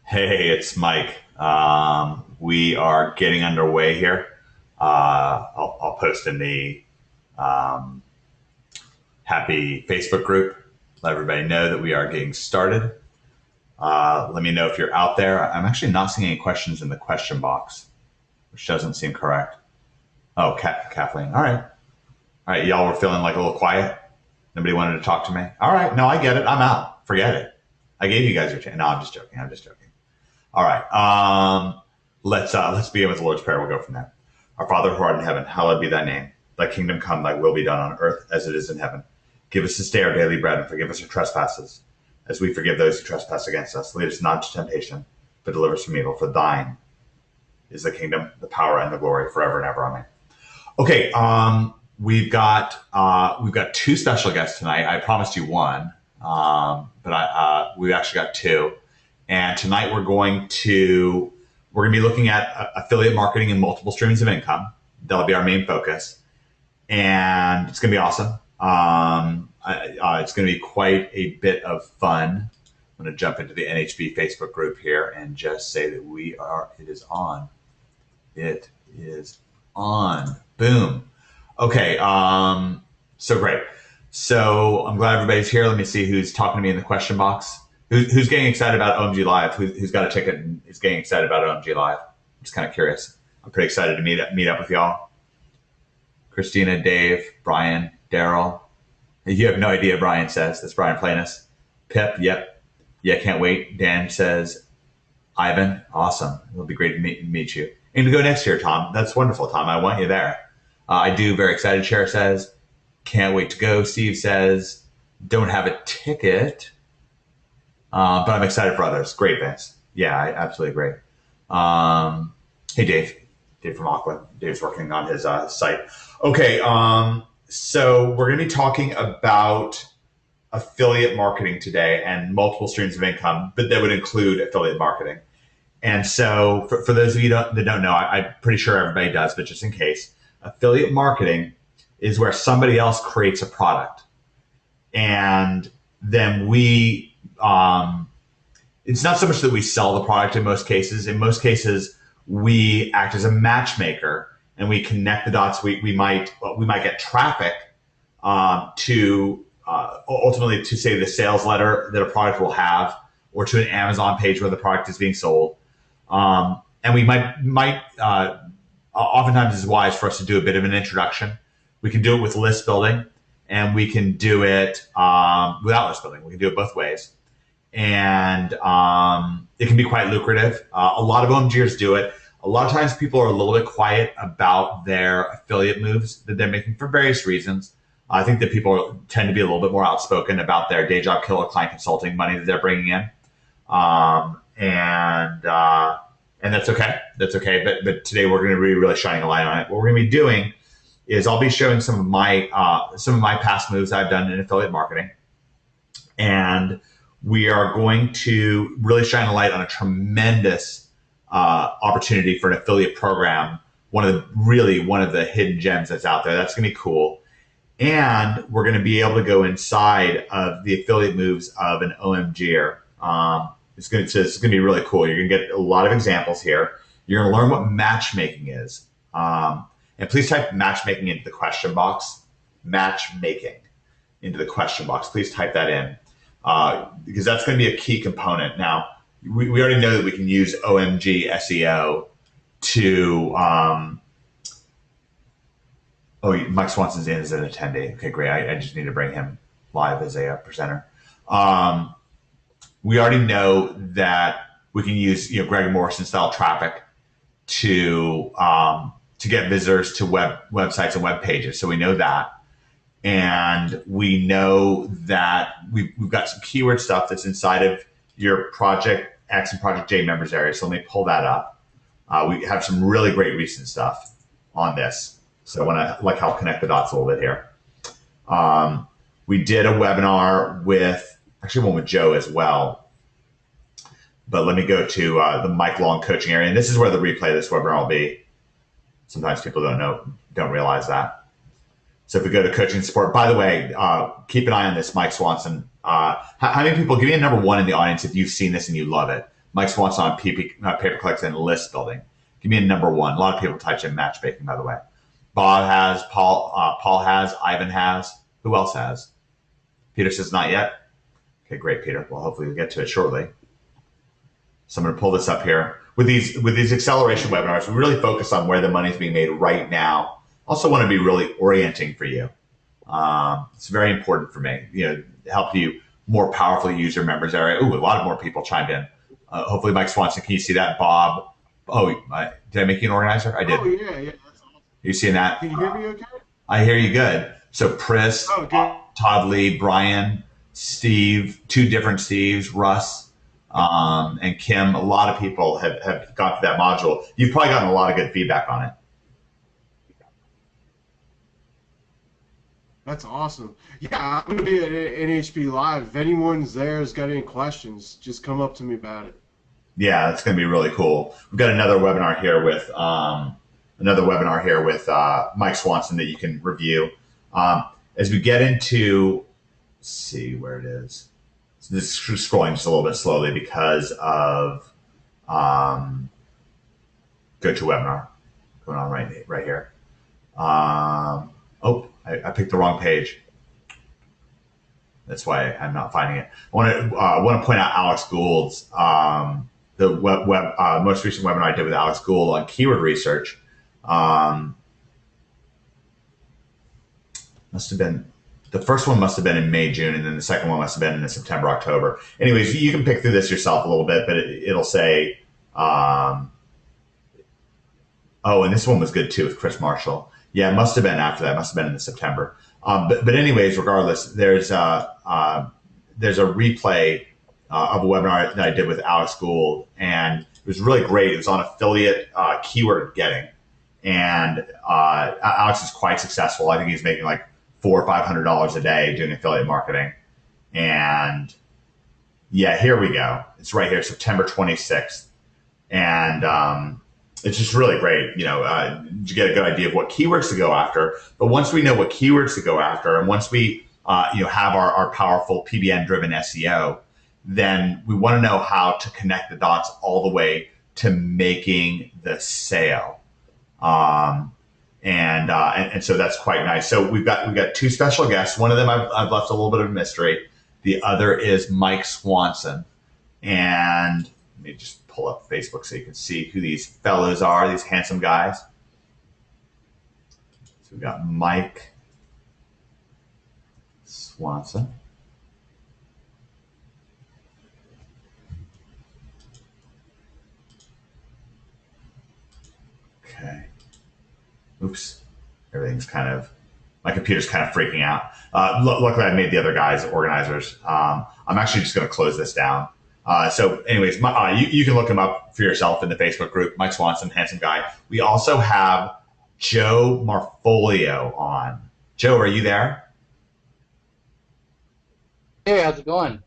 Hey, it's Mike. We are getting underway here. I'll post in the um, happy Facebook group. Let everybody know that we are getting started. Let me know if you're out there. I'm actually not seeing any questions in the question box, which doesn't seem correct. Oh, Kathleen. All right. All right. Y'all were feeling like a little quiet. Nobody wanted to talk to me. All right. No, I get it. I'm out. Forget it. I gave you guys your chance. No, I'm just joking. I'm just joking. All right. Let's begin with the Lord's Prayer. We'll go from there. Our Father who art in heaven, hallowed be thy name. Thy kingdom come, thy will be done on earth as it is in heaven. Give us this day our daily bread and forgive us our trespasses, as we forgive those who trespass against us. Lead us not into temptation, but deliver us from evil. For thine is the kingdom, the power, and the glory forever and ever. Amen. Okay, we've got two special guests tonight. I promised you one, but we've actually got two. And tonight we're going to be looking at affiliate marketing and multiple streams of income. That'll be our main focus, and it's going to be awesome. It's going to be quite a bit of fun. I'm going to jump into the NHB Facebook group here and just say that it is on. It is on. Boom. Okay. So great. So I'm glad everybody's here. Let me see who's talking to me in the question box. Who's getting excited about OMG Live? Who's got a ticket and is getting excited about OMG Live? I'm just kind of curious. I'm pretty excited to meet up with y'all. Christina, Dave, Brian, Daryl. You have no idea, Brian says. That's Brian Planus. Pip, yep. Yeah, can't wait. Dan says, Ivan, awesome. It'll be great to meet you. And to go next year, Tom. That's wonderful, Tom. I want you there. I do. Very excited, Cher says. Can't wait to go. Steve says, don't have a ticket. But I'm excited for others. Great, Vince. Yeah, I absolutely agree. Hey, Dave from Auckland. Dave's working on his site. Okay, so we're going to be talking about affiliate marketing today and multiple streams of income, but that would include affiliate marketing. And so for those of you that don't know, I'm pretty sure everybody does, but just in case, affiliate marketing is where somebody else creates a product. And then it's not so much that we sell the product in most cases. In most cases, we act as a matchmaker and we connect the dots. We might get traffic to ultimately to say the sales letter that a product will have, or to an Amazon page where the product is being sold. And we might oftentimes it's wise for us to do a bit of an introduction. We can do it with list building, and we can do it without list building. We can do it both ways. And it can be quite lucrative. A lot of OMGers do it. A lot of times people are a little bit quiet about their affiliate moves that they're making for various reasons. I think that people tend to be a little bit more outspoken about their day job killer client consulting money that they're bringing in. And that's okay. That's okay. But today we're going to be really shining a light on it. What we're going to be doing is I'll be showing some of my past moves I've done in affiliate marketing. And we are going to really shine a light on a tremendous opportunity for an affiliate program. One of the hidden gems that's out there. That's going to be cool. And we're going to be able to go inside of the affiliate moves of an OMGer. It's going to be really cool. You're going to get a lot of examples here. You're going to learn what matchmaking is. And please type matchmaking into the question box. Matchmaking into the question box. Please type that in. Because that's going to be a key component. Now, we already know that we can use OMG SEO to, Mike Swanson's in as an attendee. Okay, great. I just need to bring him live as a presenter. We already know that we can use Greg Morrison style traffic to get visitors to websites and web pages. So we know that. And we know that we've got some keyword stuff that's inside of your Project X and Project J members area. So let me pull that up. We have some really great recent stuff on this. So I want to help connect the dots a little bit here. We did a webinar one with Joe as well. But let me go to the Mike Long coaching area. And this is where the replay of this webinar will be. Sometimes people don't realize that. So if we go to coaching support, by the way, keep an eye on this, Mike Swanson. How many people, give me a number one in the audience if you've seen this and you love it. Mike Swanson on pay-per-clicks and list building. Give me a number one. A lot of people typed in matchmaking, by the way. Bob has, Paul has, Ivan has. Who else has? Peter says not yet. Okay, great, Peter. Well, hopefully we'll get to it shortly. So I'm going to pull this up here. With these acceleration webinars, we really focus on where the money's being made right now. Also want to be really orienting for you. It's very important for me, help you more powerfully use your members area. Ooh, a lot of more people chimed in. Hopefully Mike Swanson, can you see that? Bob, did I make you an organizer? I did. Oh, yeah, that's awesome. You seeing that? Can you hear me okay? I hear you good. So Pris, Todd Lee, Brian, Steve, two different Steves, Russ, and Kim. A lot of people have gone through that module. You've probably gotten a lot of good feedback on it. That's awesome. Yeah, I'm going to be at NHP Live. If anyone's there has got any questions, just come up to me about it. Yeah, it's going to be really cool. We've got another webinar here with Mike Swanson that you can review. As we get into, let's see where it is. So this is scrolling just a little bit slowly because of GoToWebinar going on right here. I picked the wrong page. That's why I'm not finding it. I want to point out Alex Gould's the most recent webinar I did with Alex Gould on keyword research. Must have been the first one must have been in May, June, and then the second one must have been in the September, October. Anyways, you can pick through this yourself a little bit, but it'll say. And this one was good too with Chris Marshall. Yeah, it must have been after that. It must have been in the September. But anyways, regardless, there's a replay of a webinar that I did with Alex Gould, and it was really great. It was on affiliate keyword getting, and Alex is quite successful. I think he's making like $400 or $500 a day doing affiliate marketing. And yeah, here we go. It's right here, September 26th, and it's just really great, to get a good idea of what keywords to go after. But once we know what keywords to go after, and once we, have our powerful PBN-driven SEO, then we want to know how to connect the dots all the way to making the sale. And so that's quite nice. So we've got two special guests. One of them I've left a little bit of a mystery. The other is Mike Swanson, and let me just pull up Facebook so you can see who these fellows are, these handsome guys. So we've got Mike Swanson. Okay. Oops. My computer's kind of freaking out. Luckily, I made the other guys organizers. I'm actually just going to close this down. So anyways, you can look him up for yourself in the Facebook group, Mike Swanson, handsome guy. We also have Joe Marfolio on. Joe, are you there? Hey, how's it going?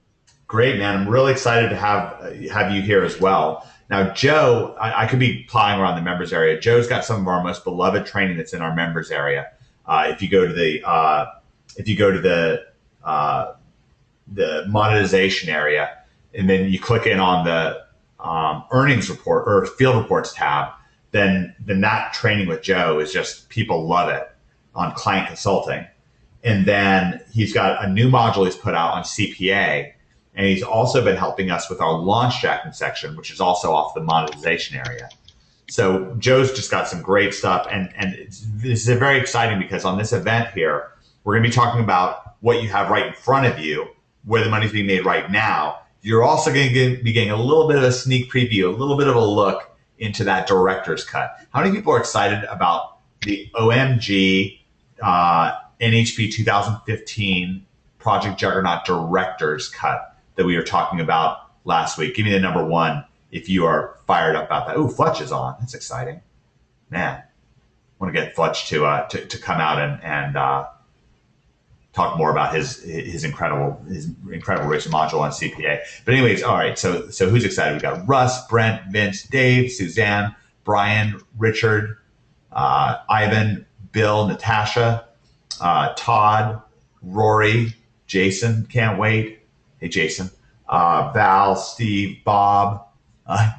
Great, man. I'm really excited to have you here as well. Now, Joe, I could be plying around the members area. Joe's got some of our most beloved training that's in our members area. If you go to the monetization area, and then you click in on the earnings report or field reports tab, then that training with Joe is just, people love it on client consulting. And then he's got a new module he's put out on CPA, and he's also been helping us with our launch jacking section, which is also off the monetization area. So Joe's just got some great stuff, and this is very exciting because on this event here, we're going to be talking about what you have right in front of you, where the money's being made right now. You're also going to be getting a little bit of a sneak preview, a little bit of a look into that director's cut. How many people are excited about the OMG NHP 2015 Project Juggernaut director's cut that we were talking about last week? Give me the number one if you are fired up about that. Ooh, Fletch is on. That's exciting. Man, I want to get Fletch to come out and talk more about his incredible racing module on CPA. But anyways, all right. So who's excited? We got Russ, Brent, Vince, Dave, Suzanne, Brian, Richard, Ivan, Bill, Natasha, Todd, Rory, Jason. Can't wait. Hey, Jason. Val, Steve, Bob,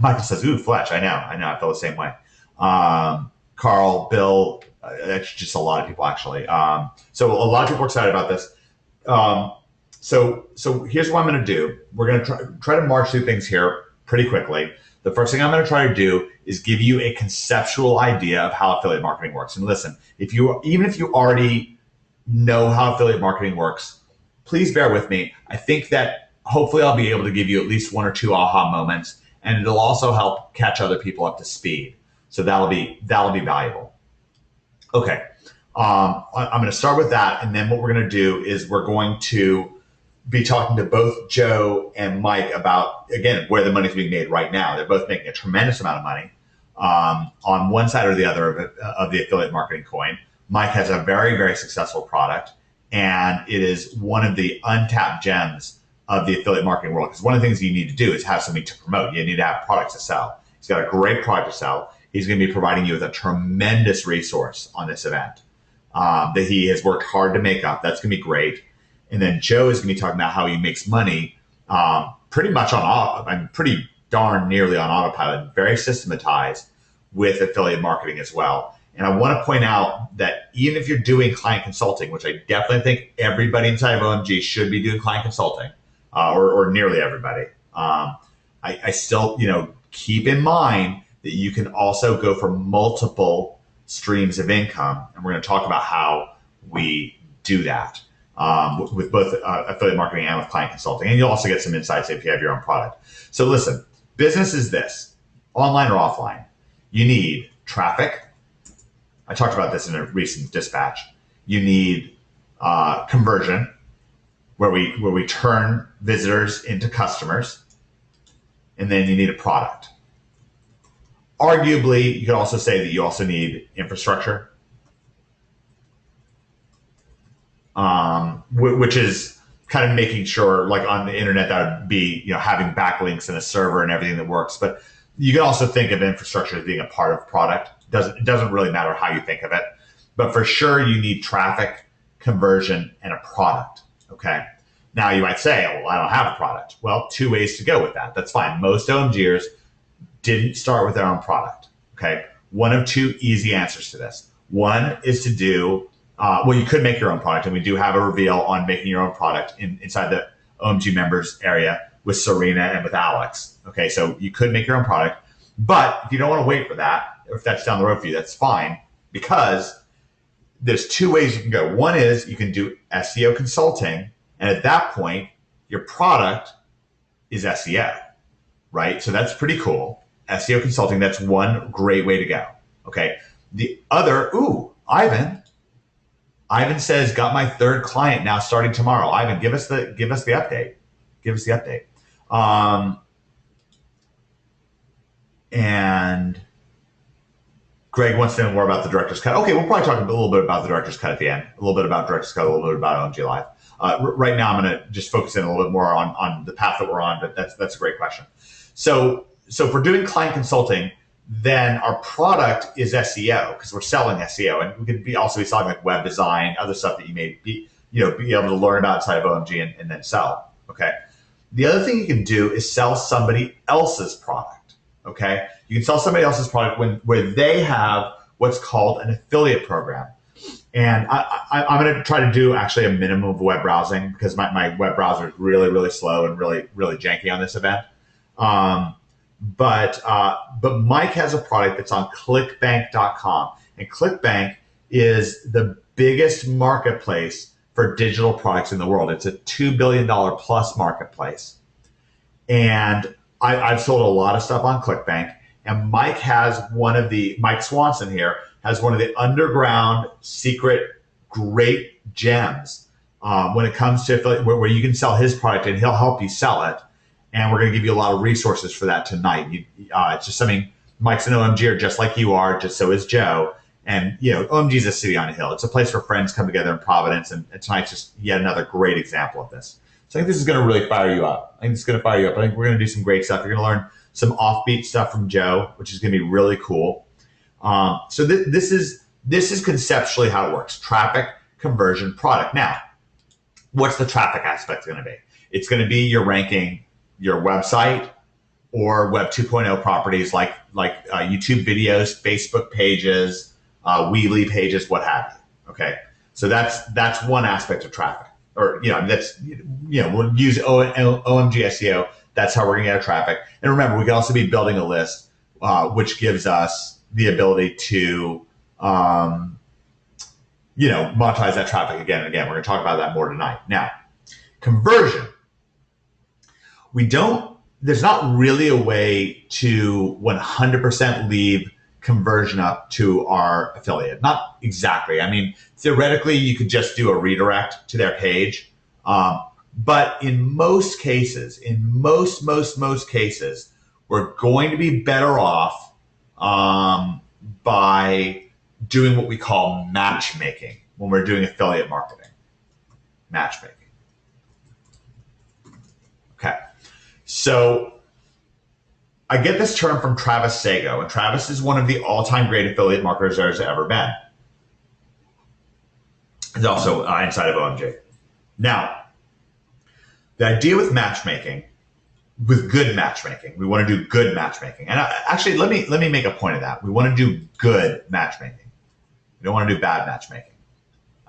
Michael says, ooh, Fletch. I know. I feel the same way. Carl, Bill, that's just a lot of people actually. So a lot of people are excited about this. So here's what I'm going to do. We're going to try to march through things here pretty quickly. The first thing I'm going to try to do is give you a conceptual idea of how affiliate marketing works. And listen, even if you already know how affiliate marketing works, please bear with me. I think that hopefully I'll be able to give you at least one or two aha moments, and it'll also help catch other people up to speed. So that'll be valuable. Okay, I'm going to start with that, and then what we're going to do is we're going to be talking to both Joe and Mike about, again, where the money's being made right now. They're both making a tremendous amount of money on one side or the other of the affiliate marketing coin. Mike has a very, very successful product, and it is one of the untapped gems of the affiliate marketing world. Because one of the things you need to do is have something to promote. You need to have products to sell. He's got a great product to sell. He's going to be providing you with a tremendous resource on this event that he has worked hard to make up. That's going to be great. And then Joe is going to be talking about how he makes money pretty much pretty darn nearly on autopilot, very systematized with affiliate marketing as well. And I want to point out that even if you're doing client consulting, which I definitely think everybody inside of OMG should be doing client consulting, or nearly everybody, I still, keep in mind that you can also go for multiple streams of income. And we're going to talk about how we do that. With both affiliate marketing and with client consulting. And you'll also get some insights if you have your own product. So listen, business is this, online or offline. You need traffic. I talked about this in a recent dispatch. You need conversion, where we turn visitors into customers. And then you need a product. Arguably, you could also say that you also need infrastructure. Which is kind of making sure, like on the internet, that would be, having backlinks and a server and everything that works. But you can also think of infrastructure as being a part of product. It doesn't really matter how you think of it. But for sure, you need traffic, conversion, and a product. Okay. Now you might say, well, I don't have a product. Well, two ways to go with that. That's fine. Most OMGers didn't start with their own product. Okay. One of two easy answers to this. One is to do you could make your own product, and we do have a reveal on making your own product inside the OMG members area with Serena and with Alex. Okay, so you could make your own product, but if you don't want to wait for that, or if that's down the road for you, that's fine, because there's two ways you can go. One is you can do SEO consulting, and at that point, your product is SEO, right? So that's pretty cool. SEO consulting, that's one great way to go. Okay, the other, Ivan says, got my third client now starting tomorrow. Ivan, give us the update. Give us the update. And Greg wants to know more about the director's cut. Okay, we'll probably talk a little bit about the director's cut at the end. A little bit about director's cut, a little bit about OMG Live. Right now, I'm going to just focus in a little bit more on the path that we're on, but that's a great question. So if we're doing client consulting, then our product is SEO because we're selling SEO, and we could also be selling like web design, other stuff that you may be able to learn about inside of OMG and then sell. Okay. The other thing you can do is sell somebody else's product. Okay. You can sell somebody else's product where they have what's called an affiliate program. And I'm going to try to do actually a minimum of web browsing because my web browser is really, really slow and really, really janky on this event. But Mike has a product that's on clickbank.com, and ClickBank is the biggest marketplace for digital products in the world. It's a $2 billion plus marketplace. And I've sold a lot of stuff on ClickBank, and Mike Swanson here has one of the underground secret great gems when it comes to affiliate, where you can sell his product and he'll help you sell it. And we're going to give you a lot of resources for that tonight. It's just something, Mike's an OMGer just like you are, just so is Joe. And, OMG is a city on a hill. It's a place where friends come together in Providence. And tonight's just yet another great example of this. So I think this is going to really fire you up. I think we're going to do some great stuff. You're going to learn some offbeat stuff from Joe, which is going to be really cool. So this is conceptually how it works. Traffic, conversion, product. Now, what's the traffic aspect going to be? It's going to be your ranking, your website, or Web 2.0 properties like YouTube videos, Facebook pages, Weebly pages, what have you. Okay, so that's one aspect of traffic, or we'll use OMG SEO. That's how we're going to get our traffic. And remember, we can also be building a list, which gives us the ability to monetize that traffic again and again. We're going to talk about that more tonight. Now, conversion. There's not really a way to 100% leave conversion up to our affiliate. Not exactly. I mean, theoretically, you could just do a redirect to their page. But in most cases, in most cases, we're going to be better off by doing what we call matchmaking when we're doing affiliate marketing. Matchmaking. Okay. So I get this term from Travis Sago, and Travis is one of the all-time great affiliate marketers there's ever been. He's also inside of OMG. Now, the idea with matchmaking, with good matchmaking, we want to do good matchmaking. And actually, let me make a point of that. We want to do good matchmaking. We don't want to do bad matchmaking.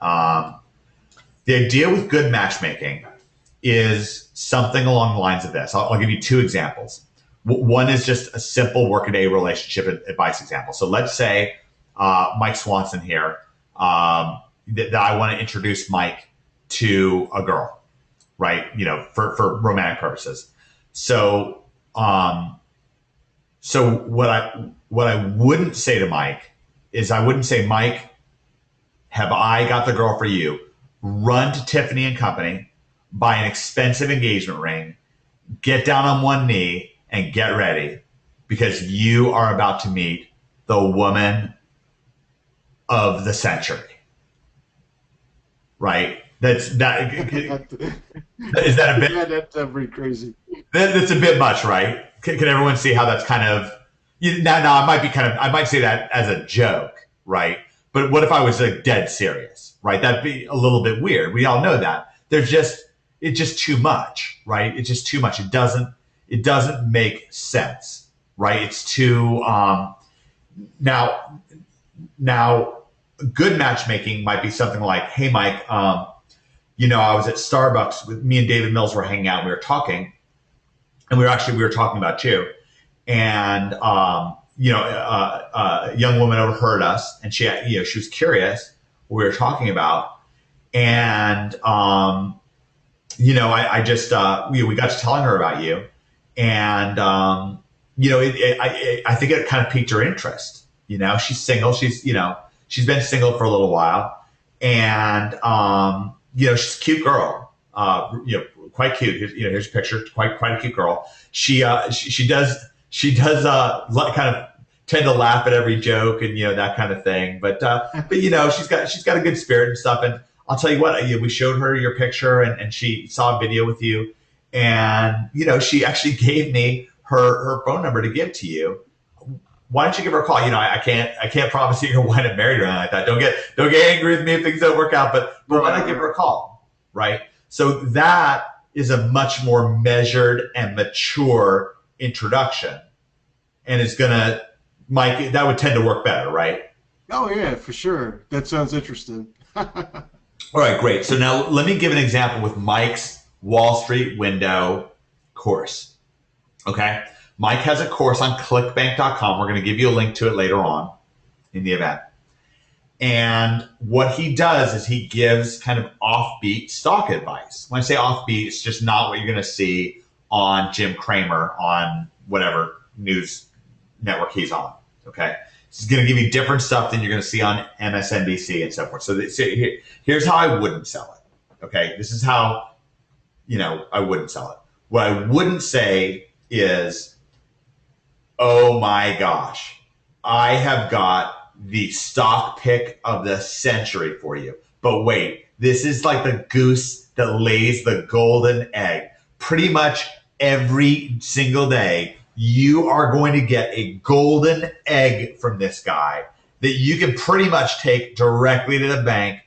The idea with good matchmaking is something along the lines of this. I'll give you two examples. One is just a simple workaday relationship advice example. So let's say Mike Swanson here, that I want to introduce Mike to a girl, right? For romantic purposes. So what I wouldn't say to Mike is, I wouldn't say, Mike, have I got the girl for you? Run to Tiffany and Company, buy an expensive engagement ring, get down on one knee, and get ready, because you are about to meet the woman of the century. Right? Is that a bit? Yeah, that's pretty crazy. That's a bit much, right? Can everyone see how that's kind of? Now I might say that as a joke, right? But what if I was like dead serious, right? That'd be a little bit weird. We all know that. It's just too much, right? It's just too much. It doesn't make sense, right? It's too now good matchmaking might be something like, hey Mike, I was at Starbucks with me and David Mills were hanging out, and we were talking, and we were talking about you, and a young woman overheard us, and she was curious what we were talking about, and we got to telling her about you, and I think it kind of piqued her interest. She's single. She's been single for a little while, and she's a cute girl. Quite cute. Here's a picture. Quite a cute girl. She does kind of tend to laugh at every joke and that kind of thing. But she's got a good spirit and stuff. And I'll tell you what, we showed her your picture, and she saw a video with you, and she actually gave me her phone number to give to you. Why don't you give her a call? I can't promise you you're going to wind up married or anything like that. Don't get angry with me if things don't work out, but why not give her a call, right? So that is a much more measured and mature introduction, and it's gonna, Mike, that would tend to work better, right? Oh yeah, for sure. That sounds interesting. All right, great. So now let me give an example with Mike's Wall Street window course. Okay. Mike has a course on clickbank.com. We're going to give you a link to it later on in the event. And what he does is he gives kind of offbeat stock advice. When I say offbeat, it's just not what you're going to see on Jim Cramer on whatever news network he's on. Okay. He's going to give you different stuff than you're going to see on MSNBC and so forth. So here's how I wouldn't sell it. Okay. This is how, I wouldn't sell it. What I wouldn't say is, oh my gosh, I have got the stock pick of the century for you. But wait, this is like the goose that lays the golden egg. Pretty much every single day, you are going to get a golden egg from this guy that you can pretty much take directly to the bank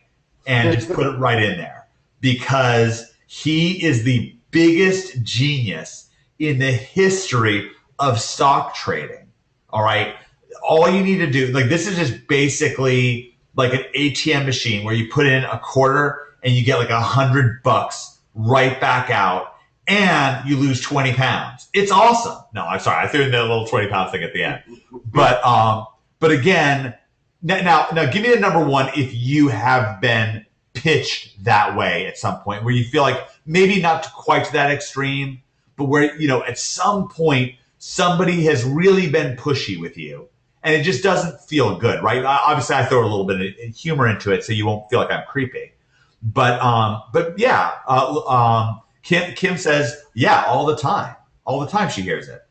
and just put it right in there, because he is the biggest genius in the history of stock trading. All right. All you need to do, like, this is just basically like an ATM machine where you put in a quarter and you get like $100 right back out and you lose 20 pounds. It's awesome. No, I'm sorry. I threw in the little 20-pound thing at the end. But again, now give me the number one if you have been pitched that way at some point where you feel like maybe not quite to that extreme, but where, at some point somebody has really been pushy with you and it just doesn't feel good, right? Obviously I throw a little bit of humor into it so you won't feel like I'm creepy. But yeah, Kim says, yeah, all the time she hears it.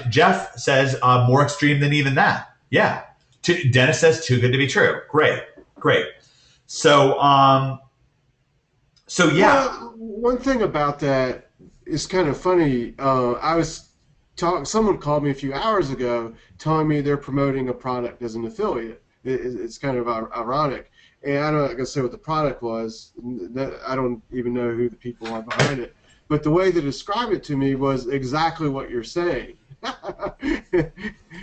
Jeff says more extreme than even that. Yeah. Dennis says too good to be true. Great. So yeah. Well, one thing about that is kind of funny. Someone called me a few hours ago telling me they're promoting a product as an affiliate. It's kind of ironic. And I'm not going to say what the product was. I don't even know who the people are behind it. But the way they described it to me was exactly what you're saying.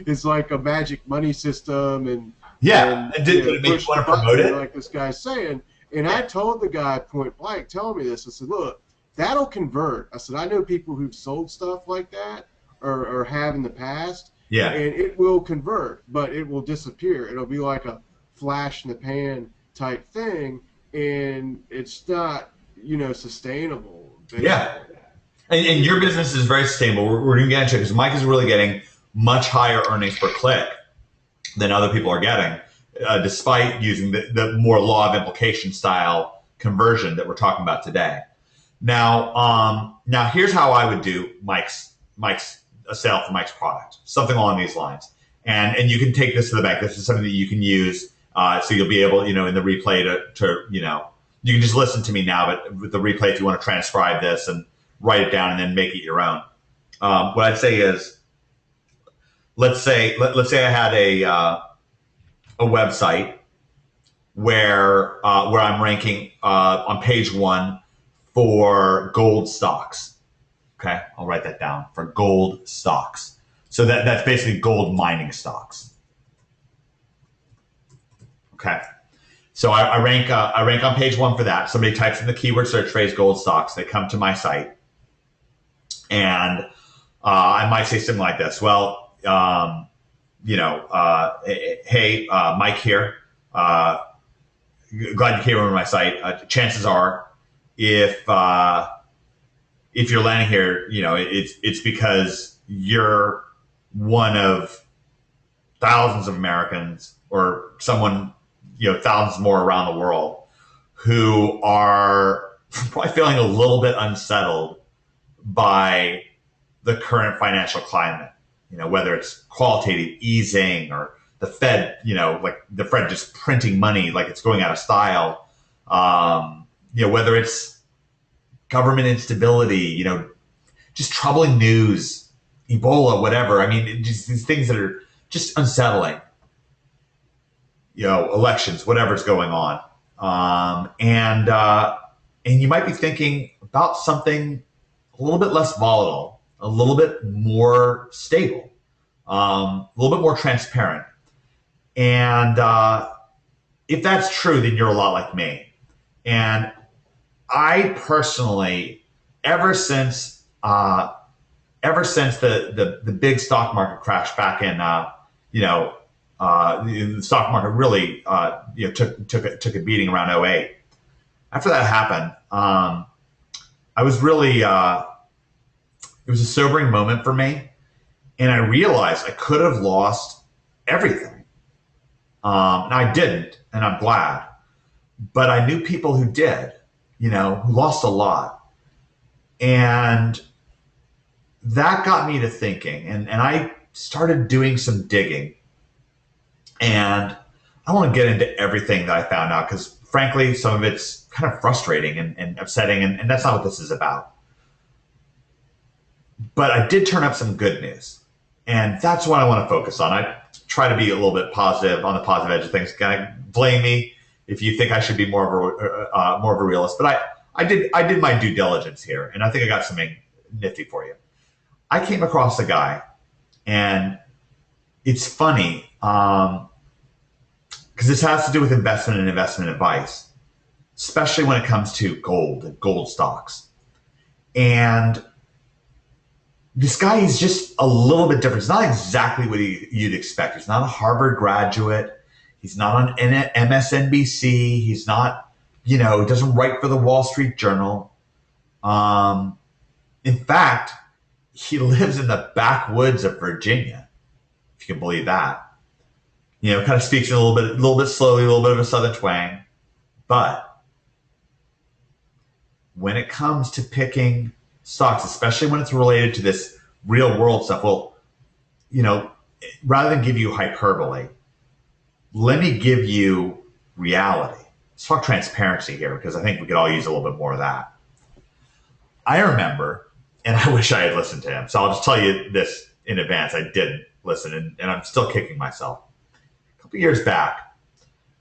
It's like a magic money system, and did it make you want to promote it? Like this guy's saying. And I told the guy point blank, telling me this. I said, look, that'll convert. I said, I know people who've sold stuff like that or have in the past. Yeah. And it will convert, but it will disappear. It'll be like a flash in the pan type thing, and it's not, sustainable. Basically. Yeah. And your business is very sustainable. We're going to get into it because Mike is really getting much higher earnings per click than other people are getting, despite using the more law of implication style conversion that we're talking about today. Now here's how I would do a sale for Mike's product, something along these lines. And you can take this to the bank. This is something that you can use. So you'll be able, in the replay to you can just listen to me now, but with the replay, if you want to transcribe this and write it down and then make it your own. What I'd say is, let's say I had a website where I'm ranking on page 1 for gold stocks. Okay, I'll write that down for gold stocks. So that's basically gold mining stocks. Okay, so I rank on page 1 for that. Somebody types in the keyword search phrase gold stocks. They come to my site, and I might say something like this. Well, hey, Mike here. Glad you came over to my site. Chances are, if you're landing here, it's because you're one of thousands of Americans or someone, thousands more around the world who are probably feeling a little bit unsettled by the current financial climate, whether it's qualitative easing or the Fed, like the Fed just printing money like it's going out of style, whether it's government instability, just troubling news, Ebola, whatever. I mean, just these things that are just unsettling, elections, whatever's going on. And you might be thinking about something a little bit less volatile, a little bit more stable, a little bit more transparent. And if that's true, then you're a lot like me. And I personally, ever since the big stock market crash back in, the stock market really took a beating around '08. After that happened, I was really it was a sobering moment for me, and I realized I could have lost everything, and I didn't, and I'm glad. But I knew people who did, who lost a lot, and that got me to thinking, and I started doing some digging. And I don't want to get into everything that I found out because, frankly, some of it's kind of frustrating and upsetting, and that's not what this is about. But I did turn up some good news, and that's what I want to focus on. I try to be a little bit positive, on the positive edge of things. Kind of blame me if you think I should be more of a realist, but I did my due diligence here, and I think I got something nifty for you. I came across a guy, and it's funny because this has to do with investment and investment advice, especially when it comes to gold and gold stocks. And this guy is just a little bit different. It's not exactly what you'd expect. He's not a Harvard graduate. He's not on MSNBC. He's not, he doesn't write for the Wall Street Journal. In fact, he lives in the backwoods of Virginia, if you can believe that. Kind of speaks in a little bit slowly, a little bit of a southern twang. But when it comes to picking stocks, especially when it's related to this real world stuff, well, rather than give you hyperbole, let me give you reality. Let's talk transparency here, because I think we could all use a little bit more of that. I remember, and I wish I had listened to him, so I'll just tell you this in advance. I didn't listen, and I'm still kicking myself. A couple years back,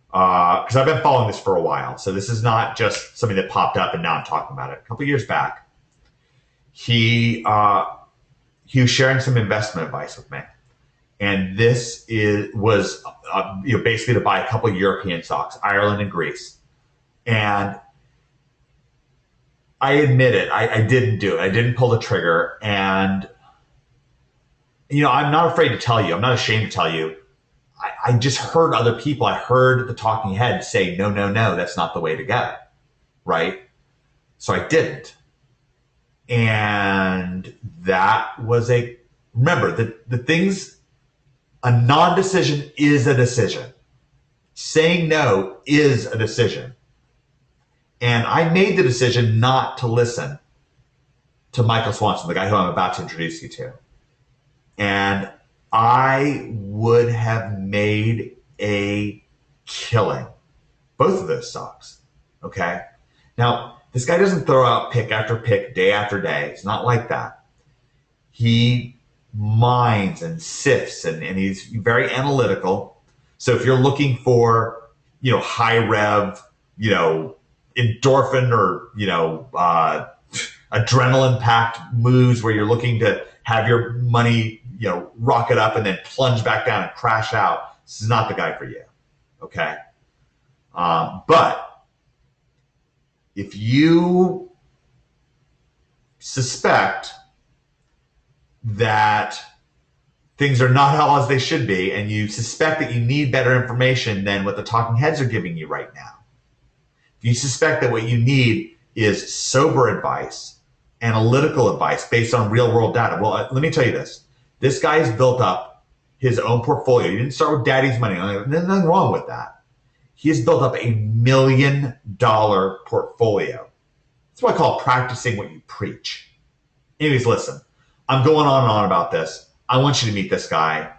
because I've been following this for a while, so this is not just something that popped up and now I'm talking about it. A couple years back, he was sharing some investment advice with me, and this was basically to buy a couple of European stocks, Ireland and Greece, and I admit it, I didn't do it. I didn't pull the trigger, and I'm not afraid to tell you. I'm not ashamed to tell you. I just heard other people. I heard the talking head say, no, that's not the way to go, right? So I didn't. And that was remember, the things, a non-decision is a decision. Saying no is a decision. And I made the decision not to listen to Michael Swanson, the guy who I'm about to introduce you to. And I would have made a killing. Both of those stocks. Okay? Now, this guy doesn't throw out pick after pick, day after day. It's not like that. He mines and sifts, and he's very analytical. So if you're looking for, high rev, endorphin or, adrenaline packed moves where you're looking to have your money, rocket up and then plunge back down and crash out, this is not the guy for you. Okay. But if you suspect that things are not all as they should be, and you suspect that you need better information than what the talking heads are giving you right now, if you suspect that what you need is sober advice, analytical advice based on real world data, well, let me tell you this. This guy has built up his own portfolio. He didn't start with daddy's money. There's nothing wrong with that. He has built up $1 million portfolio. That's what I call practicing what you preach. Anyways, listen, I'm going on and on about this. I want you to meet this guy.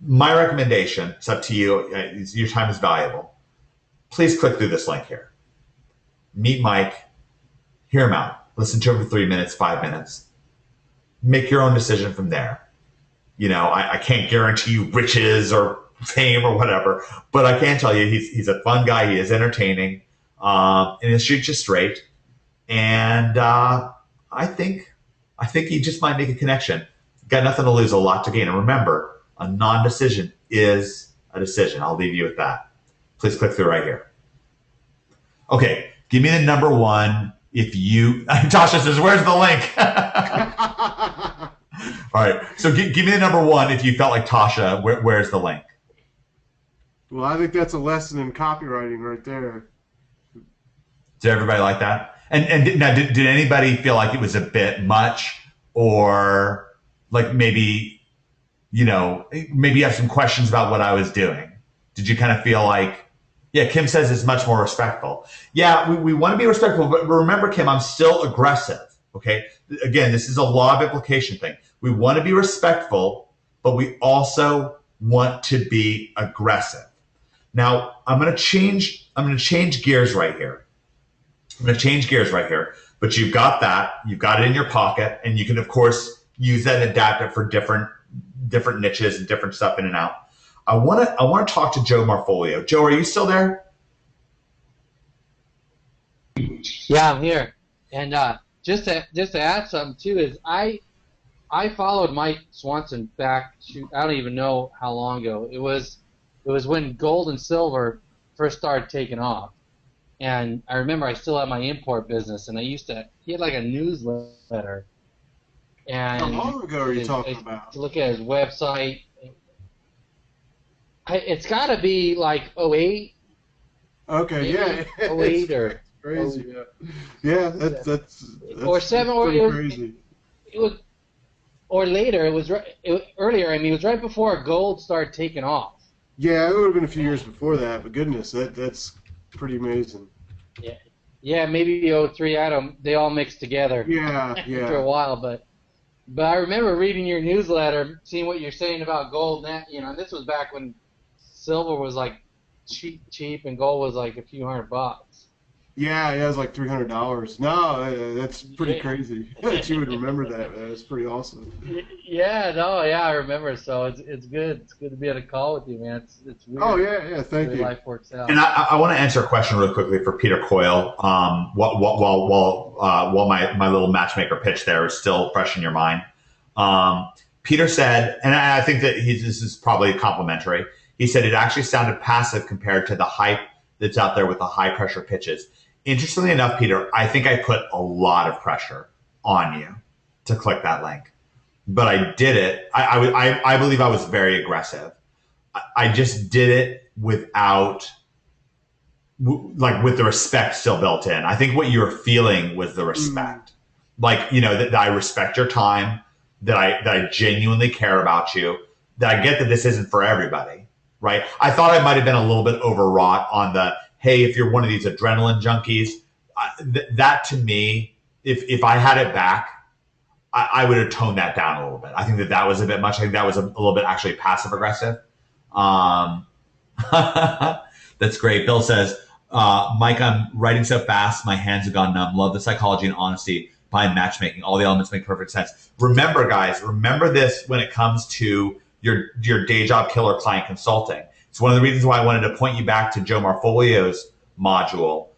My recommendation, it's up to you. Your time is valuable. Please click through this link here. Meet Mike. Hear him out. Listen to him for 3 minutes, 5 minutes. Make your own decision from there. I can't guarantee you riches or fame or whatever, but I can tell you he's a fun guy. He is entertaining, and he'll shoot you straight. And I think he just might make a connection. Got nothing to lose, a lot to gain. And remember, a non-decision is a decision. I'll leave you with that. Please click through right here. Okay, give me the number one. If you, Tasha says, where's the link? All right, so give me the number one if you felt like Tasha. Where's the link? Well, I think that's a lesson in copywriting right there. Did everybody like that? And now, did anybody feel like it was a bit much, or like maybe you have some questions about what I was doing? Did you kind of feel like, yeah, Kim says it's much more respectful. Yeah, we want to be respectful, but remember, Kim, I'm still aggressive. Okay. Again, this is a law of implication thing. We want to be respectful, but we also want to be aggressive. Now, I'm going to change gears right here. But you've got that. You've got it in your pocket, and you can, of course, use that and adapt it for different niches and different stuff in and out. I want to talk to Joe Marfolio. Joe, are you still there? Yeah, I'm here. And just to add something too is I followed Mike Swanson back to, I don't even know how long ago. It was when gold and silver first started taking off. And I remember I still had my import business, and he had like a newsletter, How and long ago are you talking I about? to look at his website. It's got to be like '08, Okay, yeah, maybe it's, '08 or it's crazy. oh Yeah, yeah, or that's seven, or pretty crazy. it was or later. Earlier. I mean, it was right before gold started taking off. Yeah, it would have been a few Yeah, years before that, but goodness, that's pretty amazing. yeah, yeah. Maybe '03. I don't. They all mixed together Yeah, after a yeah, while, but I remember reading your newsletter, seeing what you're saying about gold. And this was back when silver was like cheap, and gold was like a few $100. yeah. It was like $300. No, that's pretty Yeah. crazy that you would remember that. Man. That's pretty awesome. Yeah, no, yeah, I remember. So it's good. It's good to be on a call with you, man. It's Oh weird yeah, yeah. the Thank way you. life works And out. I want to answer a question really quickly for Peter Coyle. While my little matchmaker pitch there is still fresh in your mind. Um, Peter said, and I think that this is probably complimentary. He said it actually sounded passive compared to the hype that's out there with the high pressure pitches. Interestingly enough, Peter, I think I put a lot of pressure on you to click that link, but I did it. I believe I was very aggressive. I just did it without like with the respect still built in. I think what you were feeling was the Mm, respect, like that I respect your time, that I genuinely care about you, that I get that this isn't for everybody, right? I thought I might have been a little bit overwrought on the hey, if you're one of these adrenaline junkies, that to me, if I had it back, I would have toned that down a little bit. I think that was a bit much. I think that was a little bit actually passive aggressive. Um, That's great. Bill says, Mike, I'm writing so fast, my hands have gone numb. Love the psychology and honesty behind matchmaking. All the elements make perfect sense. Remember, guys, remember this when it comes to your day job killer client consulting. It's one of the reasons why I wanted to point you back to Joe Marfolio's module.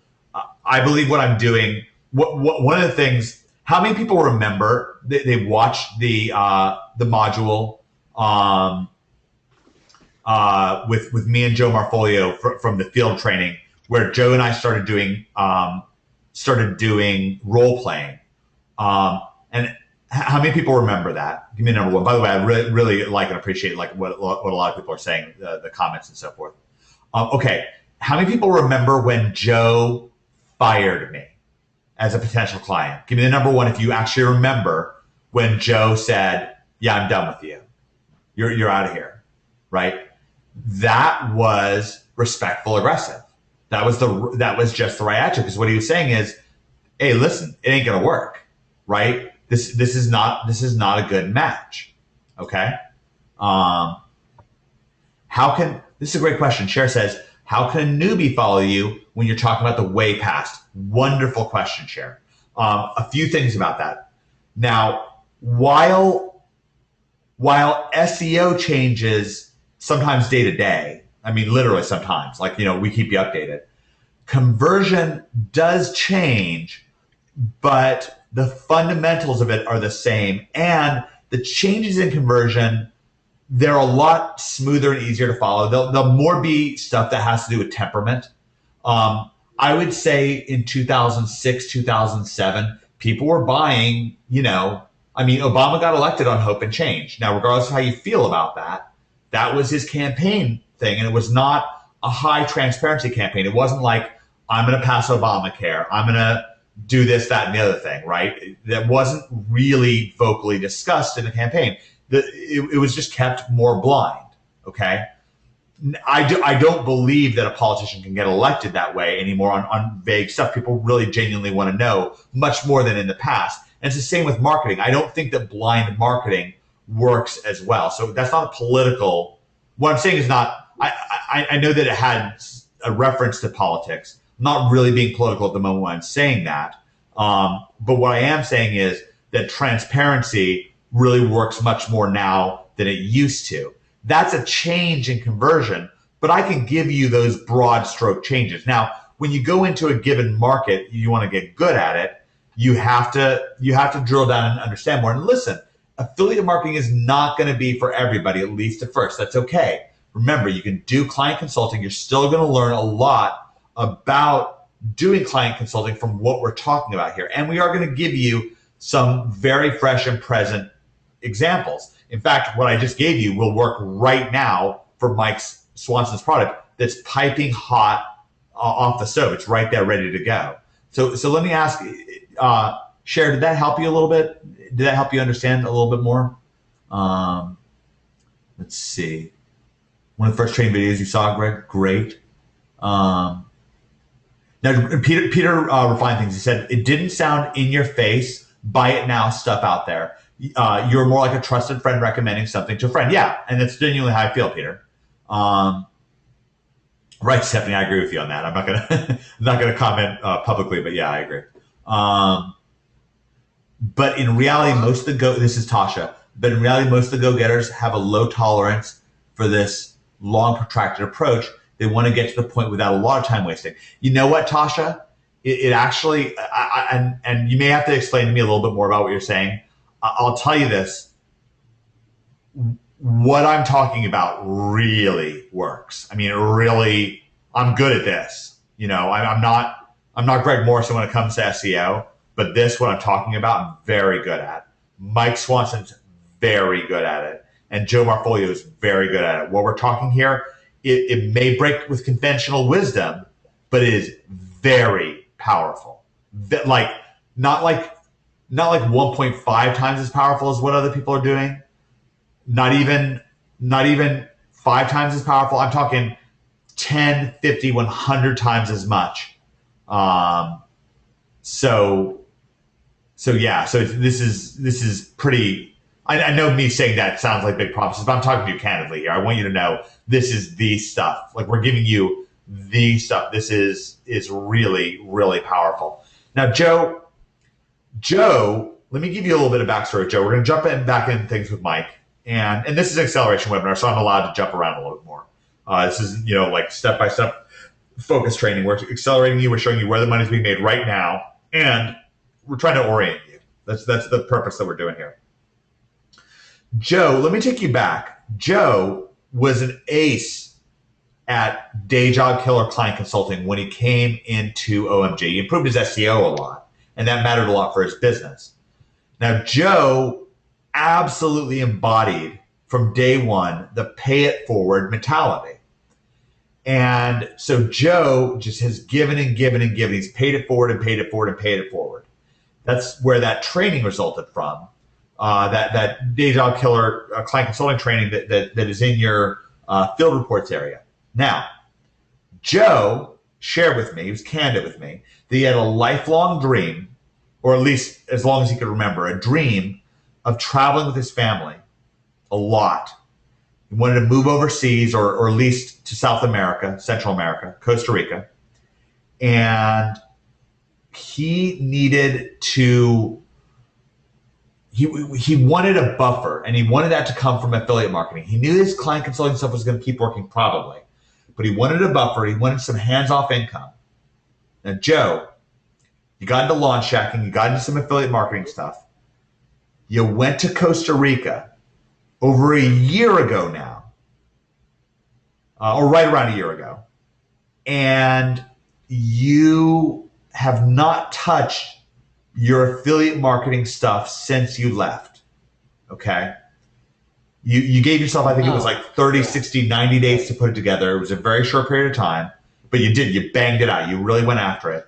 I believe what I'm doing, one of the things, how many people remember they watched the module with me and Joe Marfolio from the field training, where Joe and I started doing role playing. And how many people remember that? Give me a number one. By the way, I really like and appreciate like what a lot of people are saying, the comments and so forth. Okay, how many people remember when Joe fired me as a potential client? Give me the number one if you actually remember when Joe said, "Yeah, I'm done with you. You're out of here." Right? That was respectful aggressive. That was just the right attitude, because what he was saying is, hey, listen, it ain't gonna work, right? This is not a good match. Okay. Um, how can this is a great question. Cher says, how can a newbie follow you when you're talking about the way past? Wonderful question, Cher. A few things about that. Now, while SEO changes sometimes day to day, I mean, literally sometimes, like, we keep you updated. Conversion does change, but the fundamentals of it are the same. And the changes in conversion, they're a lot smoother and easier to follow. There'll more be stuff that has to do with temperament. Um, I would say in 2006, 2007, people were buying, I mean, Obama got elected on hope and change. Now, regardless of how you feel about that, that was his campaign thing. And it was not a high transparency campaign. It wasn't like, I'm going to pass Obamacare. I'm going to do this, that, and the other thing, right? That wasn't really vocally discussed in the campaign. It was just kept more blind, okay? I don't believe that a politician can get elected that way anymore on vague stuff. People really genuinely want to know much more than in the past. And it's the same with marketing. I don't think that blind marketing works as well. So that's not political. What I'm saying is not, I know that it had a reference to politics. I'm not really being political at the moment when I'm saying that. But what I am saying is that transparency really works much more now than it used to. That's a change in conversion, but I can give you those broad stroke changes. Now, when you go into a given market, you want to get good at it. You have to drill down and understand more. And listen, affiliate marketing is not going to be for everybody, at least at first. That's okay. Remember, you can do client consulting. You're still going to learn a lot about doing client consulting from what we're talking about here. And we are going to give you some very fresh and present examples. In fact, what I just gave you will work right now for Mike Swanson's product that's piping hot off the stove. It's right there ready to go. So let me ask, Cher, did that help you a little bit? Did that help you understand a little bit more? Let's see. One of the first training videos you saw, Greg? Great. Now, Peter refined things. He said, it didn't sound in your face, buy it now stuff out there. You're more like a trusted friend recommending something to a friend. Yeah, and that's genuinely how I feel, Peter. Right, Stephanie, I agree with you on that. I'm not gonna comment publicly, but yeah, I agree. But in reality, this is Tasha. But in reality, most of the go-getters have a low tolerance for this long, protracted approach. They want to get to the point without a lot of time wasting. You know what, Tasha? It actually, and you may have to explain to me a little bit more about what you're saying. I'll tell you this. What I'm talking about really works. I mean, really, I'm good at this. You know, I'm not Greg Morrison when it comes to SEO, but this, what I'm talking about, I'm very good at. Mike Swanson's very good at it. And Joe Marfolio is very good at it. What we're talking here, it may break with conventional wisdom, but it is very powerful. Not like 1.5 times as powerful as what other people are doing. Not even 5 times as powerful. I'm talking 10, 50, 100 times as much. So this is pretty. I know me saying that sounds like big promises, but I'm talking to you candidly here. I want you to know this is the stuff. Like, we're giving you the stuff. This is really, really powerful. Now, Joe, let me give you a little bit of backstory, Joe. We're going to jump back in things with Mike. And this is an acceleration webinar, so I'm allowed to jump around a little bit more. This is, like step-by-step focus training. We're accelerating you. We're showing you where the money's being made right now. And we're trying to orient you. That's the purpose that we're doing here. Joe, let me take you back. Joe was an ace at day job killer client consulting when he came into OMG. He improved his SEO a lot, and that mattered a lot for his business. Now, Joe absolutely embodied from day one the pay it forward mentality. And so Joe just has given and given and given. He's paid it forward and paid it forward and paid it forward. That's where that training resulted from. That day job killer client consulting training that is in your field reports area. Now, Joe shared with me, he was candid with me, that he had a lifelong dream, or at least as long as he could remember, a dream of traveling with his family a lot. He wanted to move overseas, or at least to South America, Central America, Costa Rica. And he needed to, he wanted a buffer, and he wanted that to come from affiliate marketing. He knew his client consulting stuff was going to keep working probably, but he wanted a buffer. He wanted some hands-off income. Now, Joe, you got into launch shacking, you got into some affiliate marketing stuff. You went to Costa Rica over a year ago now, or right around a year ago, and you have not touched your affiliate marketing stuff since you left, okay? You gave yourself, I think it was like 30, 60, 90 days to put it together. It was a very short period of time, but you did. You banged it out. You really went after it.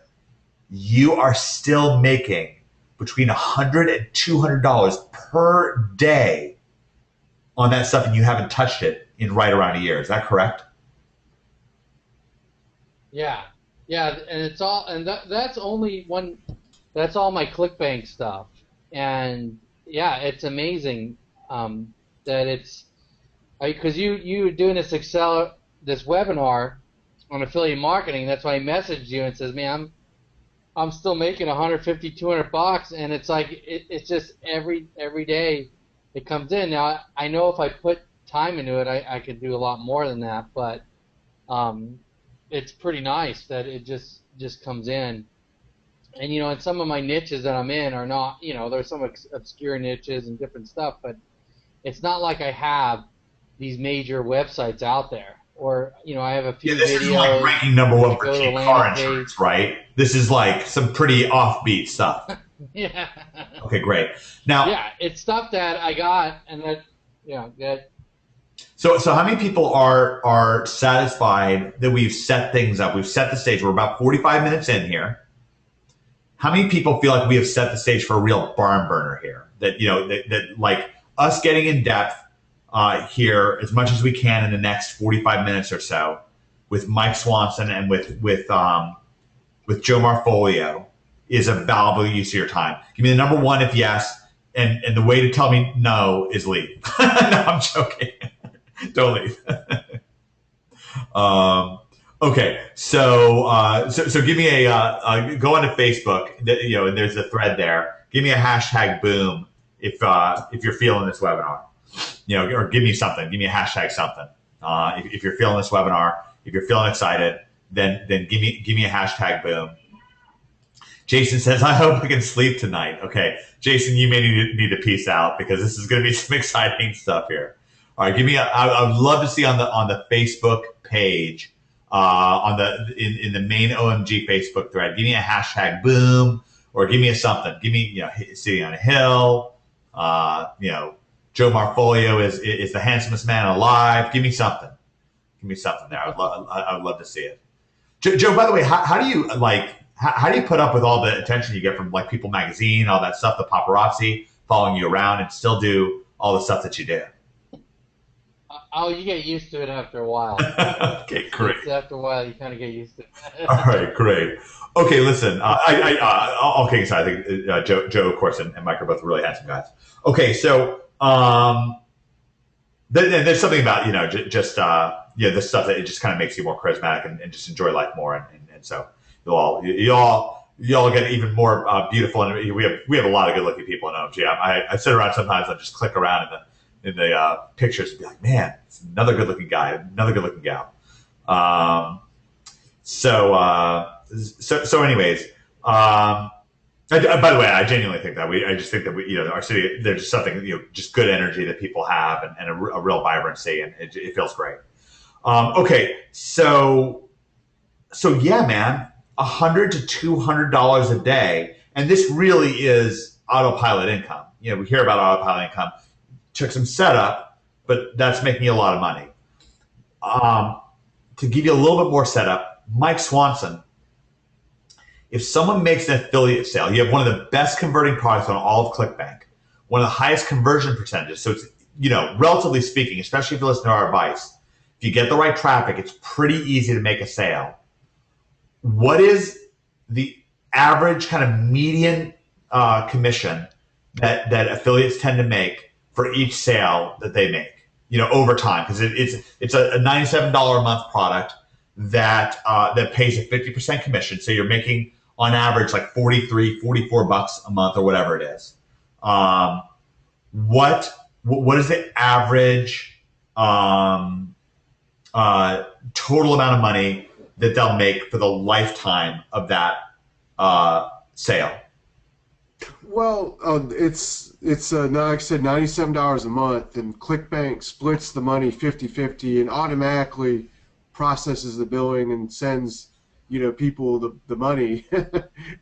You are still making between $100 and $200 per day on that stuff, and you haven't touched it in right around a year. Is that correct? Yeah, and it's all, and that's only one. That's all my ClickBank stuff, and yeah, it's amazing that it's because you were doing this webinar on affiliate marketing. That's why I messaged you and says, man, I'm still making $150, $200, and it's like it's just every day it comes in. Now I know if I put time into it, I could do a lot more than that, but it's pretty nice that it just comes in. And and some of my niches that I'm in are not, there's some obscure niches and different stuff, but it's not like I have these major websites out there, or I have a Yeah, few this isn't like videos ranking number one that for go to a cheap landing car page. insurance, right? This is like some pretty offbeat stuff. Yeah. Okay, great. Now, Yeah, it's stuff that I got, and that. so how many people are satisfied that we've set things up? We've set the stage. We're about 45 minutes in here. How many people feel like we have set the stage for a real barn burner here? That that like us getting in depth here as much as we can in the next 45 minutes or so with Mike Swanson and with Joe Marfolio is a valuable use of your time. Give me the number one if yes, and the way to tell me no is leave. No, I'm joking. Don't leave. Okay, so give me go onto Facebook. And there's a thread there. Give me a hashtag boom if you're feeling this webinar. Or give me something. Give me a hashtag something. If you're feeling this webinar, if you're feeling excited, then give me a hashtag boom. Jason says, I hope I can sleep tonight. Okay, Jason, you may need to peace out because this is going to be some exciting stuff here. All right, I would love to see on the Facebook page, in the main OMG Facebook thread. Give me a hashtag boom, or give me a something. Give me sitting on a hill. Joe Marfolio is the handsomest man alive. Give me something. Give me something there. I would love to see it. Joe, by the way, how do you how do you put up with all the attention you get from like People Magazine, all that stuff, the paparazzi following you around, and still do all the stuff that you do? Oh, you get used to it after a while. Okay, great. After a while, you kind of get used to it. All right, great. Okay, listen. All kidding aside, I think Joe, of course, and Mike are both really handsome guys. Okay, so there's something about just this stuff that it just kind of makes you more charismatic and just enjoy life more, and so you all get even more beautiful, and we have a lot of good looking people in OMG. I sit around sometimes and just click around in the pictures and be like, man, it's another good looking guy, another good looking gal. So anyways, by the way, I genuinely think that I just think that our city, there's just something, just good energy that people have and a real vibrancy, and it feels great. Okay. So yeah, man, $100 to $200 a day. And this really is autopilot income. We hear about autopilot income. Took some setup, but that's making you a lot of money. To give you a little bit more setup, Mike Swanson, if someone makes an affiliate sale, you have one of the best converting products on all of ClickBank, one of the highest conversion percentages. So it's, relatively speaking, especially if you listen to our advice, if you get the right traffic, it's pretty easy to make a sale. What is the average kind of median commission that affiliates tend to make for each sale that they make, over time? Because it's a $97 a month product that pays a 50% commission. So you're making on average like $44 a month or whatever it is. What is the average total amount of money that they'll make for the lifetime of that sale? Well, it's like I said, $97 a month, and ClickBank splits the money 50-50 and automatically processes the billing and sends people the money.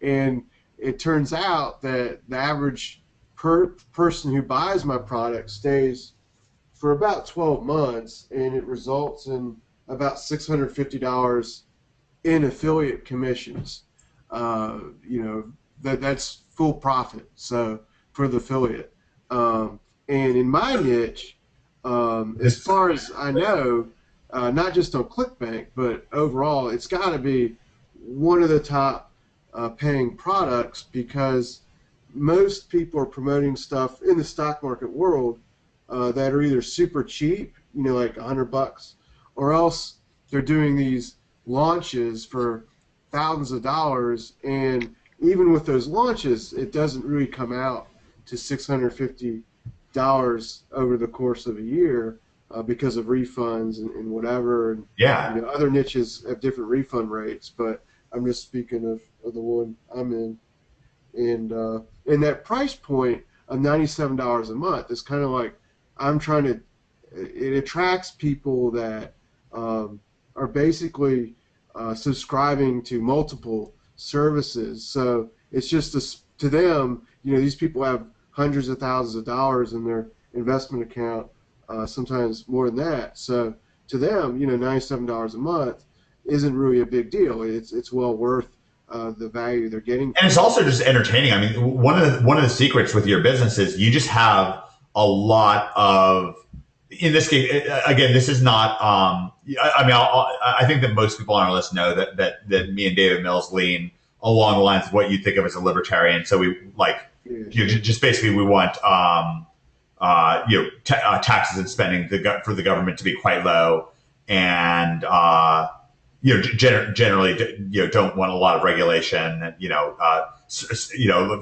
And it turns out that the average person who buys my product stays for about 12 months, and it results in about $650 in affiliate commissions. That's full profit, so for the affiliate. And in my niche, as far as I know, not just on ClickBank, but overall, it's got to be one of the top paying products, because most people are promoting stuff in the stock market world that are either super cheap, like $100, or else they're doing these launches for thousands of dollars, and even with those launches, it doesn't really come out to $650 over the course of a year because of refunds and whatever. And, yeah. Other niches have different refund rates, but I'm just speaking of of the one I'm in, and that price point of $97 a month is kind of like I'm trying to. It attracts people that are basically subscribing to multiple services. So it's just to them, these people have hundreds of thousands of dollars in their investment account, sometimes more than that. So to them, $97 a month isn't really a big deal. It's well worth the value they're getting. And it's also just entertaining. I mean, one of the secrets with your business is you just have a lot of. In this case, again, this is not. I think that most people on our list know that me and David Mills lean along the lines of what you think of as a libertarian. So we just basically we want taxes and spending for the government to be quite low, and generally don't want a lot of regulation.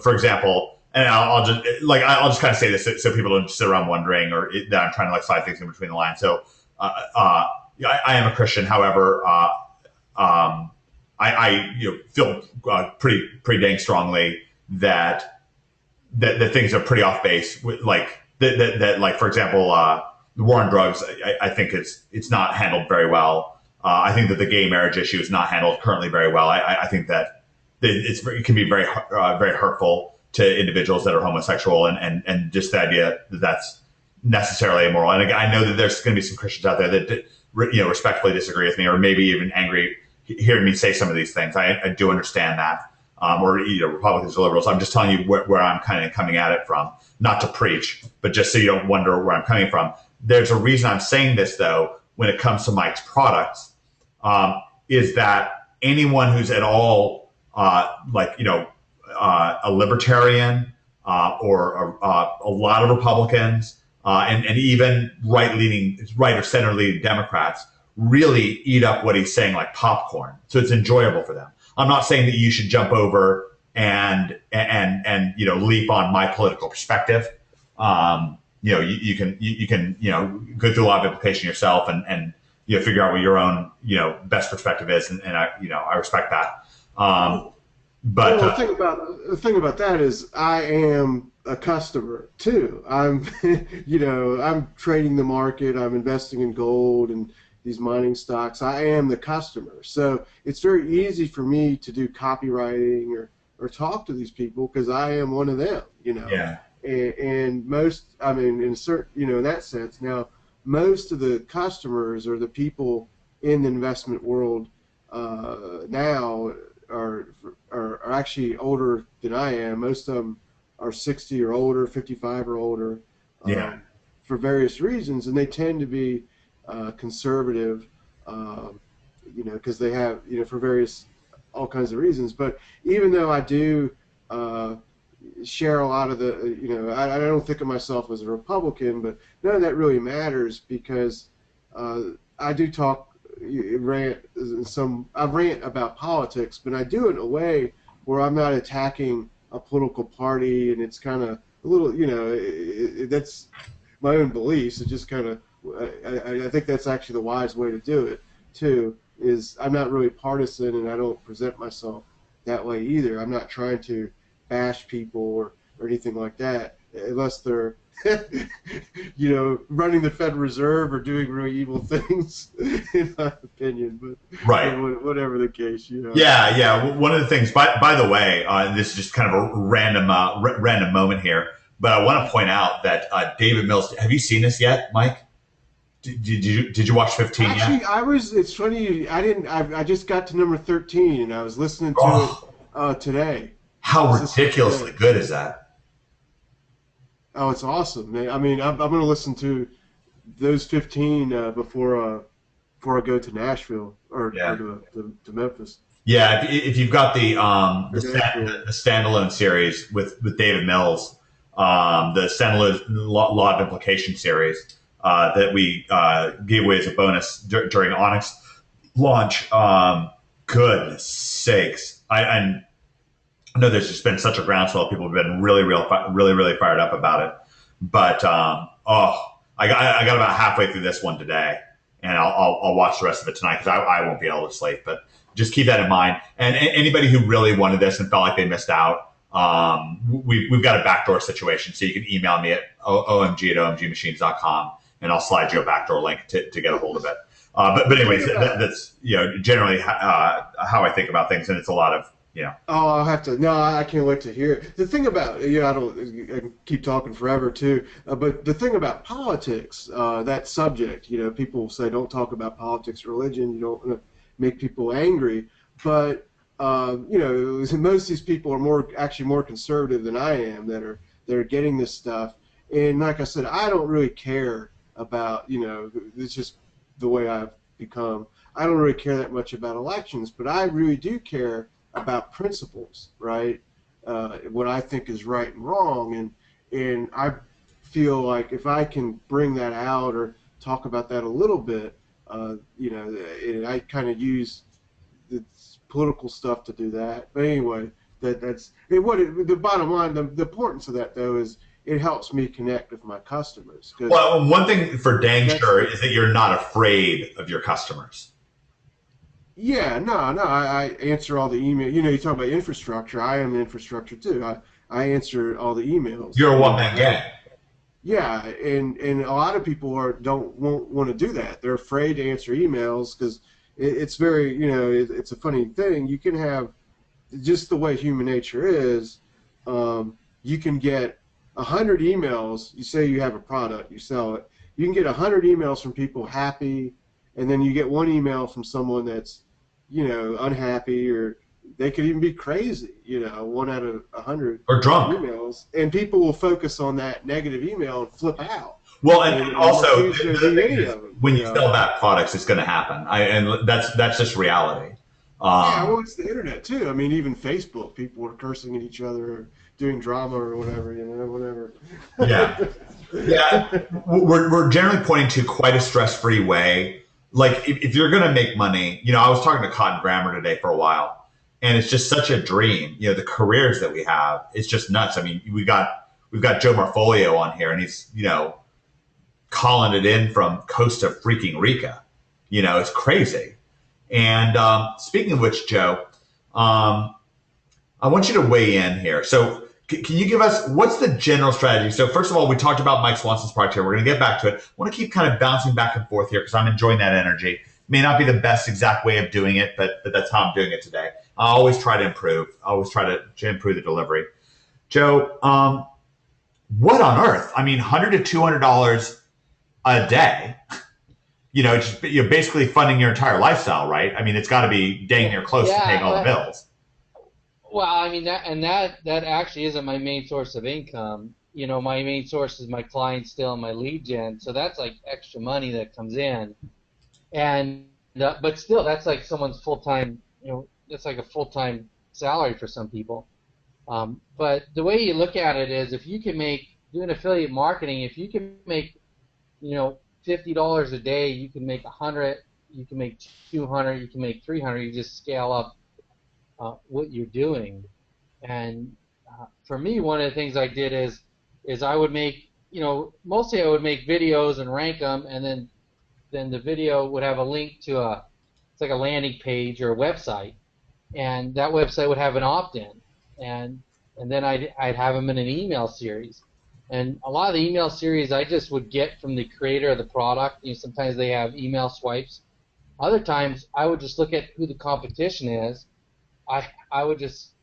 For example. And I'll just kind of say this so people don't sit around wondering that I'm trying to slide things in between the lines. So I am a Christian. However, I feel pretty dang strongly that things are pretty off base. That for example, the war on drugs. I think it's not handled very well. I think that the gay marriage issue is not handled currently very well. I think that it can be very hurtful to individuals that are homosexual, and just the idea that that's necessarily immoral. And again, I know that there's going to be some Christians out there that respectfully disagree with me, or maybe even angry hearing me say some of these things. I do understand that, or Republicans or liberals. I'm just telling you where I'm kind of coming at it from, not to preach, but just so you don't wonder where I'm coming from. There's a reason I'm saying this though when it comes to Mike's products, is that anyone who's at all a libertarian or a lot of Republicans and even right or center leaning Democrats really eat up what he's saying like popcorn. So it's enjoyable for them. I'm not saying that you should jump over and leap on my political perspective. You can go through a lot of implication yourself and figure out what your own best perspective is, and I respect that. But the thing about that is I am a customer too. I'm I'm trading the market. I'm investing in gold and these mining stocks. I am the customer, so it's very easy for me to do copywriting or talk to these people because I am one of them. Yeah. And most, in in that sense. Now, most of the customers or the people in the investment world now are actually older than I am. Most of them are 60 or older, 55 or older, for various reasons, and they tend to be conservative, because they have, for all kinds of reasons. But even though I do share a lot of the, I don't think of myself as a Republican, but none of that really matters because I do rant about politics, but I do it in a way where I'm not attacking a political party, and it's kind of a little, that's my own beliefs. It just kind of, I think that's actually the wise way to do it too. Is I'm not really partisan, and I don't present myself that way either. I'm not trying to bash people or anything like that, unless they're running the Federal Reserve or doing really evil things, in my opinion. But right, whatever the case, Yeah. One of the things, by the way, this is just kind of a random moment here, but I want to point out that David Mills. Have you seen this yet, Mike? Did you watch 15 yet? Actually, it's funny. I didn't. I just got to number 13, and I was listening to it today. How ridiculously good is that? Oh, it's awesome, man. I'm going to listen to those 15 before I go to Nashville or to Memphis. Yeah, if you've got the standalone series with David Mills, the standalone Law of Implication series that we gave away as a bonus during Onyx launch. Goodness sakes, I know there's just been such a groundswell. People have been really fired up about it. But I got about halfway through this one today, and I'll watch the rest of it tonight because I won't be able to sleep. But just keep that in mind. And anybody who really wanted this and felt like they missed out, we've got a backdoor situation. So you can email me at omg@omgmachines.com, and I'll slide you a backdoor link to get a hold of it. But anyways, that's generally how I think about things, and it's a lot of Oh, I'll have to. No, I can't wait to hear it. The thing about I can keep talking forever too. But the thing about politics, that subject, people say don't talk about politics or religion. You don't want to make people angry. But most of these people are actually more conservative than I am that are getting this stuff. And like I said, I don't really care about it's just the way I've become. I don't really care that much about elections, but I really do care about principles, right? What I think is right and wrong, and I feel like if I can bring that out or talk about that a little bit, I kind of use the political stuff to do that. But anyway, that's the bottom line. The importance of that though is it helps me connect with my customers. Well, one thing for dang sure is that you're not afraid of your customers. Yeah, no, I answer all the email. You talk about infrastructure. I am infrastructure too. I answer all the emails. You're a one-man gang. Yeah, and a lot of people won't want to do that. They're afraid to answer emails because it's very, it's a funny thing. You can have just the way human nature is. You can get 100 emails. You say you have a product, you sell it. You can get 100 emails from people happy, and then you get one email from someone that's unhappy, or they could even be crazy, 1 out of 100 or drunk emails, and people will focus on that negative email and flip out. Well, and also when you sell bad products, it's going to happen. And that's just reality. Yeah, well, it's the internet too. I mean, even Facebook, people are cursing at each other, or doing drama or whatever, whatever. Yeah. We're generally pointing to quite a stress-free way. Like if you're going to make money, I was talking to Cotton Grammar today for a while, and it's just such a dream. The careers that we have, it's just nuts. I mean, we've got Joe Marfolio on here, and he's calling it in from Costa freaking Rica. It's crazy. And speaking of which, Joe, I want you to weigh in here. So can you give us, what's the general strategy? So first of all, we talked about Mike Swanson's product here. We're going to get back to it. I want to keep kind of bouncing back and forth here because I'm enjoying that energy. May not be the best exact way of doing it, but that's how I'm doing it today. I always try to improve. I always try to improve the delivery. Joe, what on earth? I mean, $100 to $200 a day. You're basically funding your entire lifestyle, right? I mean, it's got to be dang near close to paying all the bills. Well, I mean, that actually isn't my main source of income. My main source is my clients still and my lead gen. So that's like extra money that comes in, and but still, that's like someone's full time. That's like a full time salary for some people. But the way you look at it is, if you can doing affiliate marketing, if you can make, $50 a day, you can make 100, you can make 200, you can make 300. You just scale up what you're doing. And for me, one of the things I did is I would make, mostly I would make videos and rank them, and then the video would have a link to it's like a landing page or a website, and that website would have an opt-in, and then I'd have them in an email series. And a lot of the email series I just would get from the creator of the product. Sometimes they have email swipes. Other times I would just look at who the competition is. I would just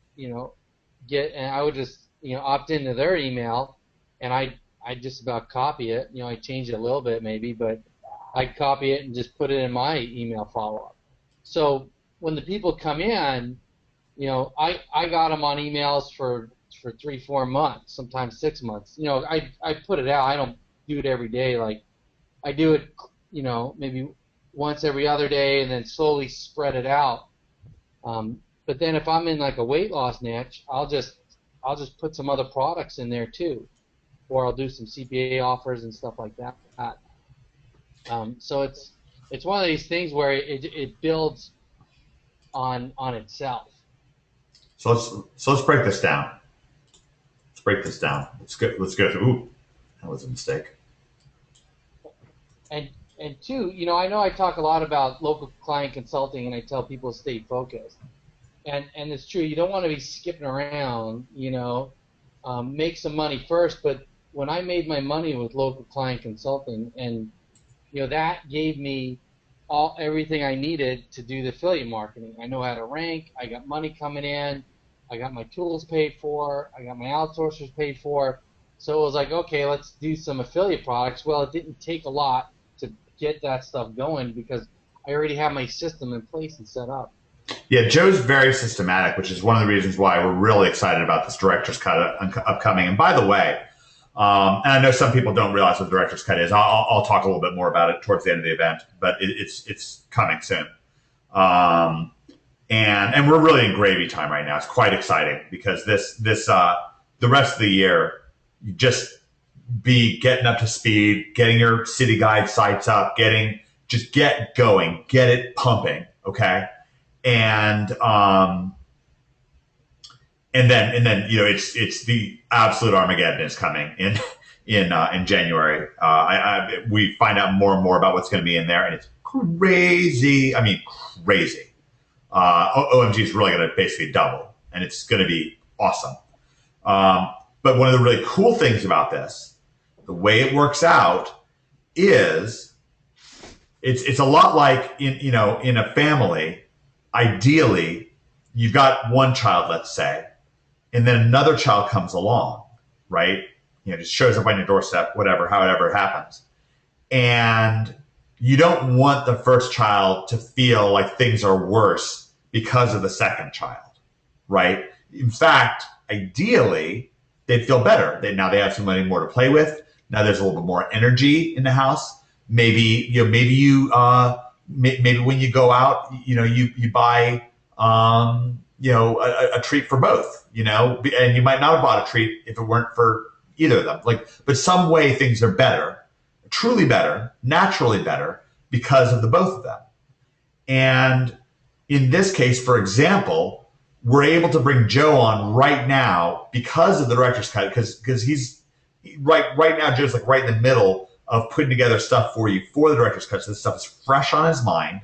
opt into their email, and I just about copy it. I change it a little bit maybe, but I'd copy it and just put it in my email follow-up. So when the people come in, I got them on emails for 3-4 months, sometimes 6 months. I put it out. I don't do it every day. Like I do it, maybe once every other day, and then slowly spread it out. But then if I'm in like a weight loss niche, I'll just put some other products in there too, or I'll do some CPA offers and stuff like that. So it's one of these things where it builds on itself. So let's break this down. Let's go. Ooh, that was a mistake. And And two, you know, I know I talk a lot about local client consulting, and I tell people to stay focused. And it's true. You don't want to be skipping around. You know, make some money first. But when I made my money with local client consulting, and you know, that gave me everything I needed to do the affiliate marketing. I know how to rank. I got money coming in. I got my tools paid for. I got my outsourcers paid for. So it was like, okay, let's do some affiliate products. Well, it didn't take a lot to get that stuff going because I already have my system in place and set up. Yeah, Joe's very systematic, which is one of the reasons why we're really excited about this director's cut upcoming. And by the way, and I know some people don't realize what the director's cut is. I'll talk a little bit more about it towards the end of the event, but it's coming soon. And we're really in gravy time right now. It's quite exciting because the rest of the year, you just be getting up to speed, getting your city guide sites up, just get going, get it pumping, okay? And then you know it's the absolute Armageddon is coming in January. We find out more and more about what's going to be in there, and it's crazy. I mean, crazy. OMG is really going to basically double, and it's going to be awesome. But one of the really cool things about this, the way it works out, is it's a lot like in a family. Ideally, you've got one child, let's say, and then another child comes along, right? You know, just shows up on your doorstep, whatever, however it happens. And you don't want the first child to feel like things are worse because of the second child, right? In fact, ideally, they'd feel better. Now they have somebody more to play with. Now there's a little bit more energy in the house. Maybe when you go out, you buy, a treat for both, and you might not have bought a treat if it weren't for either of them. But some way things are better, truly better, naturally better because of the both of them. And in this case, for example, we're able to bring Joe on right now because of the director's cut, because he's right now, Joe's like right in the middle of putting together stuff for you for the director's cut. So this stuff is fresh on his mind,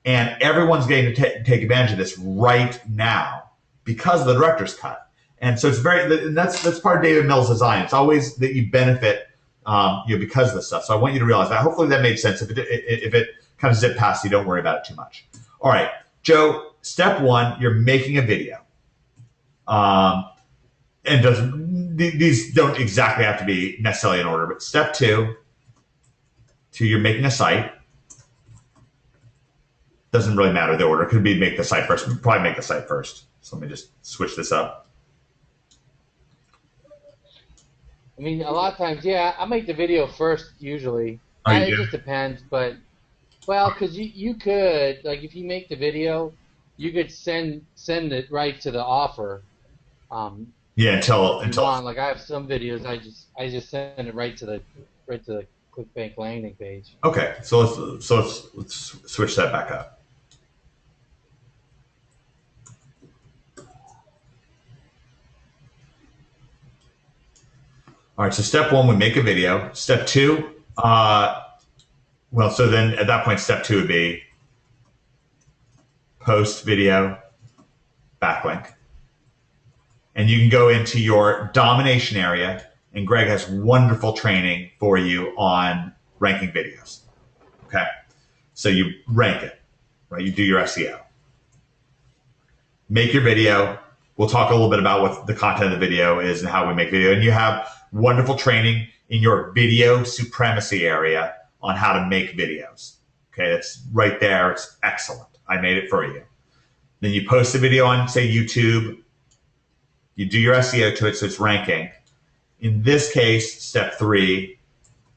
and everyone's getting to take advantage of this right now because of the director's cut. And so that's part of David Mills' design. It's always that you benefit, because of this stuff. So I want you to realize that. Hopefully that made sense. If it kind of zipped past you, don't worry about it too much. All right, Joe. Step one, you're making a video. And these don't exactly have to be necessarily in order, but step two, you're making a site. Doesn't really matter the order. It could be make the site first. Probably make the site first. So let me just switch this up. I mean, a lot of times, yeah, I make the video first usually. Oh, It just depends, but because you could, like, if you make the video, you could send it right to the offer. Yeah, until Like I have some videos, I just send it right to the ClickBank landing page. Okay, so let's switch that back up. All right, so step one, we make a video. Step two, so then at that point, step two would be post video backlink. And you can go into your domination area, and Greg has wonderful training for you on ranking videos. Okay, so you rank it, right? You do your SEO. Make your video. We'll talk a little bit about what the content of the video is and how we make video. And you have wonderful training in your video supremacy area on how to make videos. Okay, it's right there. It's excellent. I made it for you. Then you post the video on, say, YouTube. You do your SEO to it so it's ranking. In this case, step three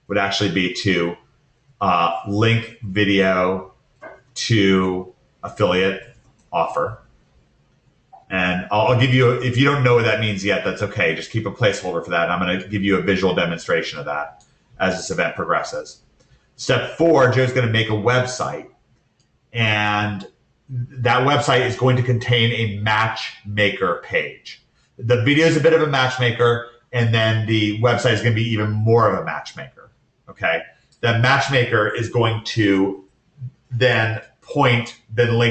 would actually be to link video to affiliate offer. And I'll give you, if you don't know what that means yet, that's okay. Just keep a placeholder for that. I'm going to give you a visual demonstration of that as this event progresses. Step four, Joe's going to make a website. And that website is going to contain a matchmaker page. The video is a bit of a matchmaker, and then the website is going to be even more of a matchmaker. Okay. that matchmaker is going to then link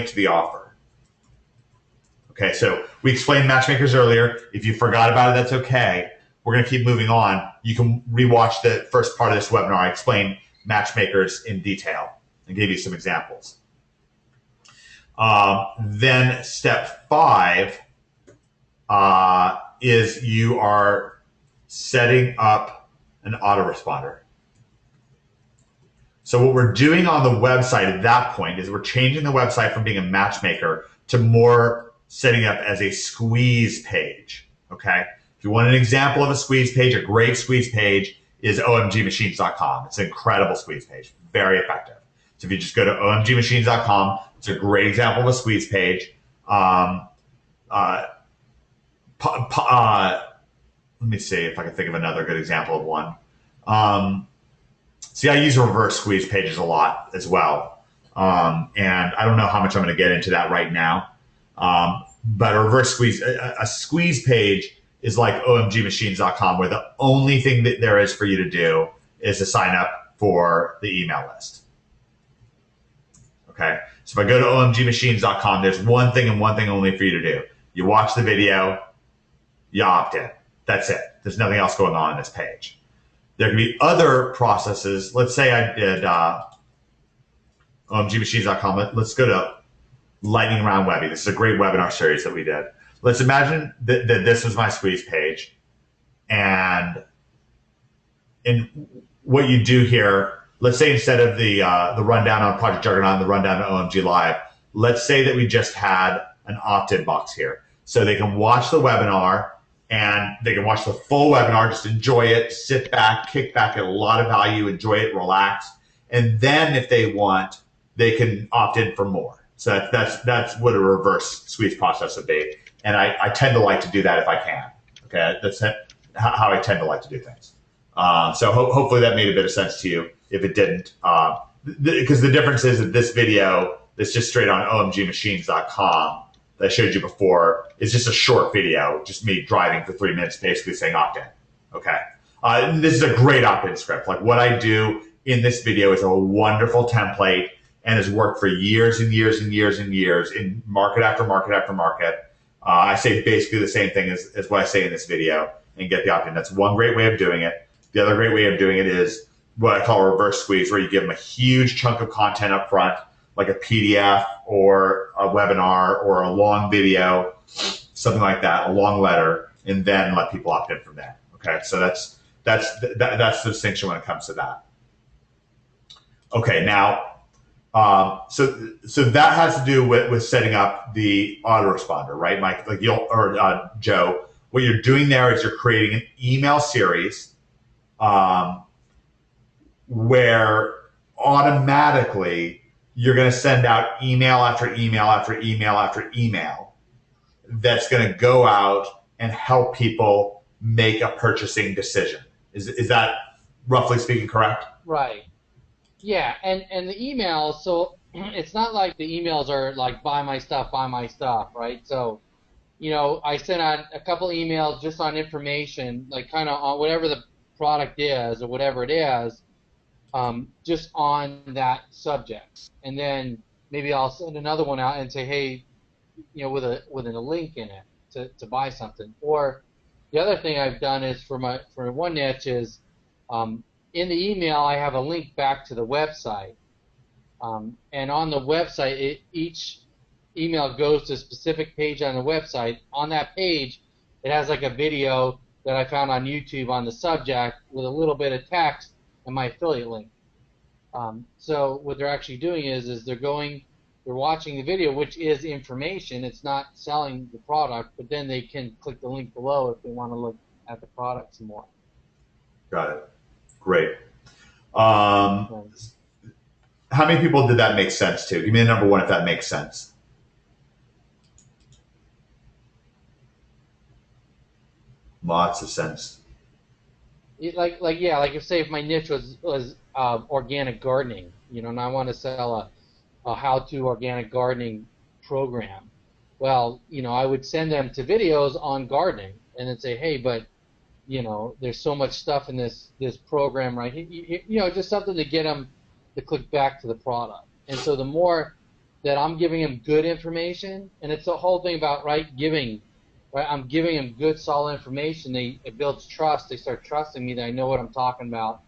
to the offer. Okay, so we explained matchmakers earlier. If you forgot about it, that's okay. We're going to keep moving on. You can rewatch the first part of this webinar. I explained matchmakers in detail and gave you some examples. Then step 5 is you are setting up an autoresponder. So what we're doing on the website at that point is we're changing the website from being a matchmaker to more setting up as a squeeze page. Okay. If you want an example of a squeeze page, a great squeeze page is omgmachines.com. It's an incredible squeeze page, very effective. So if you just go to omgmachines.com, it's a great example of a squeeze page. Let me see if I can think of another good example of one. See, I use reverse squeeze pages a lot as well. And I don't know how much I'm going to get into that right now. But a squeeze page is like omgmachines.com, where the only thing that there is for you to do is to sign up for the email list. Okay. So if I go to omgmachines.com, there's one thing and one thing only for you to do. You watch the video, you opt in. That's it. There's nothing else going on this page. There can be other processes. Let's say I did omgmachines.com. Let's go to Lightning Round Webby. This is a great webinar series that we did. Let's imagine that this was my squeeze page. And what you do here, let's say instead of the rundown on Project Juggernaut and the rundown on OMG Live, let's say that we just had an opt-in box here. So they can watch the webinar and they can watch the full webinar, just enjoy it, sit back, kick back, get a lot of value, enjoy it, relax. And then if they want, they can opt in for more. So that's what a reverse squeeze process would be. And I tend to like to do that if I can. Okay, that's how I tend to like to do things. So hopefully that made a bit of sense to you. If it didn't, because the difference is that this video that's just straight on omgmachines.com that I showed you before is just a short video, just me driving for 3 minutes, basically saying opt in. Okay, this is a great opt-in script. Like what I do in this video is a wonderful template and has worked for years and years and years and years in market after market after market. I say basically the same thing as what I say in this video and get the opt-in. That's one great way of doing it. The other great way of doing it is what I call a reverse squeeze, where you give them a huge chunk of content up front, like a PDF or a webinar or a long video, something like that, a long letter, and then let people opt in from there. Okay, so that's the distinction when it comes to that. Okay, now, so that has to do with setting up the autoresponder, right, Mike? Like Joe, what you're doing there is you're creating an email series where automatically you're going to send out email after email after email after email that's going to go out and help people make a purchasing decision. Is that roughly speaking correct? Right. Yeah, and the emails, so it's not like the emails are like buy my stuff, right? So, I sent out a couple emails just on information, like kind of on whatever the product is or whatever it is, just on that subject. And then maybe I'll send another one out and say, hey, with a link in it to buy something. Or the other thing I've done is for one niche is in the email I have a link back to the website. And on the website, each email goes to a specific page on the website. On that page, it has like a video that I found on YouTube on the subject with a little bit of text and my affiliate link. So what they're actually doing is they're watching the video, which is information. It's not selling the product, but then they can click the link below if they want to look at the product some more. Got it. Great. How many people did that make sense to? Give me a number one if that makes sense. Lots of sense. Like if say if my niche was organic gardening, and I want to sell a how-to organic gardening program, well, I would send them to videos on gardening and then say, hey, but there's so much stuff in this program, right? Just something to get them to click back to the product. And so the more that I'm giving them good information, and it's the whole thing about giving, right? I'm giving them good, solid information. It builds trust. They start trusting me that I know what I'm talking about.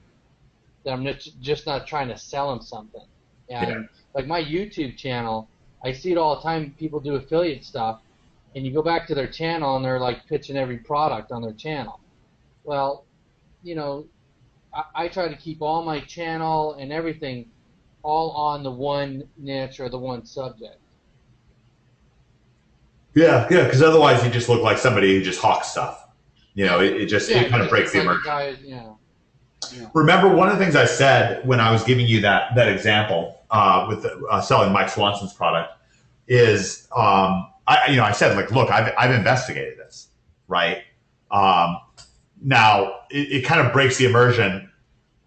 That I'm just not trying to sell them something. And like my YouTube channel, I see it all the time. People do affiliate stuff, and you go back to their channel and they're like pitching every product on their channel. Well, I try to keep all my channel and everything all on the one niche or the one subject. Yeah, because otherwise you just look like somebody who just hawks stuff. It kind of breaks the immersion. Yeah. Remember, one of the things I said when I was giving you that example with selling Mike Swanson's product is, I said, like, look, I've investigated this, right? Now, it kind of breaks the immersion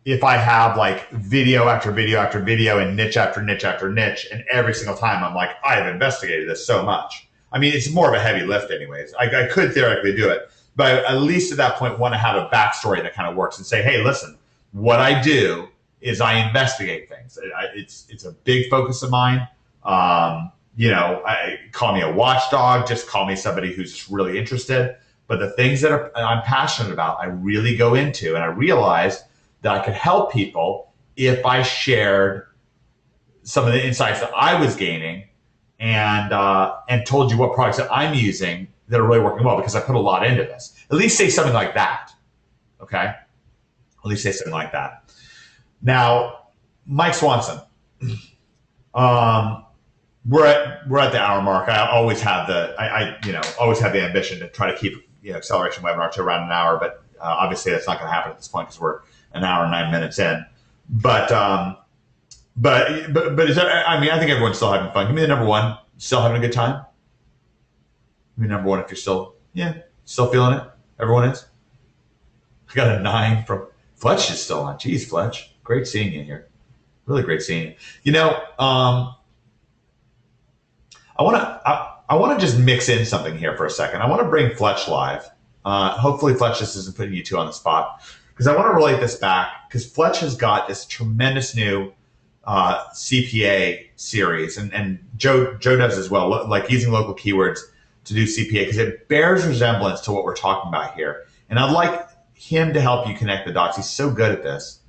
if I have like video after video after video and niche after niche after niche, and every single time I'm like, I have investigated this so much. I mean, it's more of a heavy lift anyways. I could theoretically do it, but at least at that point want to have a backstory that kind of works and say, hey, listen, what I do is I investigate things. It's a big focus of mine. Call me a watchdog, just call me somebody who's really interested. But the things that I'm passionate about, I really go into, and I realized that I could help people if I shared some of the insights that I was gaining and told you what products that I'm using that are really working well, because I put a lot into this. At least say something like that, okay? At least say something like that. Now, Mike Swanson, we're at the hour mark. I always have always have the ambition to try to keep acceleration webinar to around an hour, but obviously that's not going to happen at this point because we're an hour and 9 minutes in. But is there, I think everyone's still having fun. Give me the number one. Still having a good time? Give me number one if you're still feeling it. Everyone is. I got a 9 from Fletch is still on. Geez, Fletch, great seeing you here. Really great seeing you. I want to just mix in something here for a second. I want to bring Fletch live. Hopefully, Fletch, this isn't putting you two on the spot, because I want to relate this back, because Fletch has got this tremendous new CPA series, and Joe does as well, like using local keywords to do CPA, because it bears resemblance to what we're talking about here. And I'd like him to help you connect the dots. He's so good at this.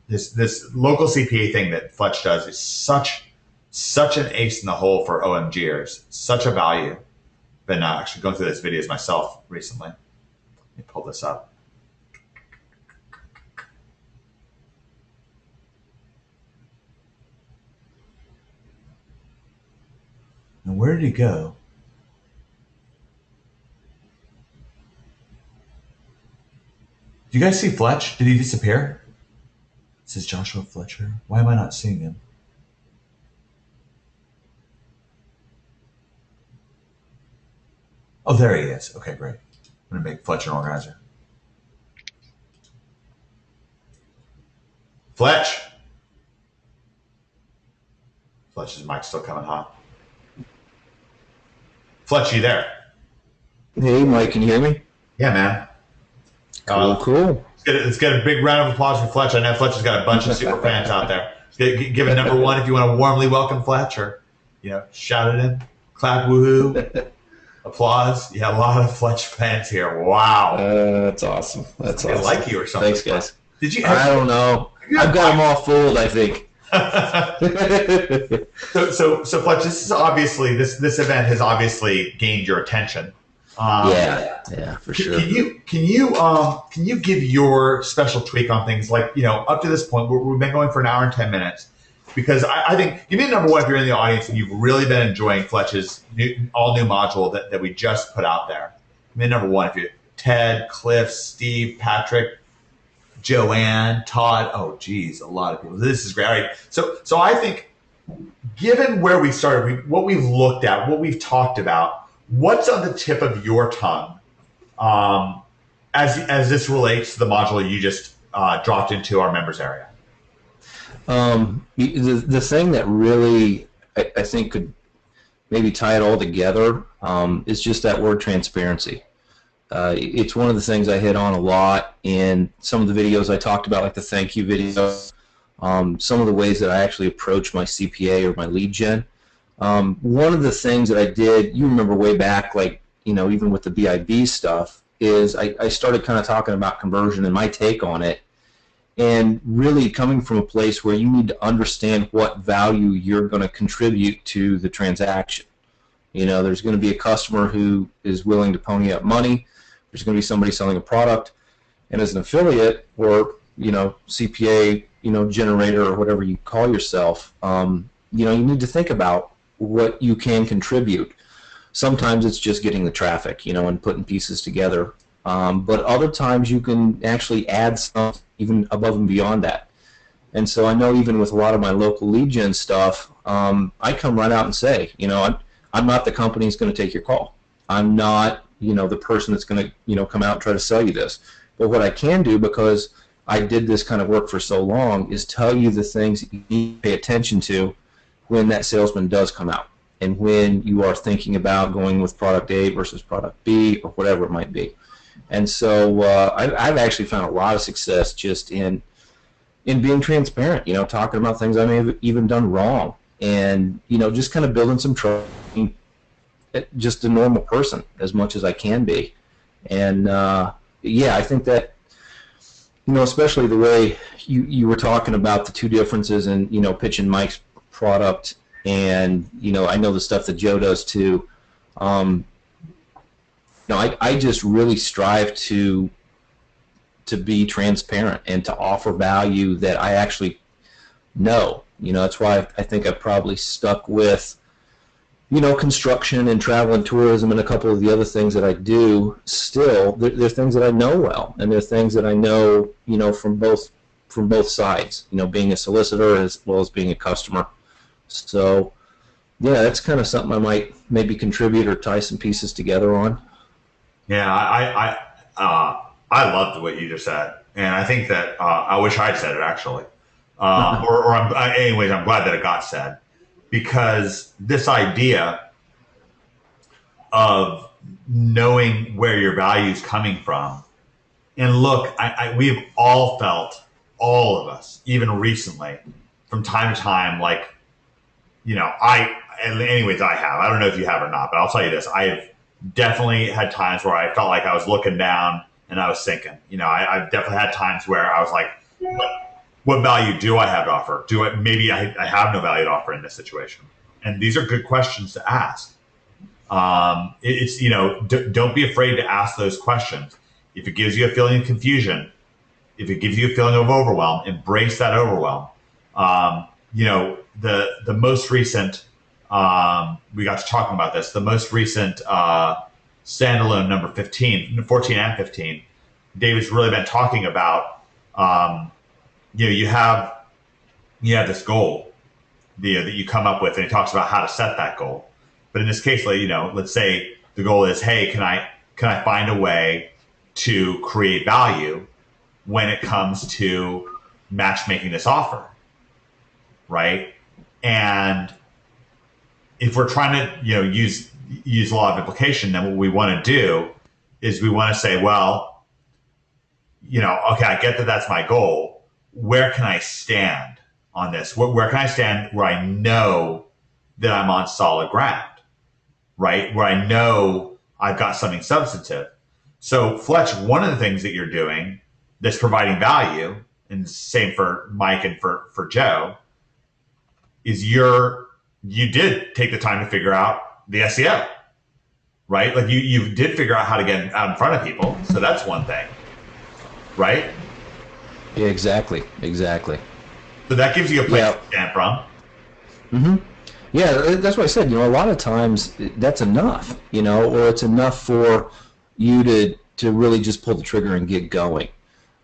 This local CPA thing that Fletch does is such an ace in the hole for OMGers, such a value. Been actually going through this videos myself recently. Let me pull this up. And where did he go? Do you guys see Fletch? Did he disappear? It says Joshua Fletcher. Why am I not seeing him? Oh, there he is. Okay, great. I'm going to make Fletch an organizer. Fletch. Fletch's mic's still coming hot. Fletch, you there? Hey, Mike, can you hear me? Yeah, man. Cool. Let's get a big round of applause for Fletch. I know Fletch has got a bunch of super fans out there. Give it number one if you want to warmly welcome Fletch, or shout it in, clap, woohoo, applause. Yeah, a lot of Fletch fans here. Wow. That's awesome. That's awesome. I like you or something. Thanks, guys. Did you? I don't know. I've got them all fooled, I think. So Fletch, this is obviously this event has obviously gained your attention. Yeah, for sure. Can you give your special tweak on things, like, up to this point we've been going for an hour and 10 minutes, because I think, give me a number one if you're in the audience and you've really been enjoying Fletch's all new module that we just put out there. Give me a number one if you're Ted, Cliff, Steve, Patrick, Joanne, Todd. Oh, geez, a lot of people. This is great. All right. So I think, given where we started, what we've looked at, what we've talked about, what's on the tip of your tongue as this relates to the module you just dropped into our members area? The thing that really I think could maybe tie it all together is just that word transparency. It's one of the things I hit on a lot in some of the videos I talked about, like the thank you videos, some of the ways that I actually approach my CPA or my lead gen. One of the things that I did, you remember way back, like, even with the BIB stuff, is I started kind of talking about conversion and my take on it, and really coming from a place where you need to understand what value you're going to contribute to the transaction. There's going to be a customer who is willing to pony up money. There's going to be somebody selling a product, and as an affiliate or CPA generator or whatever you call yourself, you need to think about what you can contribute. Sometimes it's just getting the traffic, and putting pieces together. But other times you can actually add something even above and beyond that. And so I know even with a lot of my local lead gen stuff, I come right out and say, I'm not the company that's going to take your call. I'm not, the person that's going to, come out and try to sell you this. But what I can do, because I did this kind of work for so long, is tell you the things that you need to pay attention to when that salesman does come out, and when you are thinking about going with product A versus product B or whatever it might be. And so I've actually found a lot of success just in being transparent, talking about things I may have even done wrong, and just kind of building some trust, just a normal person as much as I can be. And yeah, I think that especially the way you were talking about the two differences in pitching Mike's product, and I know the stuff that Joe does too. I just really strive to be transparent and to offer value that I actually know. That's why I think I've probably stuck with construction and travel and tourism and a couple of the other things that I do. Still, they're things that I know well, and they're things that I know from both sides. Being a solicitor as well as being a customer. So yeah, that's kind of something I might maybe contribute or tie some pieces together on. Yeah, I loved what you just said, and I think that I wish I'd said it actually. Anyways, I'm glad that it got said, because this idea of knowing where your value is coming from, and look, we've all felt, all of us, even recently, from time to time, like, anyways, I have. I don't know if you have or not, but I'll tell you this: I've definitely had times where I felt like I was looking down and I was sinking. I've definitely had times where I was like, what value do I have to offer? Maybe I have no value to offer in this situation? And these are good questions to ask. Don't be afraid to ask those questions. If it gives you a feeling of confusion, if it gives you a feeling of overwhelm, embrace that overwhelm. The most recent, we got to talking about this, the most recent standalone number 14 and 15, David's really been talking about, you have this goal that you come up with, and he talks about how to set that goal. But in this case, let's say the goal is, hey, can I find a way to create value when it comes to matchmaking this offer, right? And if we're trying to use law of implication, then what we want to do is we want to say, well, okay, I get that that's my goal. Where can I stand on this? Where can I stand where I know that I'm on solid ground, right? Where I know I've got something substantive. So Fletch, one of the things that you're doing that's providing value, and same for Mike and for Joe, is you did take the time to figure out the SEO, right? Like you did figure out how to get out in front of people. So that's one thing, right? Yeah, exactly. So that gives you a place to stand from. Mm-hmm. Yeah, that's what I said. A lot of times that's enough, or it's enough for you to really just pull the trigger and get going.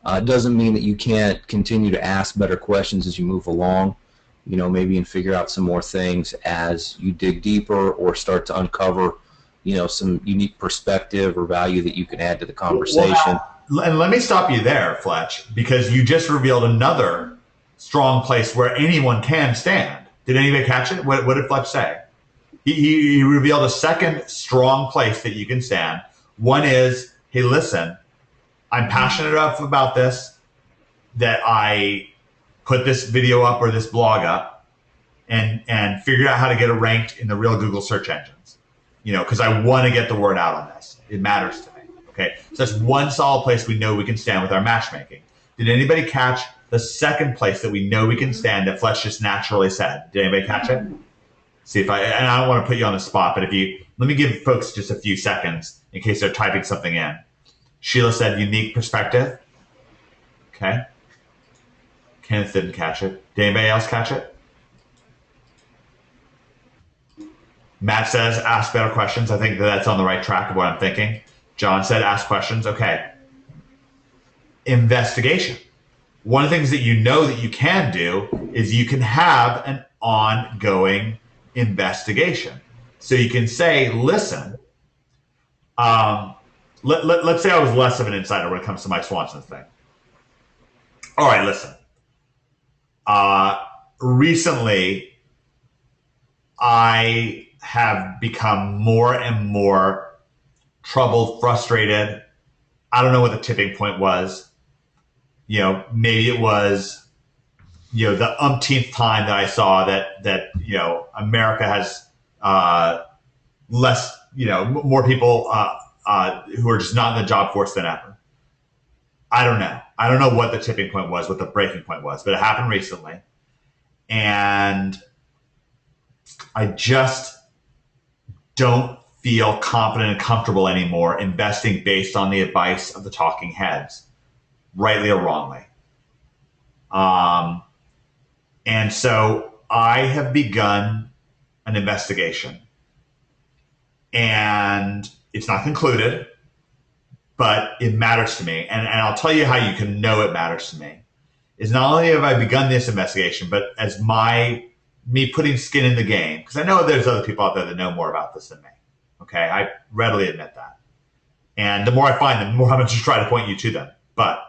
It doesn't mean that you can't continue to ask better questions as you move along, maybe and figure out some more things as you dig deeper or start to uncover, some unique perspective or value that you can add to the conversation. And let me stop you there, Fletch, because you just revealed another strong place where anyone can stand. Did anybody catch it? What did Fletch say? He revealed a second strong place that you can stand. One is, hey, listen, I'm passionate enough about this that I put this video up or this blog up and figured out how to get it ranked in the real Google search engines, because I want to get the word out on this. It matters to me. Okay, so that's one solid place we know we can stand with our matchmaking. Did anybody catch the second place that we know we can stand that Fletch just naturally said? Did anybody catch it? See if and I don't want to put you on the spot, but let me give folks just a few seconds in case they're typing something in. Sheila said unique perspective. Okay. Kenneth didn't catch it. Did anybody else catch it? Matt says ask better questions. I think that's on the right track of what I'm thinking. John said ask questions. Okay. Investigation. One of the things that that you can do is you can have an ongoing investigation. So you can say, listen, let's say I was less of an insider when it comes to Mike Swanson's thing. All right, listen. Recently, I have become more and more troubled, frustrated. I don't know what the tipping point was. Maybe it was, the umpteenth time that I saw that America has less, more people who are just not in the job force than ever. I don't know. I don't know what the tipping point was, what the breaking point was, but it happened recently. And I just don't feel confident and comfortable anymore investing based on the advice of the talking heads, rightly or wrongly. And so I have begun an investigation. And it's not concluded, but it matters to me. And I'll tell you how you can know it matters to me. Is not only have I begun this investigation, but as me putting skin in the game, because I know there's other people out there that know more about this than me. Okay, I readily admit that. And the more I find them, the more I'm going to just try to point you to them. But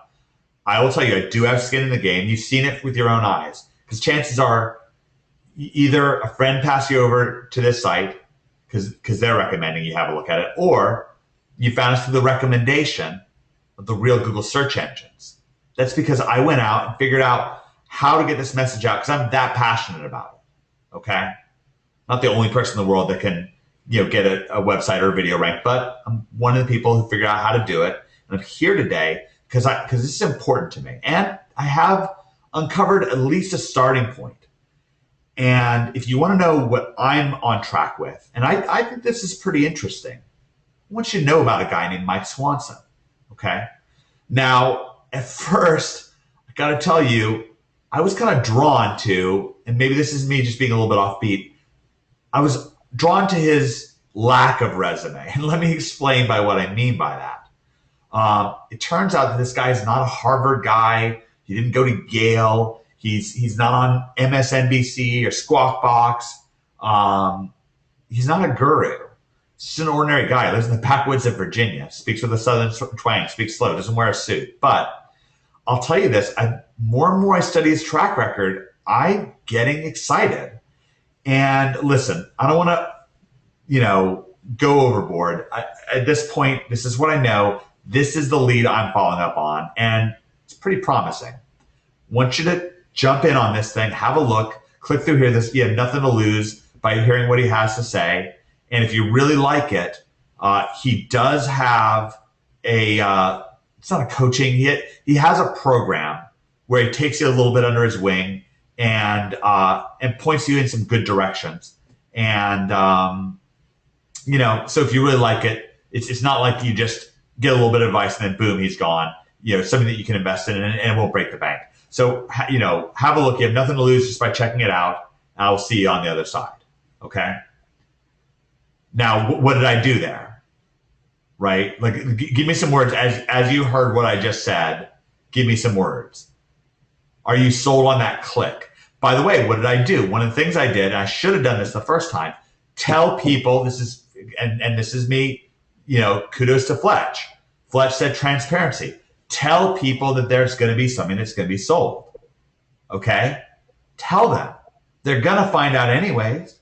I will tell you, I do have skin in the game. You've seen it with your own eyes. Because chances are either a friend passed you over to this site because they're recommending you have a look at it, or you found us through the recommendation of the real Google search engines. That's because I went out and figured out how to get this message out because I'm that passionate about it. Okay? Not the only person in the world that can get a website or a video ranked, but I'm one of the people who figured out how to do it. And I'm here today because this is important to me. And I have uncovered at least a starting point. And if you want to know what I'm on track with, and I think this is pretty interesting, I want you to know about a guy named Mike Swanson. Okay? Now, at first, I got to tell you, I was kind of drawn to, and maybe this is me just being a little bit offbeat, I was drawn to his lack of resume. And let me explain by what I mean by that. It turns out that this guy is not a Harvard guy. He didn't go to Yale. He's not on MSNBC or Squawk Box. He's not a guru. He's just an ordinary guy. Lives in the backwoods of Virginia. Speaks with a southern twang. Speaks slow. Doesn't wear a suit. But I'll tell you this. More and more I study his track record, I'm getting excited. And listen, I don't want to, go overboard. At this point, this is what I know. This is the lead I'm following up on. And it's pretty promising. Want you to jump in on this thing, have a look, click through here. You have nothing to lose by hearing what he has to say. And if you really like it, he does have it's not a coaching, he has a program where he takes you a little bit under his wing and points you in some good directions. And, so if you really like it, it's not like you just get a little bit of advice and then boom, he's gone. Something that you can invest in and it won't break the bank. So, have a look. You have nothing to lose just by checking it out. I will see you on the other side. Okay. Now, what did I do there? Right? Like, give me some words. As you heard what I just said, give me some words. Are you sold on that click? By the way, what did I do? One of the things I did, and I should have done this the first time, tell people this is me, kudos to Fletch. Fletch said transparency. Tell people that there's going to be something that's going to be sold. Okay? Tell them. They're going to find out anyways.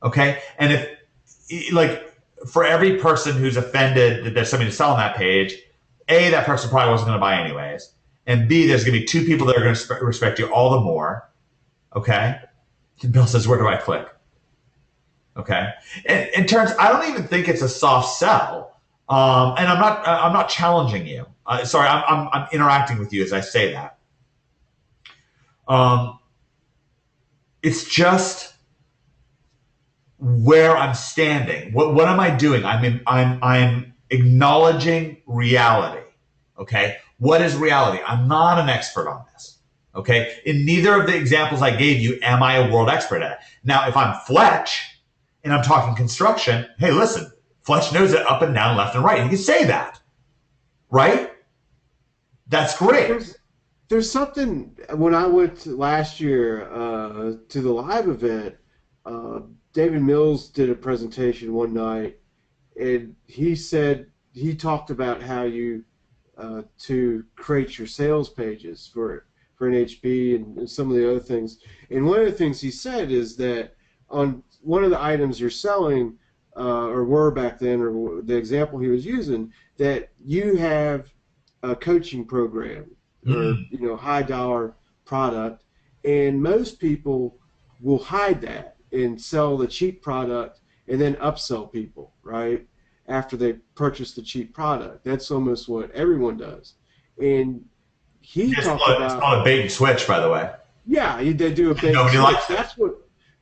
Okay? And if, for every person who's offended that there's something to sell on that page, A, that person probably wasn't going to buy anyways, and B, there's going to be two people that are going to respect you all the more. Okay. And Bill says, where do I click? Okay. And in terms, I don't even think it's a soft sell. And I'm not challenging you. Sorry, I'm interacting with you as I say that. It's just where I'm standing. What am I doing? I'm acknowledging reality. Okay. What is reality? I'm not an expert on this. Okay. In neither of the examples I gave you am I a world expert at it. Now, if I'm Fletch and I'm talking construction, hey, listen, Fletch knows it up and down, left and right. You can say that, right? That's great. There's something, when I went last year to the live event, David Mills did a presentation one night, and he talked about how you to create your sales pages for an HP and some of the other things. And one of the things he said is that on one of the items you're selling, or were back then, or the example he was using, that you have a coaching program or high dollar product, and most people will hide that and sell the cheap product and then upsell people right after they purchase the cheap product. That's almost what everyone does. And he talked about, it's called a bait and switch, by the way. Yeah, they do a bait and switch.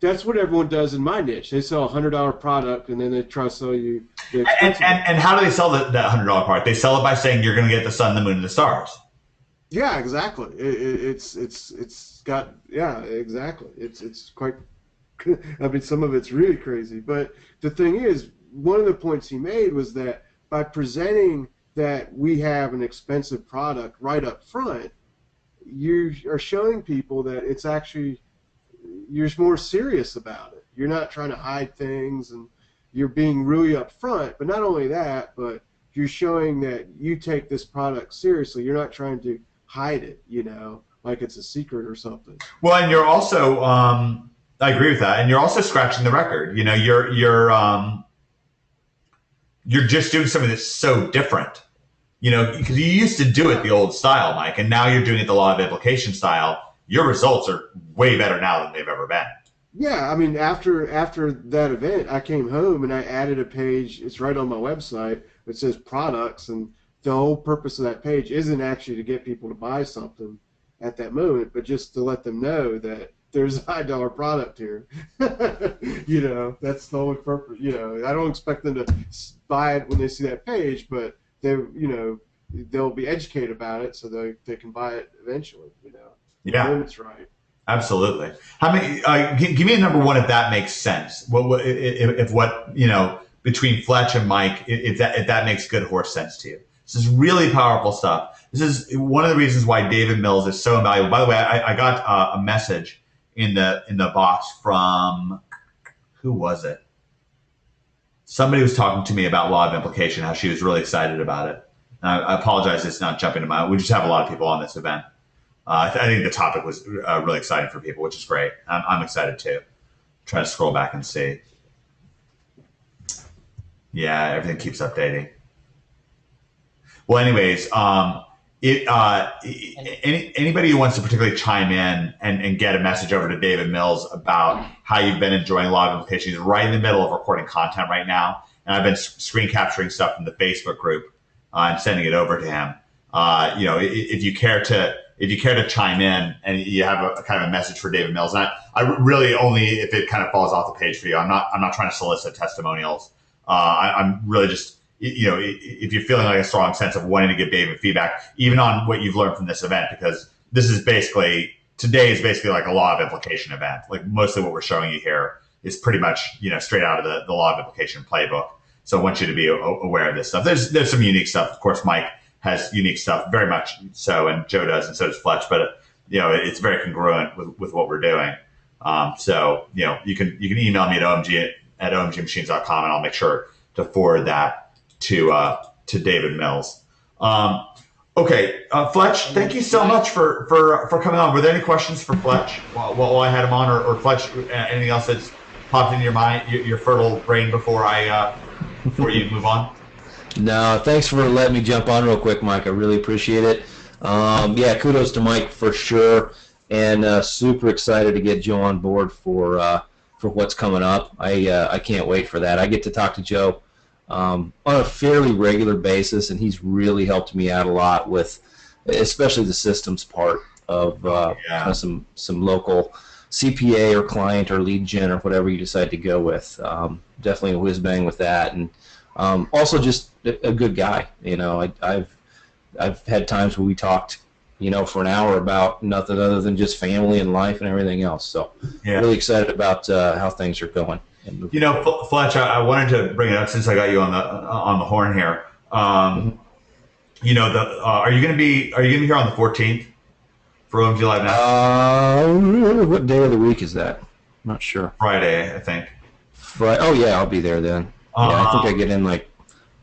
That's what everyone does in my niche. They sell a $100 product and then they try to sell you the expensive. And how do they sell that $100 product? They sell it by saying you're going to get the sun, the moon, and the stars. Yeah, exactly. It's got, yeah, exactly. It's quite. I mean, some of it's really crazy. But the thing is, one of the points he made was that by presenting that we have an expensive product right up front, you are showing people that it's actually, you're more serious about it. You're not trying to hide things, and you're being really upfront. But not only that, but you're showing that you take this product seriously. You're not trying to hide it, like it's a secret or something. Well, and you're also, I agree with that, and you're also scratching the record. You're just doing something that's so different. Because you used to do it the old style, Mike, and now you're doing it the law of implication style. Your results are way better now than they've ever been. Yeah, I mean, after that event, I came home and I added a page. It's right on my website. It says products, and the whole purpose of that page isn't actually to get people to buy something at that moment, but just to let them know that there's a $high product here. That's the only purpose. I don't expect them to buy it when they see that page, but they'll be educated about it so they can buy it eventually. Yeah, that's right. Absolutely. How many? Give me a number one if that makes sense. Between Fletch and Mike, if that makes good horse sense to you. This is really powerful stuff. This is one of the reasons why David Mills is so invaluable. By the way, I got a message in the box from, who was it? Somebody was talking to me about law of implication, how she was really excited about it. And I apologize, it's not jumping to mind. We just have a lot of people on this event. I think the topic was really exciting for people, which is great. I'm excited too. Try to scroll back and see. Yeah, everything keeps updating. Well, anyways, anybody who wants to particularly chime in and get a message over to David Mills about how you've been enjoying law of implication, he's right in the middle of recording content right now, and I've been screen capturing stuff from the Facebook group and sending it over to him. If you care to chime in and you have a kind of a message for David Mills, and I really only if it kind of falls off the page for you. I'm not trying to solicit testimonials. I'm really just, if you're feeling like a strong sense of wanting to give David feedback, even on what you've learned from this event, because today is basically like a law of implication event. Like mostly what we're showing you here is pretty much, straight out of the law of implication playbook. So I want you to be aware of this stuff. There's some unique stuff. Of course, Mike has unique stuff, very much so, and Joe does, and so does Fletch. But it's very congruent with what we're doing. So you can email me at omgmachines.com, and I'll make sure to forward that to David Mills. Okay, Fletch, thank you so much for coming on. Were there any questions for Fletch while I had him on, or Fletch, anything else that's popped into your mind, your fertile brain before you move on? No, thanks for letting me jump on real quick, Mike. I really appreciate it. Yeah, kudos to Mike for sure, and super excited to get Joe on board for what's coming up. I can't wait for that. I get to talk to Joe on a fairly regular basis, and he's really helped me out a lot with, especially the systems part of kind of some local CPA or client or lead gen or whatever you decide to go with. Definitely a whiz bang with that, and also just a good guy. You know, I've had times where we talked, you know, for an hour about nothing other than just family and life and everything else. So really excited about how things are going. You know, Fletch, I wanted to bring it up since I got you on the horn here. You know, are you going to be here on the 14th for OMG Live now? What day of the week is that? I'm not sure. Friday, I think. Friday. Oh yeah, I'll be there then. Yeah, I think I get in like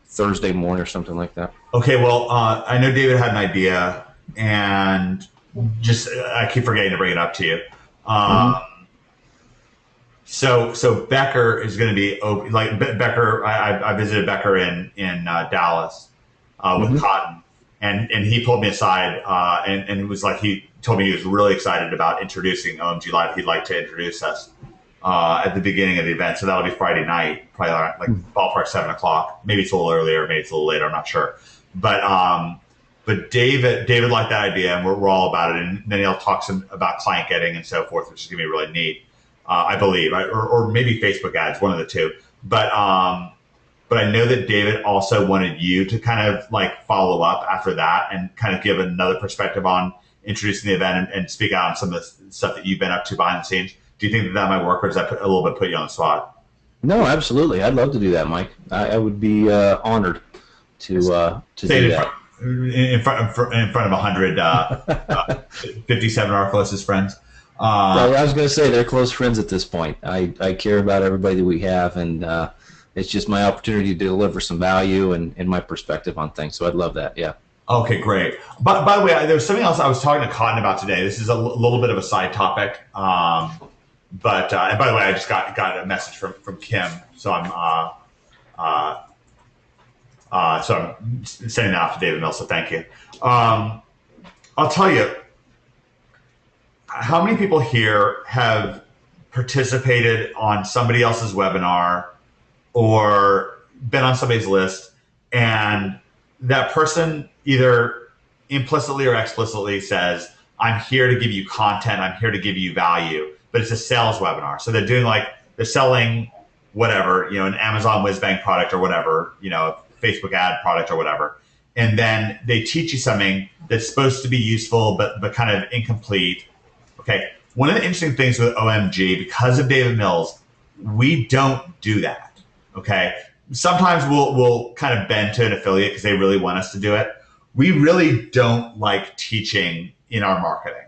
Thursday morning or something like that. Okay, well, I know David had an idea, and just I keep forgetting to bring it up to you. So Becker is going to be open. Like Becker, I visited Becker in Dallas with Cotton, and he pulled me aside and it was like he told me he was really excited about introducing OMG Live. He'd like to introduce us at the beginning of the event. So that'll be Friday night, probably like ballpark 7:00. Maybe it's a little earlier, maybe it's a little later. I'm not sure. But David liked that idea, and we're all about it. And then he'll talk some about client getting and so forth, which is gonna be really neat. I believe, or maybe Facebook ads, one of the two. But I know that David also wanted you to kind of like follow up after that and kind of give another perspective on introducing the event and speak out on some of the stuff that you've been up to behind the scenes. Do you think that might work, or does that a little bit put you on the spot? No, absolutely. I'd love to do that, Mike. I would be honored to do that. In front of 100, 57 of our closest friends. Well, I was going to say they're close friends at this point. I care about everybody that we have, and it's just my opportunity to deliver some value and my perspective on things. So I'd love that. Yeah. Okay, great. But by the way, there was something else I was talking to Cotton about today. This is a little bit of a side topic. But and by the way, I just got a message from Kim, so I'm sending that off to David Mills. So thank you. I'll tell you. How many people here have participated on somebody else's webinar or been on somebody's list, and that person either implicitly or explicitly says, I'm here to give you content, I'm here to give you value, but it's a sales webinar. So they're selling whatever, you know, an Amazon whiz bang product or whatever, you know, a Facebook ad product or whatever. And then they teach you something that's supposed to be useful, but kind of incomplete. Okay, one of the interesting things with OMG, because of David Mills, we don't do that. Okay, sometimes we'll kind of bend to an affiliate because they really want us to do it. We really don't like teaching in our marketing,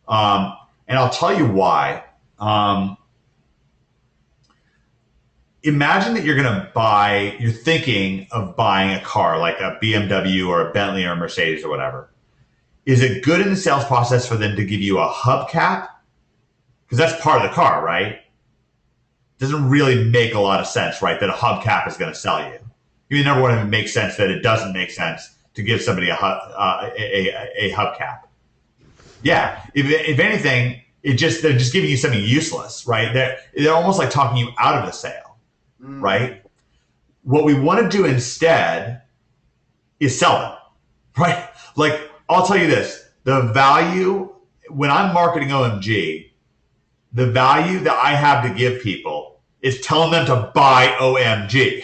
and I'll tell you why. Imagine that you're thinking of buying a car like a BMW or a Bentley or a Mercedes or whatever. Is it good in the sales process for them to give you a hubcap? Because that's part of the car, right? Doesn't really make a lot of sense, right? That a hubcap is going to sell you. You never want to make sense that it doesn't make sense to give somebody a hubcap. Yeah, if anything, they're just giving you something useless, right? They're almost like talking you out of the sale, right? What we want to do instead is sell them, right? Like, I'll tell you this, the value, when I'm marketing OMG, the value that I have to give people is telling them to buy OMG,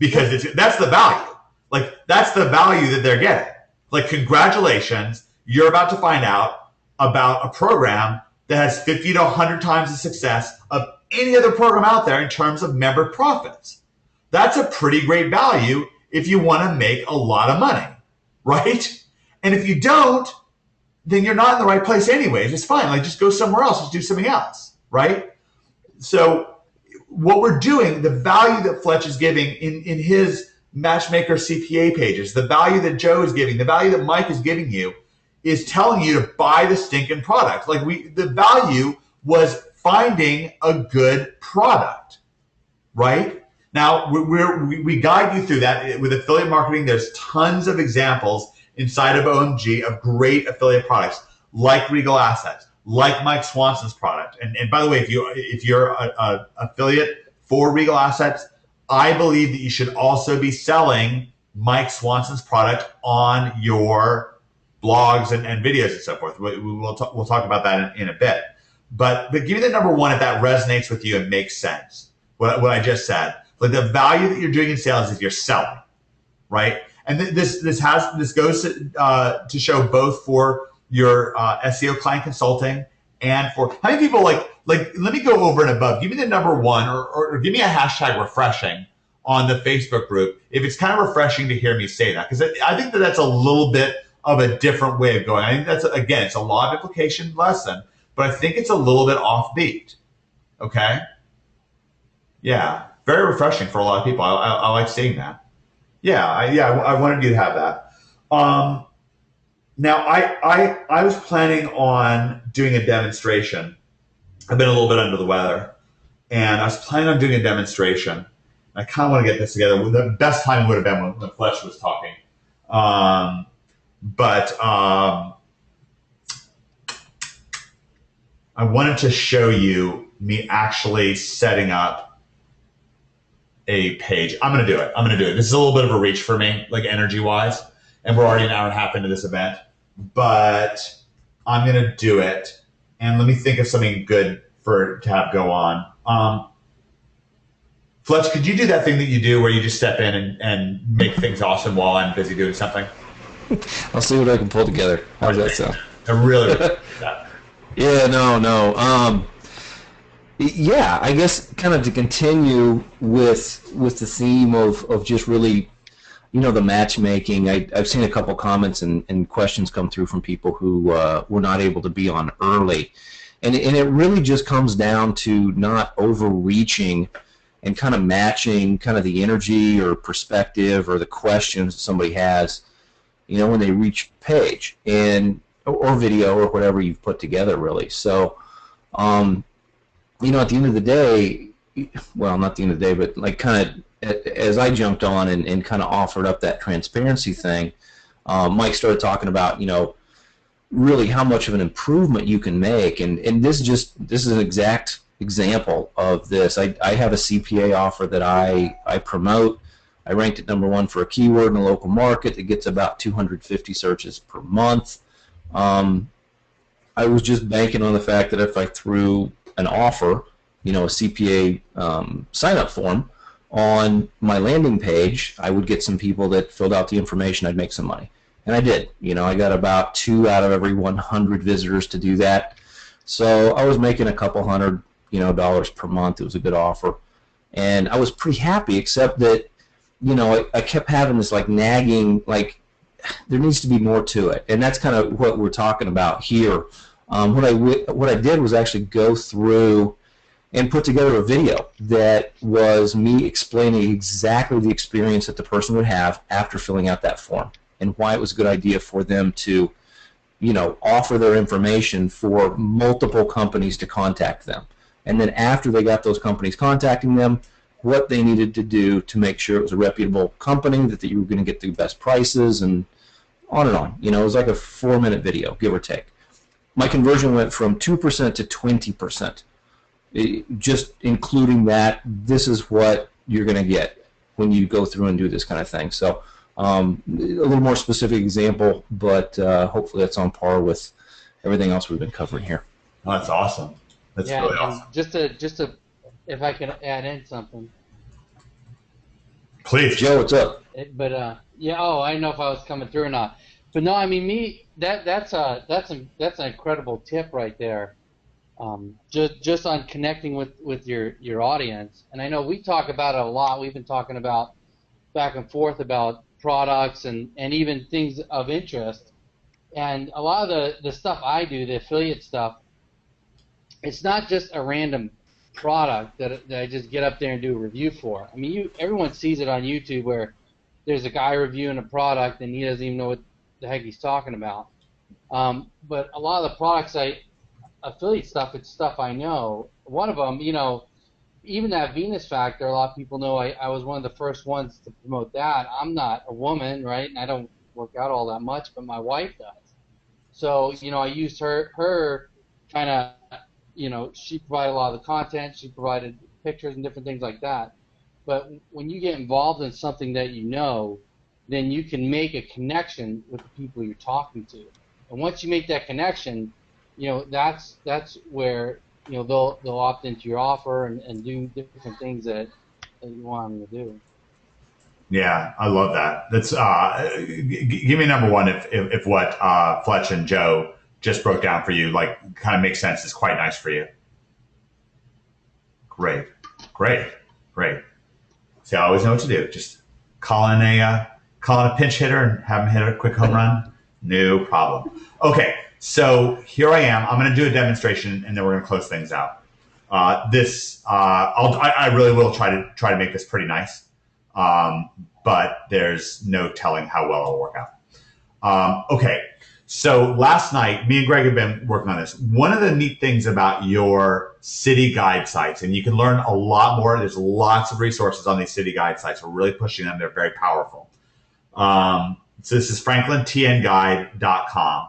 because that's the value. Like, that's the value that they're getting. Like, congratulations, you're about to find out about a program that has 50 to 100 times the success of any other program out there in terms of member profits. That's a pretty great value if you want to make a lot of money, right? And if you don't, then you're not in the right place anyways. It's fine. Like, just go somewhere else. Just do something else, right? So what we're doing, the value that Fletch is giving in his Matchmaker CPA pages, the value that Joe is giving, the value that Mike is giving you is telling you to buy the stinking product. Like, the value was finding a good product, right? Now, we guide you through that. With affiliate marketing, there's tons of examples inside of OMG of great affiliate products like Regal Assets, like Mike Swanson's product. And by the way, if you're a affiliate for Regal Assets, I believe that you should also be selling Mike Swanson's product on your blogs and videos and so forth. We'll talk about that in a bit. But give me the number one if that resonates with you and makes sense. What I just said. Like the value that you're doing in sales is you're selling, right? And this goes to show both for your SEO client consulting and for how many people like let me go over and above. Give me the number one or give me a hashtag refreshing on the Facebook group if it's kind of refreshing to hear me say that, because I think that's a little bit of a different way of going. I think that's, again, it's a law of implication lesson, but I think it's a little bit offbeat. Okay? Yeah. Very refreshing for a lot of people. I like seeing that. I wanted you to have that. Now, I was planning on doing a demonstration. I've been a little bit under the weather, and I was planning on doing a demonstration. I kind of want to get this together. The best time would have been when Fletch was talking. But I wanted to show you me actually setting up a page. I'm going to do it. This is a little bit of a reach for me, like energy-wise, and we're already an hour and a half into this event, but I'm going to do it. And let me think of something good to have go on. Fletch, could you do that thing that you do where you just step in and make things awesome while I'm busy doing something? I'll see what I can pull together. How does that sound? I really that. Yeah, no. Yeah, I guess kind of to continue with the theme of just really, the matchmaking. I've seen a couple comments and questions come through from people who were not able to be on early. And it really just comes down to not overreaching and kind of matching kind of the energy or perspective or the questions that somebody has, when they reach page or video or whatever you've put together, really. So, at the end of the day, well, not the end of the day, but like kind of as I jumped on and kind of offered up that transparency thing, Mike started talking about, really how much of an improvement you can make. And this is an exact example of this. I have a CPA offer that I promote. I ranked at #1 for a keyword in a local market that gets about 250 searches per month. I was just banking on the fact that if I threw an offer, a CPA sign-up form on my landing page, I would get some people that filled out the information. I'd make some money. And I did. I got about 2 out of every 100 visitors to do that. So I was making a couple hundred, dollars per month. It was a good offer. And I was pretty happy, except that, I kept having this like nagging, like there needs to be more to it. And that's kind of what we're talking about here. What I did was actually go through and put together a video that was me explaining exactly the experience that the person would have after filling out that form and why it was a good idea for them to, offer their information for multiple companies to contact them. And then after they got those companies contacting them, what they needed to do to make sure it was a reputable company, that you were going to get the best prices, and on and on. It was like a 4-minute video, give or take. My conversion went from 2% to 20%. Just including that, this is what you're going to get when you go through and do this kind of thing. So a little more specific example, but hopefully that's on par with everything else we've been covering here. Oh, that's awesome. That's really awesome. Just to, if I can add in something. Please, Joe, what's up? I didn't know if I was coming through or not. But no, I mean, that's an incredible tip right there. Just on connecting with your audience. And I know we talk about it a lot. We've been talking about back and forth about products and even things of interest. And a lot of the stuff I do, the affiliate stuff, it's not just a random product that I just get up there and do a review for. I mean, everyone sees it on YouTube where there's a guy reviewing a product and he doesn't even know what the heck he's talking about. But a lot of the products affiliate stuff, it's stuff I know. One of them, even that Venus factor, a lot of people know I was one of the first ones to promote that. I'm not a woman, right? And I don't work out all that much, but my wife does. So, I used her kind of, she provided a lot of the content. She provided pictures and different things like that. But when you get involved in something that then you can make a connection with the people you're talking to. And once you make that connection, that's where they'll opt into your offer and do different things that you want them to do. Yeah, I love that. That's give me number one if what Fletch and Joe just broke down for you kind of makes sense. Is quite nice for you. Great. See, I always know what to do. Just call in a pinch hitter and have him hit a quick home run. No problem. Okay, so here I am. I'm going to do a demonstration, and then we're going to close things out. I really will try to make this pretty nice, but there's no telling how well it'll work out. Okay, so last night, me and Greg have been working on this. One of the neat things about your city guide sites, and you can learn a lot more. There's lots of resources on these city guide sites. We're really pushing them. They're very powerful. So this is franklintnguide.com,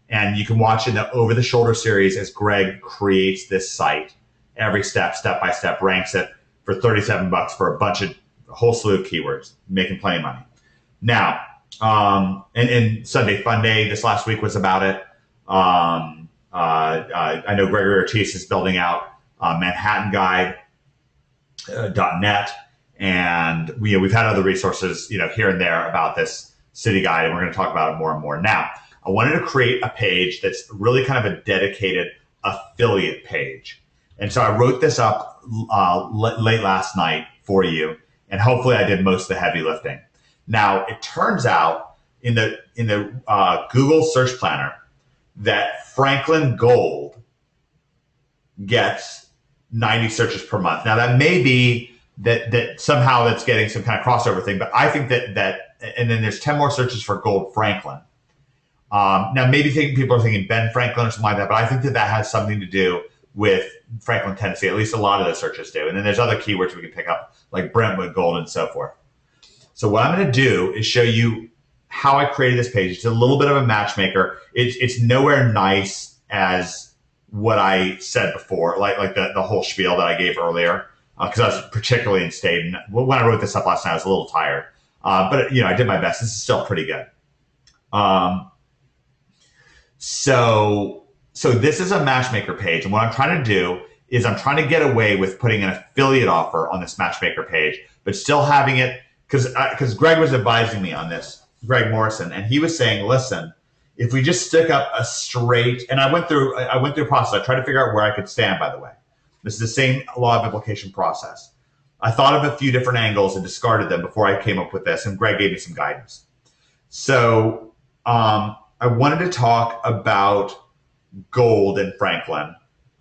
and you can watch in the Over the Shoulder series as Greg creates this site. Every step by step, ranks it for $37 for a whole slew of keywords, making plenty of money. Now, and Sunday Fun Day this last week was about it. I know Gregory Ortiz is building out ManhattanGuide.net, and we've had other resources here and there about this city guide, and we're going to talk about it more and more. Now, I wanted to create a page that's really kind of a dedicated affiliate page, and so I wrote this up late last night for you, and hopefully I did most of the heavy lifting. Now, it turns out in the Google Search Planner that Franklin Gold gets 90 searches per month. Now, that may be that somehow that's getting some kind of crossover thing, but I think that and then there's 10 more searches for Gold Franklin. Now, maybe people are thinking Ben Franklin or something like that, but I think that has something to do with Franklin, Tennessee. At least a lot of the searches do. And then there's other keywords we can pick up, like Brentwood Gold and so forth. So what I'm going to do is show you how I created this page. It's a little bit of a matchmaker. It's nowhere nice as what I said before, like the whole spiel that I gave earlier, because I was particularly instated. And when I wrote this up last night, I was a little tired. But I did my best. This is still pretty good. So this is a matchmaker page, and what I'm trying to do is I'm trying to get away with putting an affiliate offer on this matchmaker page, but still having it, because Greg was advising me on this, Greg Morrison, and he was saying, listen, if we just stick up a straight, and I went through a process. I tried to figure out where I could stand, by the way. This is the same law of implication process. I thought of a few different angles and discarded them before I came up with this, and Greg gave me some guidance. So I wanted to talk about gold in Franklin,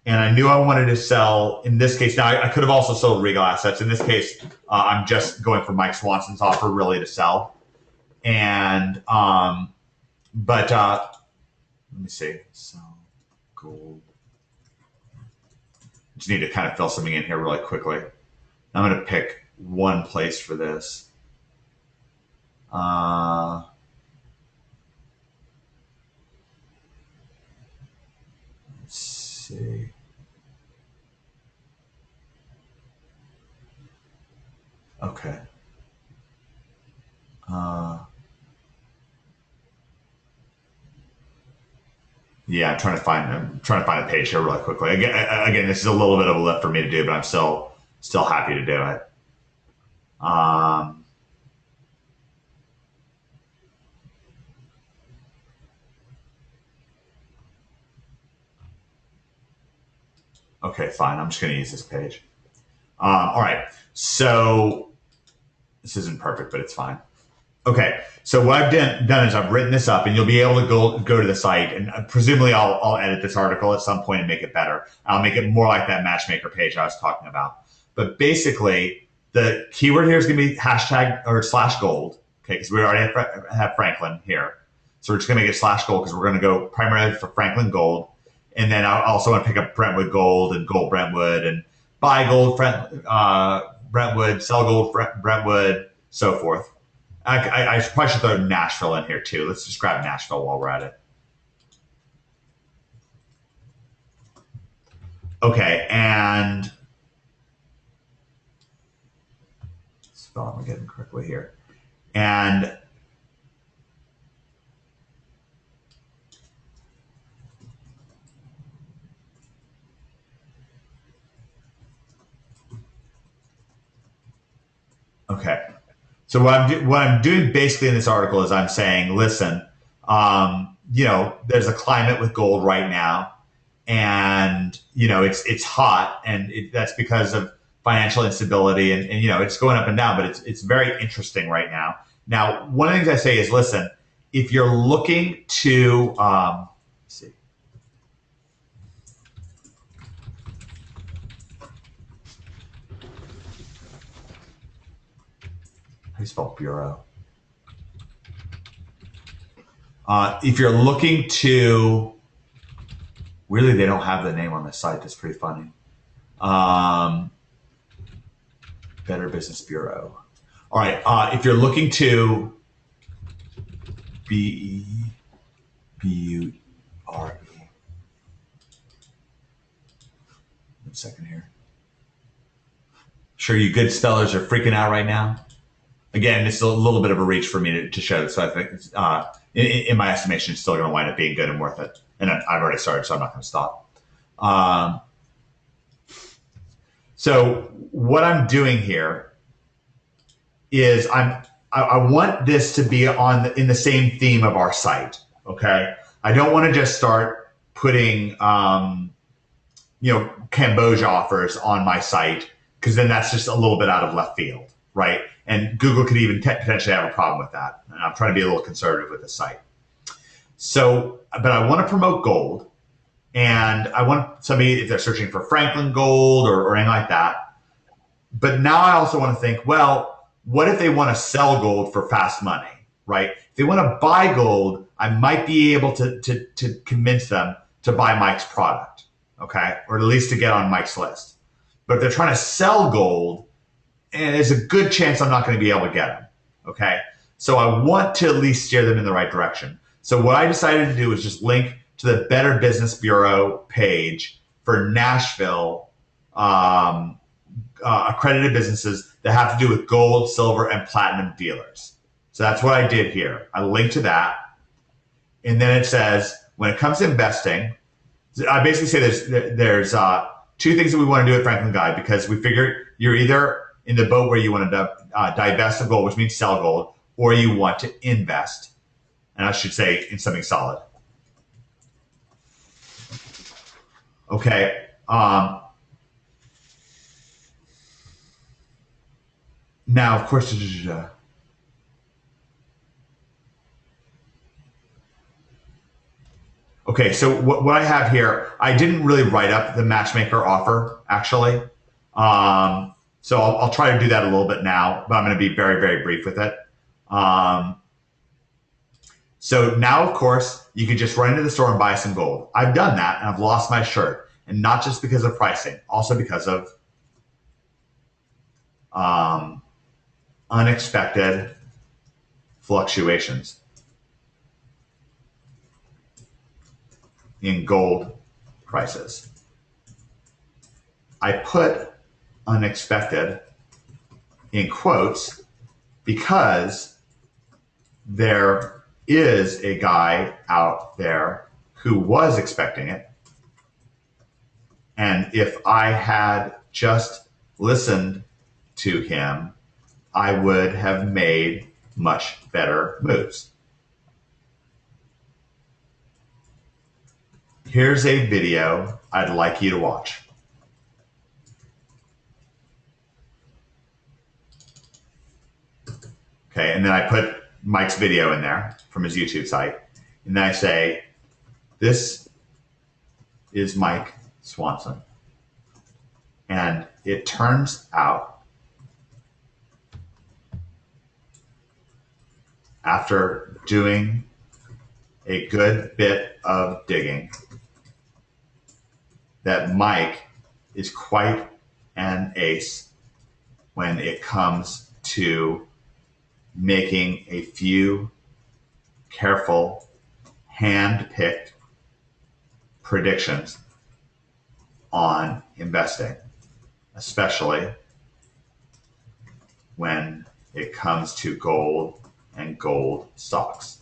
and I knew I wanted to sell, in this case, now I could have also sold Regal assets. In this case, I'm just going for Mike Swanson's offer really to sell. And, but let me see, so gold. Just need to kind of fill something in here really quickly. I'm going to pick one place for this. Let's see. Okay. Yeah, I'm trying to find a page here really quickly. Again, this is a little bit of a lift for me to do, but I'm still happy to do it. Okay, fine. I'm just going to use this page. All right. So this isn't perfect, but it's fine. Okay. So what I've done is I've written this up, and you'll be able to go to the site, and presumably I'll edit this article at some point and make it better. I'll make it more like that matchmaker page I was talking about. But basically, the keyword here is going to be hashtag or /gold. Okay, because we already have Franklin here. So we're just going to make it /gold because we're going to go primarily for Franklin Gold. And then I also want to pick up Brentwood Gold and Gold Brentwood and buy gold, Brentwood, sell gold, Brentwood, so forth. I probably should throw Nashville in here too. Let's just grab Nashville while we're at it. Okay, and spell I'm getting correctly here. And okay. So what I'm doing basically in this article is I'm saying, listen, there's a climate with gold right now, and it's hot, and that's because of financial instability, and it's going up and down, but it's very interesting right now. Now, one of the things I say is, listen, if you're looking to let's see. How do you spell bureau? If you're looking to, really, they don't have the name on the site. That's pretty funny. Better Business Bureau. All right. If you're looking to B-E-B-U-R-E. 1 second here. Sure, you good spellers are freaking out right now. Again, it's a little bit of a reach for me to show this, so I think in my estimation, it's still going to wind up being good and worth it. And I've already started, so I'm not going to stop. So what I'm doing here is I want this to be in the same theme of our site. Okay, I don't want to just start putting Cambodia offers on my site, because then that's just a little bit out of left field, right? And Google could even potentially have a problem with that. And I'm trying to be a little conservative with the site. So, but I want to promote gold, and I want somebody, if they're searching for Franklin gold or anything like that. But now I also want to think, well, what if they want to sell gold for fast money, right? If they want to buy gold, I might be able to convince them to buy Mike's product, okay? Or at least to get on Mike's list. But if they're trying to sell gold, and there's a good chance I'm not going to be able to get them, okay? So I want to at least steer them in the right direction. So what I decided to do is just link to the Better Business Bureau page for Nashville accredited businesses that have to do with gold, silver, and platinum dealers. So that's what I did here. I linked to that. And then it says, when it comes to investing, I basically say there's two things that we want to do at Franklin Guide, because we figure you're either in the boat where you want to divest of gold, which means sell gold, or you want to invest. And I should say in something solid. Okay. Now, of course, okay, so what I have here, I didn't really write up the matchmaker offer, actually. So I'll try to do that a little bit now, but I'm going to be very, very brief with it. So now, of course, you could just run into the store and buy some gold. I've done that, and I've lost my shirt. And not just because of pricing, also because of unexpected fluctuations in gold prices. I put unexpected in quotes because there is a guy out there who was expecting it. And if I had just listened to him, I would have made much better moves. Here's a video I'd like you to watch. Okay, and then I put Mike's video in there from his YouTube site. And then I say, this is Mike Swanson. And it turns out, after doing a good bit of digging, that Mike is quite an ace when it comes to making a few careful, hand-picked predictions on investing, especially when it comes to gold and gold stocks.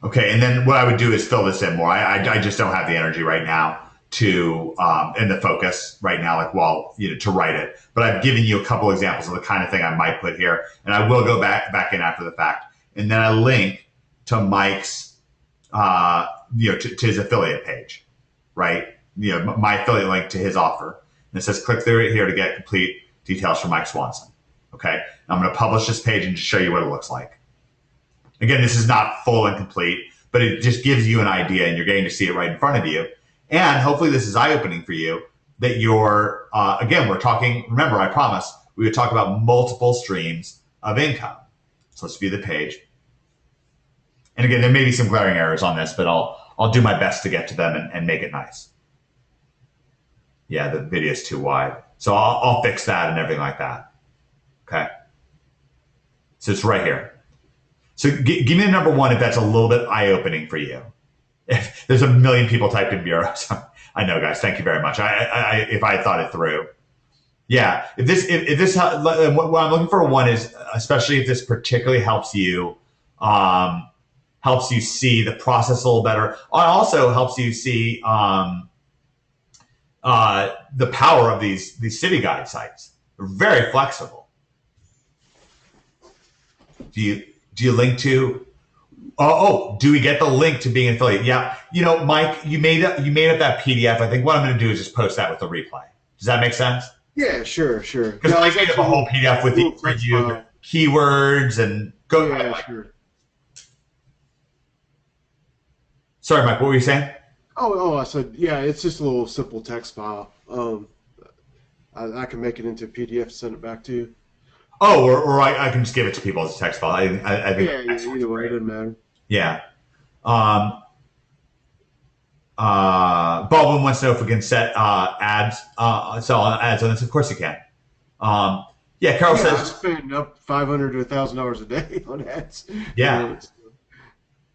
Okay, and then what I would do is fill this in more. I just don't have the energy right now to and the focus right now, like to write it. But I've given you a couple examples of the kind of thing I might put here, and I will go back in after the fact, and then I link to Mike's to his affiliate page, right? My affiliate link to his offer, and it says click through it here to get complete details from Mike Swanson. Okay, now I'm going to publish this page and just show you what it looks like. Again, this is not full and complete, but it just gives you an idea, and you're getting to see it right in front of you. And hopefully this is eye-opening for you that you're, again, we're talking, remember, I promised we would talk about multiple streams of income. So let's view the page. And again, there may be some glaring errors on this, but I'll do my best to get to them and make it nice. Yeah, the video is too wide. So I'll fix that and everything like that. Okay. So it's right here. So give me the number one if that's a little bit eye-opening for you. If there's a million people typed in bureau, so I know, guys. Thank you very much. If I thought it through, yeah. If this what I'm looking for one is, especially if this particularly helps you see the process a little better. It also helps you see the power of these city guide sites. They're very flexible. Do you link to? Do we get the link to being an affiliate? Yeah. Mike, you made up that PDF. I think what I'm going to do is just post that with the replay. Does that make sense? Yeah, sure. Because I made up a whole PDF with the keywords and go. Yeah, sure. Sorry, Mike. What were you saying? I said, yeah, it's just a little simple text file. I can make it into a PDF and send it back to you. Or I can just give it to people as a text file. I think either way, it doesn't matter. Yeah. Baldwin wants to know if we can set ads, sell ads on this. Of course you can. Carol says I spend up $500 to $1,000 a day on ads. Yeah.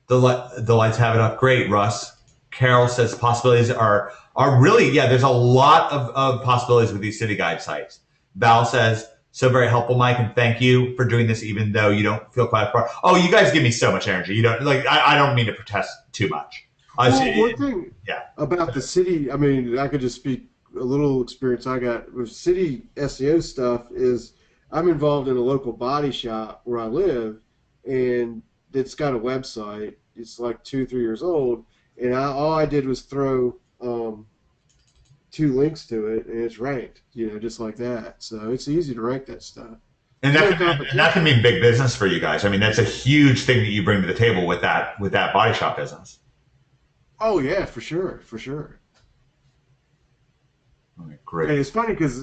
The lights have it up. Great, Russ. Carol says possibilities are really, there's a lot of possibilities with these city guide sites. Val says, so very helpful, Mike, and thank you for doing this, even though you don't feel quite part. Oh, you guys give me so much energy. You don't I don't mean to protest too much. One thing about the city, I mean, I could just speak a little experience I got with city SEO stuff is I'm involved in a local body shop where I live, and it's got a website. It's like 2-3 years old, and all I did was throw 2 links to it, and it's ranked, just like that. So it's easy to rank that stuff. And that can mean big business for you guys. I mean, that's a huge thing that you bring to the table with that body shop business. Oh yeah, for sure. Okay, great. And it's funny because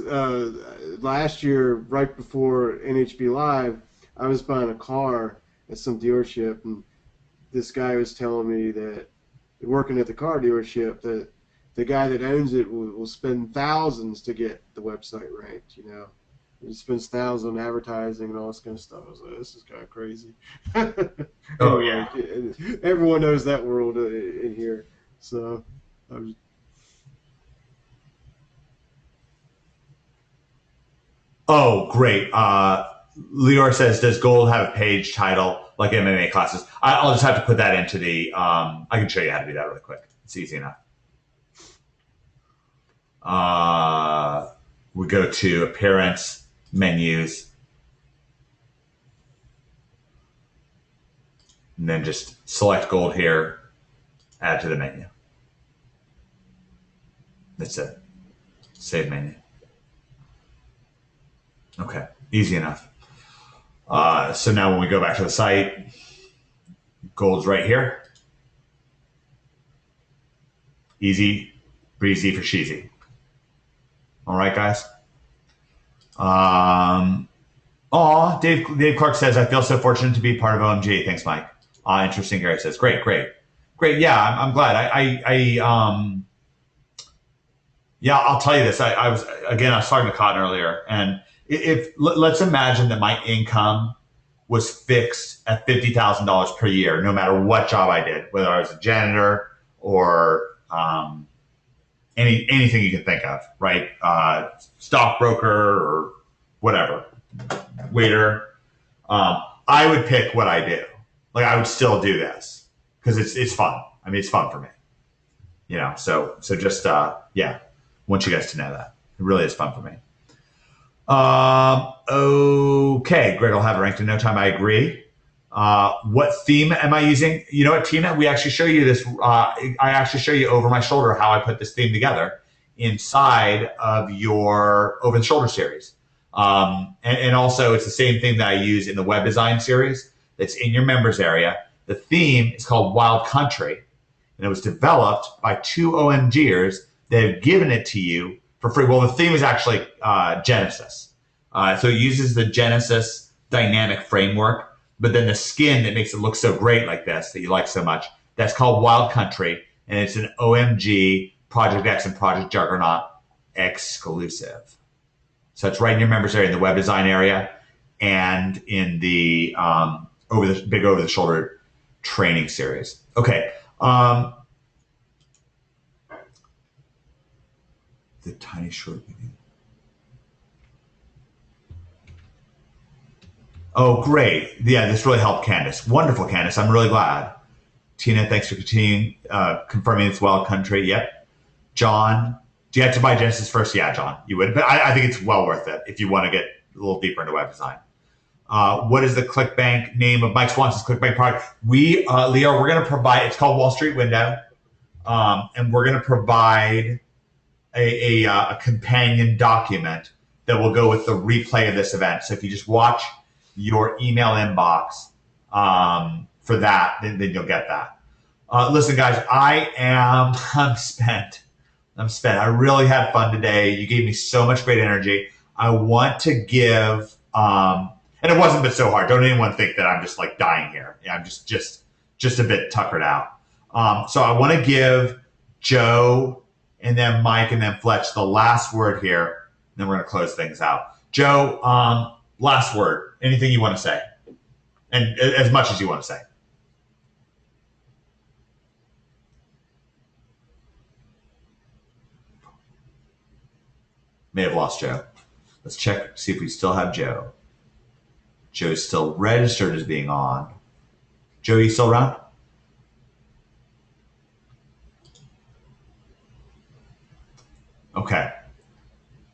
last year, right before NHB Live, I was buying a car at some dealership, and this guy was telling me that working at the car dealership that the guy that owns it will spend thousands to get the website ranked. He spends thousands on advertising and all this kind of stuff. I was like, this is kind of crazy. Oh yeah. Everyone knows that world in here. So. Oh, great. Leor says, does gold have a page title like MMA classes? I'll just have to put that into the, I can show you how to do that really quick. It's easy enough. We go to appearance, menus, and then just select gold here, add to the menu. That's it. Save menu. Okay, easy enough. So now when we go back to the site, gold's right here. Easy, breezy for sheezy. All right, guys. Dave Clark says, I feel so fortunate to be part of OMG. Thanks, Mike. Interesting, Gary says. Great, great, great. Yeah, I'm glad. Yeah, I'll tell you this. I was talking to Cotton earlier, and if let's imagine that my income was fixed at $50,000 per year, no matter what job I did, whether I was a janitor or anything you can think of, right? Stockbroker or whatever, waiter. I would pick what I do. Like I would still do this because it's fun. I mean, it's fun for me. You know, so just yeah, want you guys to know that it really is fun for me. Okay, Greg will have it ranked in no time. I agree. What theme am I using? You know what, Tina? We actually show you this. I actually show you over my shoulder how I put this theme together inside of your over the shoulder series. And also, it's the same thing that I use in the web design series that's in your members area. The theme is called Wild Country, and it was developed by two OMGers that have given it to you for free. Well, the theme is actually Genesis. So it uses the Genesis dynamic framework, but then the skin that makes it look so great like this, that you like so much, that's called Wild Country, and it's an OMG, Project X, and Project Juggernaut exclusive. So it's right in your members area, in the web design area, and in the over the shoulder training series. Okay. The tiny short video. Oh, great. Yeah, this really helped Candace. Wonderful, Candace. I'm really glad. Tina, thanks for continuing, confirming it's Wild Country. Yep. John, do you have to buy Genesis first? Yeah, John, you would. But I think it's well worth it if you want to get a little deeper into web design. What is the ClickBank name of Mike Swanson's ClickBank product? Leo, we're going to provide, it's called Wall Street Window. And we're going to provide a companion document that will go with the replay of this event. So if you just watch your email inbox for that, then you'll get that. Listen, guys, I'm spent. I really had fun today. You gave me so much great energy. I want to give, and it wasn't been so hard. Don't anyone think that I'm just like dying here. Yeah, I'm just a bit tuckered out. So I want to give Joe and then Mike and then Fletch the last word here. And then we're going to close things out. Joe, last word. Anything you want to say? And as much as you want to say. May have lost Joe. Let's check, see if we still have Joe. Joe's still registered as being on. Joe, you still around? Okay.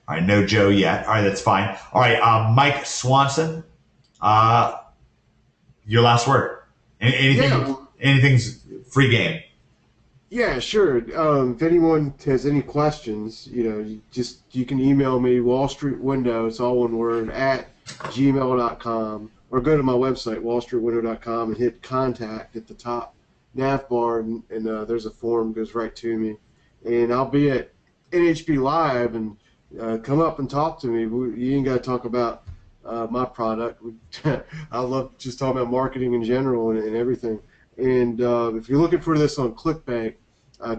All right, no Joe yet. All right, that's fine. All right, Mike Swanson, your last word. Anything's free game. Yeah, sure. If anyone has any questions, you can email me, Wall Street Window, it's all one word, at gmail.com, or go to my website, wallstreetwindow.com, and hit contact at the top nav bar, and there's a form that goes right to me. And I'll be at NHP Live, and come up and talk to me. You ain't got to talk about my product. I love just talking about marketing in general and everything. And if you're looking for this on ClickBank,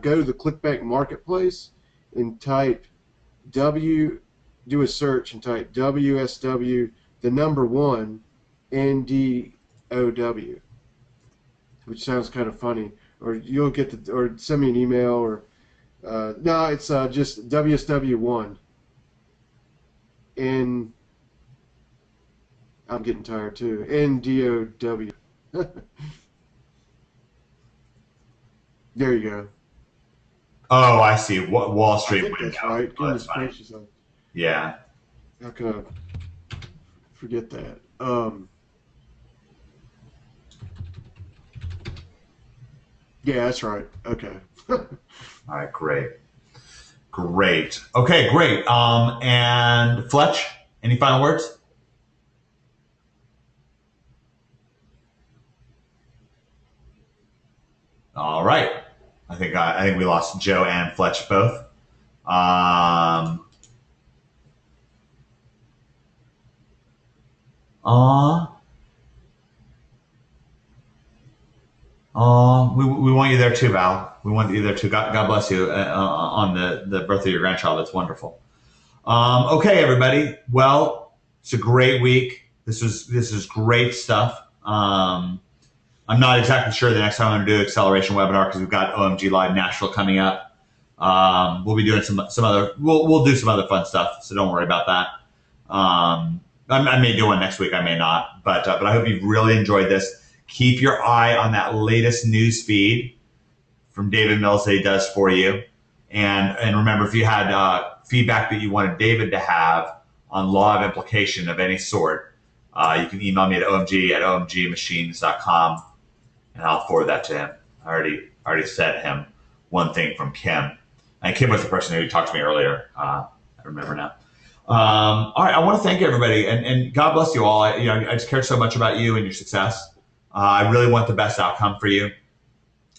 go to the ClickBank Marketplace and do a search and type WSW, the number 1, NDOW, which sounds kind of funny. Or you'll get or send me an email, or no, it's just WSW1. And I'm getting tired too. NDOW. There you go. Oh, I see. Wall Street Window. That's right. Goodness gracious. Yeah. How can I forget that? Yeah, that's right. Okay. All right, great. Okay, great. And Fletch, any final words? All right. I think we lost Joe and Fletch both. We want you there too, Val. We want you there too. God bless you on the birth of your grandchild. That's wonderful. Okay, everybody. Well, it's a great week. This is great stuff. I'm not exactly sure the next time I'm going to do acceleration webinar because we've got OMG Live Nashville coming up. We'll be doing some other. We'll do some other fun stuff. So don't worry about that. I may do one next week. I may not. But I hope you've really enjoyed this. Keep your eye on that latest news feed from David Mills that he does for you. And remember, if you had feedback that you wanted David to have on law of implication of any sort, you can email me at omg@omgmachines.com, and I'll forward that to him. I already sent him one thing from Kim. And Kim was the person who talked to me earlier. I remember now. All right, I want to thank everybody, and God bless you all. I just care so much about you and your success. I really want the best outcome for you.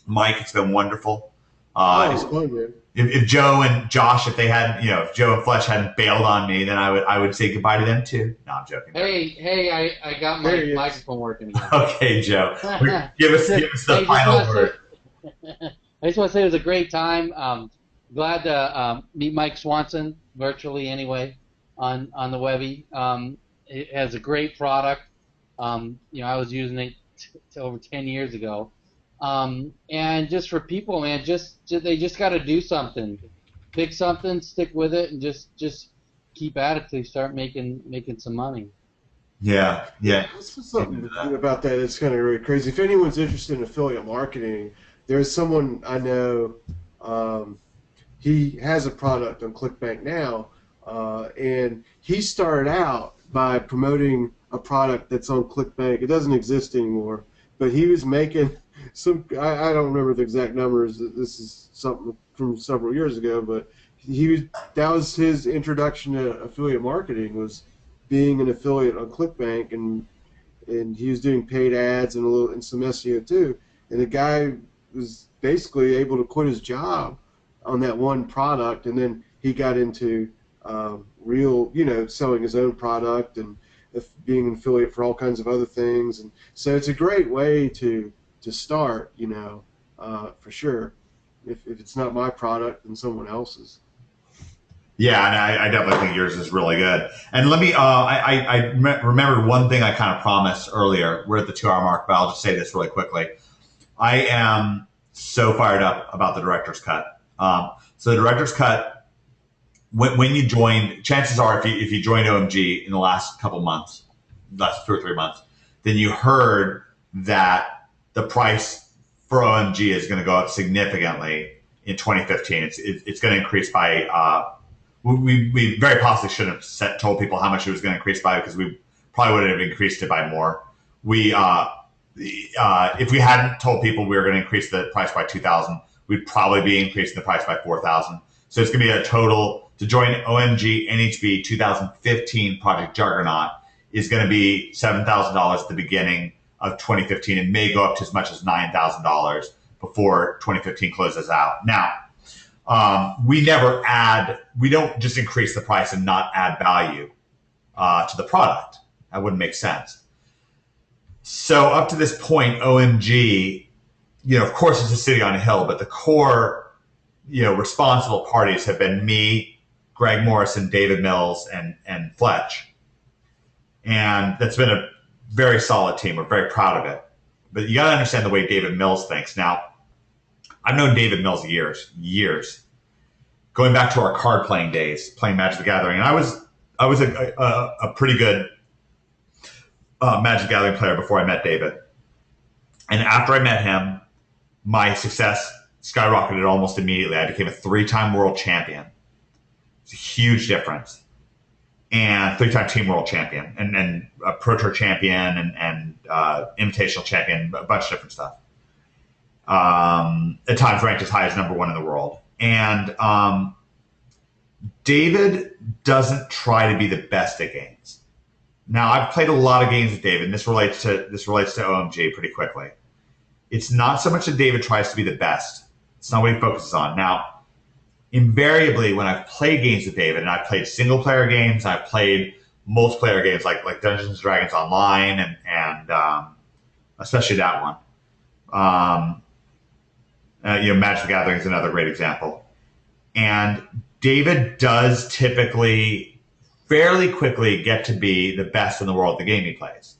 Mike, it's been wonderful. It's fun, man. If Joe and Josh, if Joe and Fletch hadn't bailed on me, then I would say goodbye to them too. No, I'm joking. Hey, I got my microphone working again. Okay, Joe. Give us the final word. I just want to say it was a great time. Glad to meet Mike Swanson virtually anyway on the Webby. It has a great product. I was using it over 10 years ago. And just for people, man, they just got to do something, pick something, stick with it, and just keep at it till you start making some money. Yeah. This is something about that that's kind of really crazy. If anyone's interested in affiliate marketing, there's someone I know. He has a product on ClickBank now, and he started out by promoting a product that's on ClickBank. It doesn't exist anymore, but he was making some. I don't remember the exact numbers. This is something from several years ago, but that was his introduction to affiliate marketing, was being an affiliate on ClickBank, and he was doing paid ads and some SEO too. And the guy was basically able to quit his job on that one product, and then he got into selling his own product and being an affiliate for all kinds of other things. And so it's a great way to start, for sure. If it's not my product, then someone else's. Yeah, and I definitely think yours is really good. And let me, I remembered one thing I kind of promised earlier. We're at the 2-hour mark, but I'll just say this really quickly. I am so fired up about the director's cut. So the director's cut, when you joined, chances are if you joined OMG in the last couple months, last 2 or 3 months, then you heard that the price for OMG is going to go up significantly in 2015. It's going to increase by, we very possibly shouldn't have told people how much it was going to increase by, because we probably would have increased it by more. If we hadn't told people we were going to increase the price by $2,000, we'd probably be increasing the price by $4,000. So it's going to be a total, to join OMG NHB 2015 Project Juggernaut is going to be $7,000 at the beginning of 2015, and may go up to as much as $9,000 before 2015 closes out. Now, we don't just increase the price and not add value to the product. That wouldn't make sense. So up to this point, OMG, of course it's a city on a hill, but the core, responsible parties have been me, Greg Morrison, David Mills, and Fletch. And that's been a very solid team. We're very proud of it. But you got to understand the way David Mills thinks. Now, I've known David Mills years, going back to our card playing days, playing Magic the Gathering. And I was a pretty good Magic the Gathering player before I met David. And after I met him, my success skyrocketed almost immediately. I became a 3-time world champion. It's a huge difference. And 3-time team world champion, and a Pro Tour champion, and invitational champion, a bunch of different stuff. At times ranked as high as #1 in the world. And David doesn't try to be the best at games. Now, I've played a lot of games with David, and this relates to OMG pretty quickly. It's not so much that David tries to be the best. It's not what he focuses on. Now, invariably, when I've played games with David, and I've played single-player games, I've played multiplayer games like Dungeons & Dragons Online, and especially that one. Magic the Gathering is another great example. And David does typically fairly quickly get to be the best in the world at the game he plays.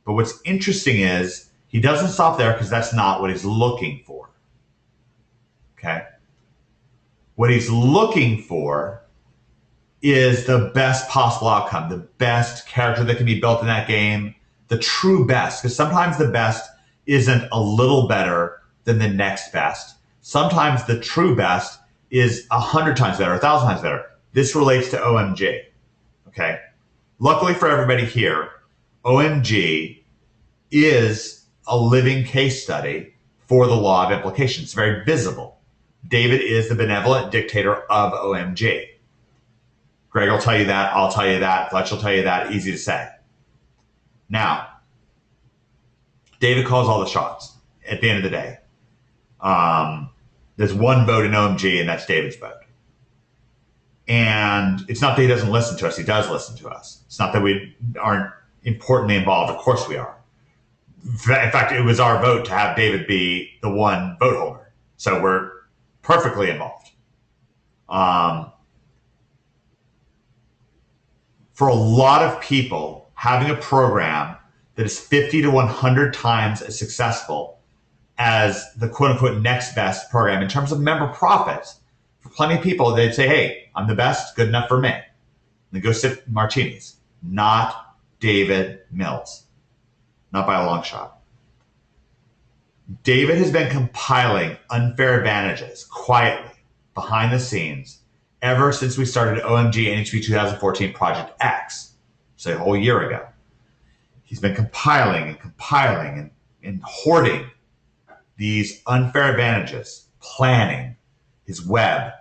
But what's interesting is he doesn't stop there because that's not what he's looking for. Okay? What he's looking for is the best possible outcome, the best character that can be built in that game, the true best. Because sometimes the best isn't a little better than the next best. Sometimes the true best is 100 times better, 1,000 times better. This relates to OMG. Okay? Luckily for everybody here, OMG is a living case study for the law of implication. It's very visible. David is the benevolent dictator of OMG. Greg will tell you that. I'll tell you that. Fletch will tell you that. Easy to say. Now, David calls all the shots at the end of the day. There's one vote in OMG, and that's David's vote. And it's not that he doesn't listen to us. He does listen to us. It's not that we aren't importantly involved. Of course we are. In fact, it was our vote to have David be the one vote holder. So we're perfectly involved. For a lot of people, having a program that is 50 to 100 times as successful as the quote-unquote next best program in terms of member profits, for plenty of people, they'd say, hey, I'm the best, good enough for me. And they go sip martinis. Not David Mills. Not by a long shot. David has been compiling unfair advantages quietly behind the scenes ever since we started OMG NHP 2014 Project X, so a whole year ago. He's been compiling and hoarding these unfair advantages, planning his web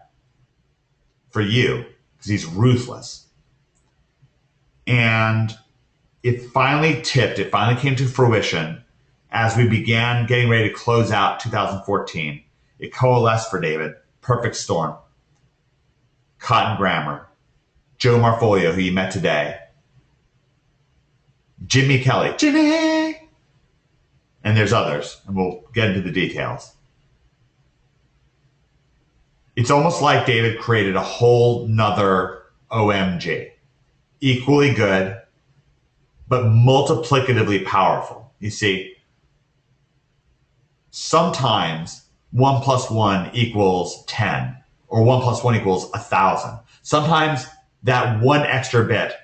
for you, because he's ruthless. And it finally tipped, it finally came to fruition as we began getting ready to close out 2014. It coalesced for David. Perfect storm. Cotton Grammar, Joe Marfolio, who you met today, Jimmy Kelly, Jimmy, and there's others, and we'll get into the details. It's almost like David created a whole nother OMG, equally good, but multiplicatively powerful. You see, sometimes 1 + 1 = 10, or 1 + 1 = 1,000. Sometimes that one extra bit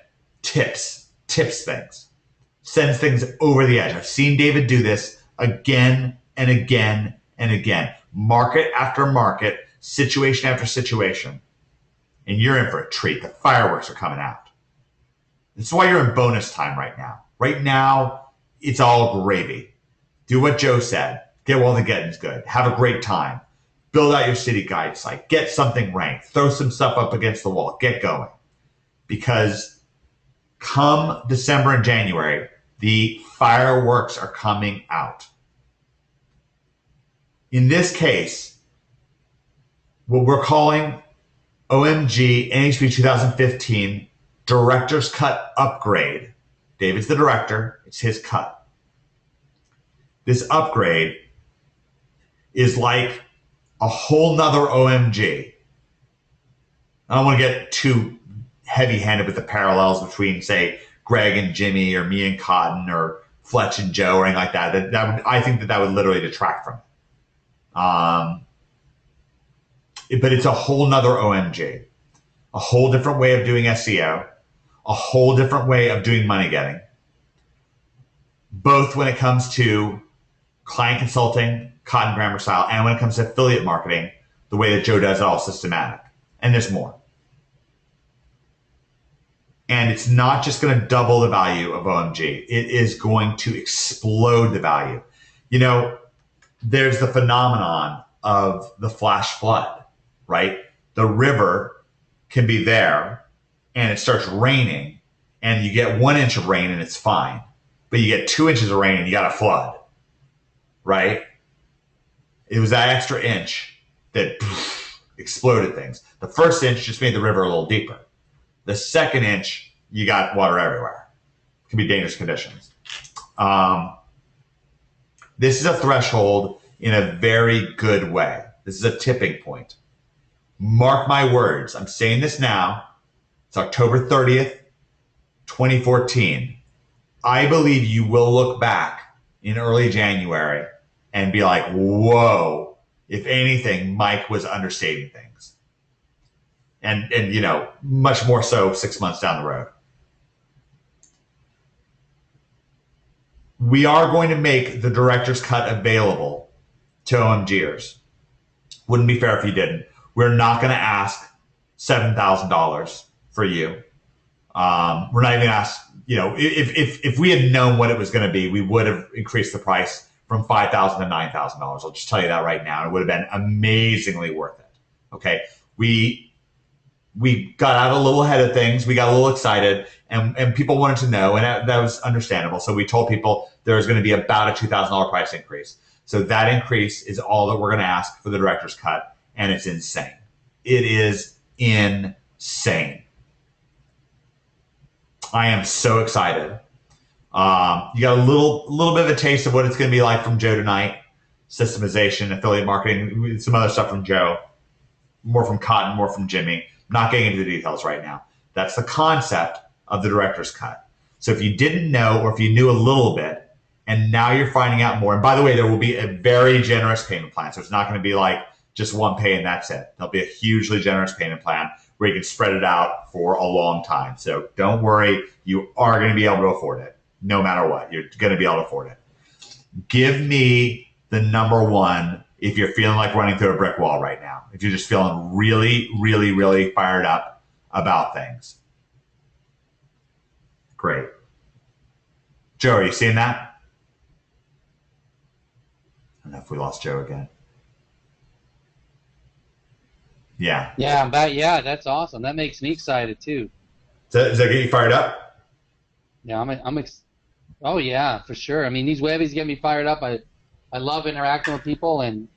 tips things, sends things over the edge. I've seen David do this again and again and again. Market after market, situation after situation. And you're in for a treat. The fireworks are coming out. This is why you're in bonus time right now. Right now, it's all gravy. Do what Joe said. Get while the getting's good. Have a great time. Build out your city guide site. Get something ranked. Throw some stuff up against the wall. Get going. Because come December and January, the fireworks are coming out. In this case, what we're calling OMG NHP 2015 Director's Cut Upgrade. David's the director. It's his cut. This upgrade is like a whole nother OMG. I don't want to get too heavy-handed with the parallels between, say, Greg and Jimmy, or me and Cotton, or Fletch and Joe, or anything like that. I think that would literally detract from it. But it's a whole nother OMG. A whole different way of doing SEO. A whole different way of doing money getting. Both when it comes to client consulting, Cotton Grammar style, and when it comes to affiliate marketing, the way that Joe does it all systematic. And there's more. And it's not just going to double the value of OMG. It is going to explode the value. You know, there's the phenomenon of the flash flood, right? The river can be there and it starts raining and you get 1 inch of rain and it's fine. But you get 2 inches of rain and you got a flood, right? It was that extra inch that exploded things. The first inch just made the river a little deeper. The second inch, you got water everywhere. It can be dangerous conditions. This is a threshold in a very good way. This is a tipping point. Mark my words. I'm saying this now. It's October 30th, 2014. I believe you will look back in early January and be like, whoa, if anything, Mike was understating things. And you know, much more so 6 months down the road. We are going to make the director's cut available to OMGers. Wouldn't be fair if you didn't. We're not going to ask $7,000 for you. We're not even going to ask, you know, if we had known what it was going to be, we would have increased the price from $5,000 to $9,000. I'll just tell you that right now. It would have been amazingly worth it. Okay. We got out a little ahead of things. We got a little excited and people wanted to know, and that was understandable. So we told people there was going to be about a $2,000 price increase. So that increase is all that we're going to ask for the director's cut. And it's insane. It is insane. I am so excited. You got a little bit of a taste of what it's going to be like from Joe tonight. Systemization, affiliate marketing, some other stuff from Joe. More from Cotton, more from Jimmy. Not getting into the details right now. That's the concept of the director's cut. So if you didn't know, or if you knew a little bit, and now you're finding out more, and by the way, there will be a very generous payment plan. So it's not going to be like just one pay and that's it. There'll be a hugely generous payment plan where you can spread it out for a long time. So don't worry, you are going to be able to afford it. No matter what, you're going to be able to afford it. Give me the number one if you're feeling like running through a brick wall right now. If you're just feeling really, really, really fired up about things. Great. Joe, are you seeing that? I don't know if we lost Joe again. Yeah. Yeah, I'm back. Yeah, that's awesome. That makes me excited too. Does that get you fired up? Yeah, oh yeah, for sure. I mean, these webbies get me fired up. I love interacting with people and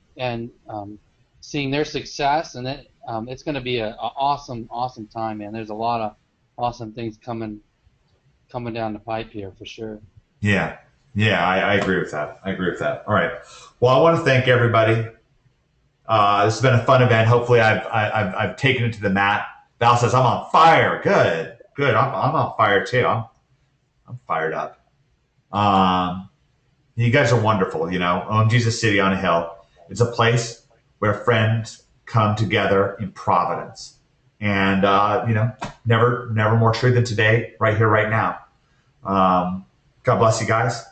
seeing their success, and it's going to be an awesome time, man. There's a lot of awesome things coming down the pipe here for sure. Yeah, I agree with that. All right. Well, I want to thank everybody. This has been a fun event. Hopefully, I've taken it to the mat. Val says I'm on fire. Good. I'm on fire too. I'm fired up. You guys are wonderful. You know, OMG's a city on a hill. It's a place where friends come together in Providence, and you know, never more true than today, right here, right now. God bless you guys.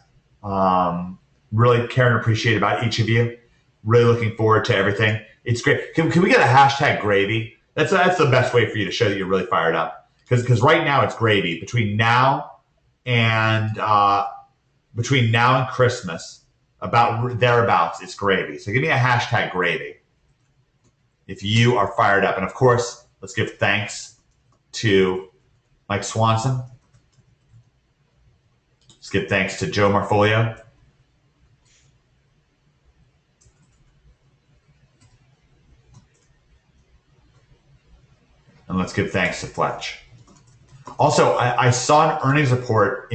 Really care and appreciate about each of you. Really looking forward to everything. It's great. Can we get a hashtag gravy? That's the best way for you to show that you're really fired up. Because right now it's gravy. Between now and Christmas, about thereabouts, it's gravy. So give me a hashtag gravy if you are fired up. And of course, let's give thanks to Mike Swanson. Let's give thanks to Joe Marfolio. And let's give thanks to Fletch. Also, I saw an earnings report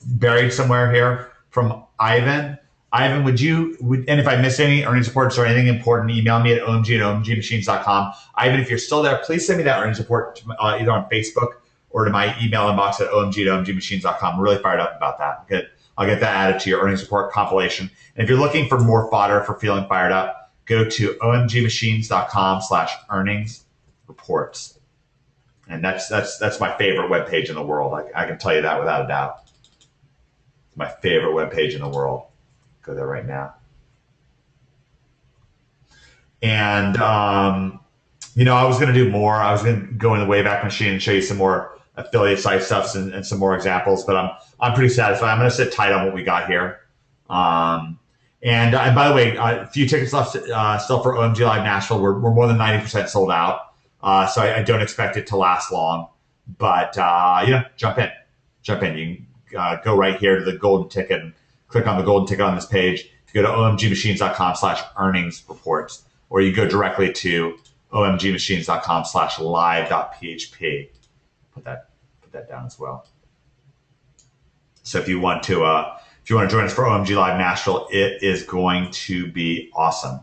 buried somewhere here from Ivan. Ivan, and if I missed any earnings reports or anything important, email me at omg@omgmachines.com. Ivan, if you're still there, please send me that earnings report either on Facebook or to my email inbox at omg@omgmachines.com. I'm really fired up about that. I'll get that added to your earnings report compilation. And if you're looking for more fodder for feeling fired up, go to omgmachines.com/earnings reports. And that's my favorite webpage in the world. I can tell you that without a doubt. It's my favorite webpage in the world. Go there right now. And you know, I was going to do more. I was going to go in the Wayback Machine and show you some more affiliate site stuff and some more examples. But I'm pretty satisfied. I'm going to sit tight on what we got here. And by the way, a few tickets left still for OMG Live Nashville. We're more than 90% sold out. So I don't expect it to last long, but you know, jump in. You can go right here to the golden ticket and click on the golden ticket on this page. If you go to omgmachines.com/earnings reports, or you go directly to omgmachines.com/live.php. Put that down as well. So if you want to if you want to join us for OMG Live Nashville, it is going to be awesome.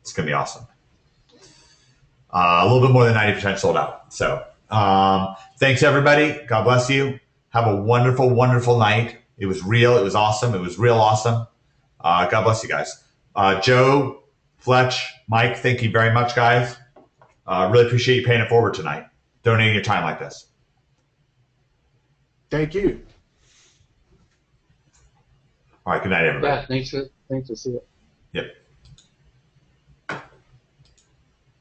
It's going to be awesome. A little bit more than 90% sold out. So thanks, everybody. God bless you. Have a wonderful, wonderful night. It was real. It was awesome. It was real awesome. God bless you guys. Joe, Fletch, Mike, thank you very much, guys. Really appreciate you paying it forward tonight, donating your time like this. Thank you. All right, good night, everybody. Yeah, thanks for seeing it. Yep.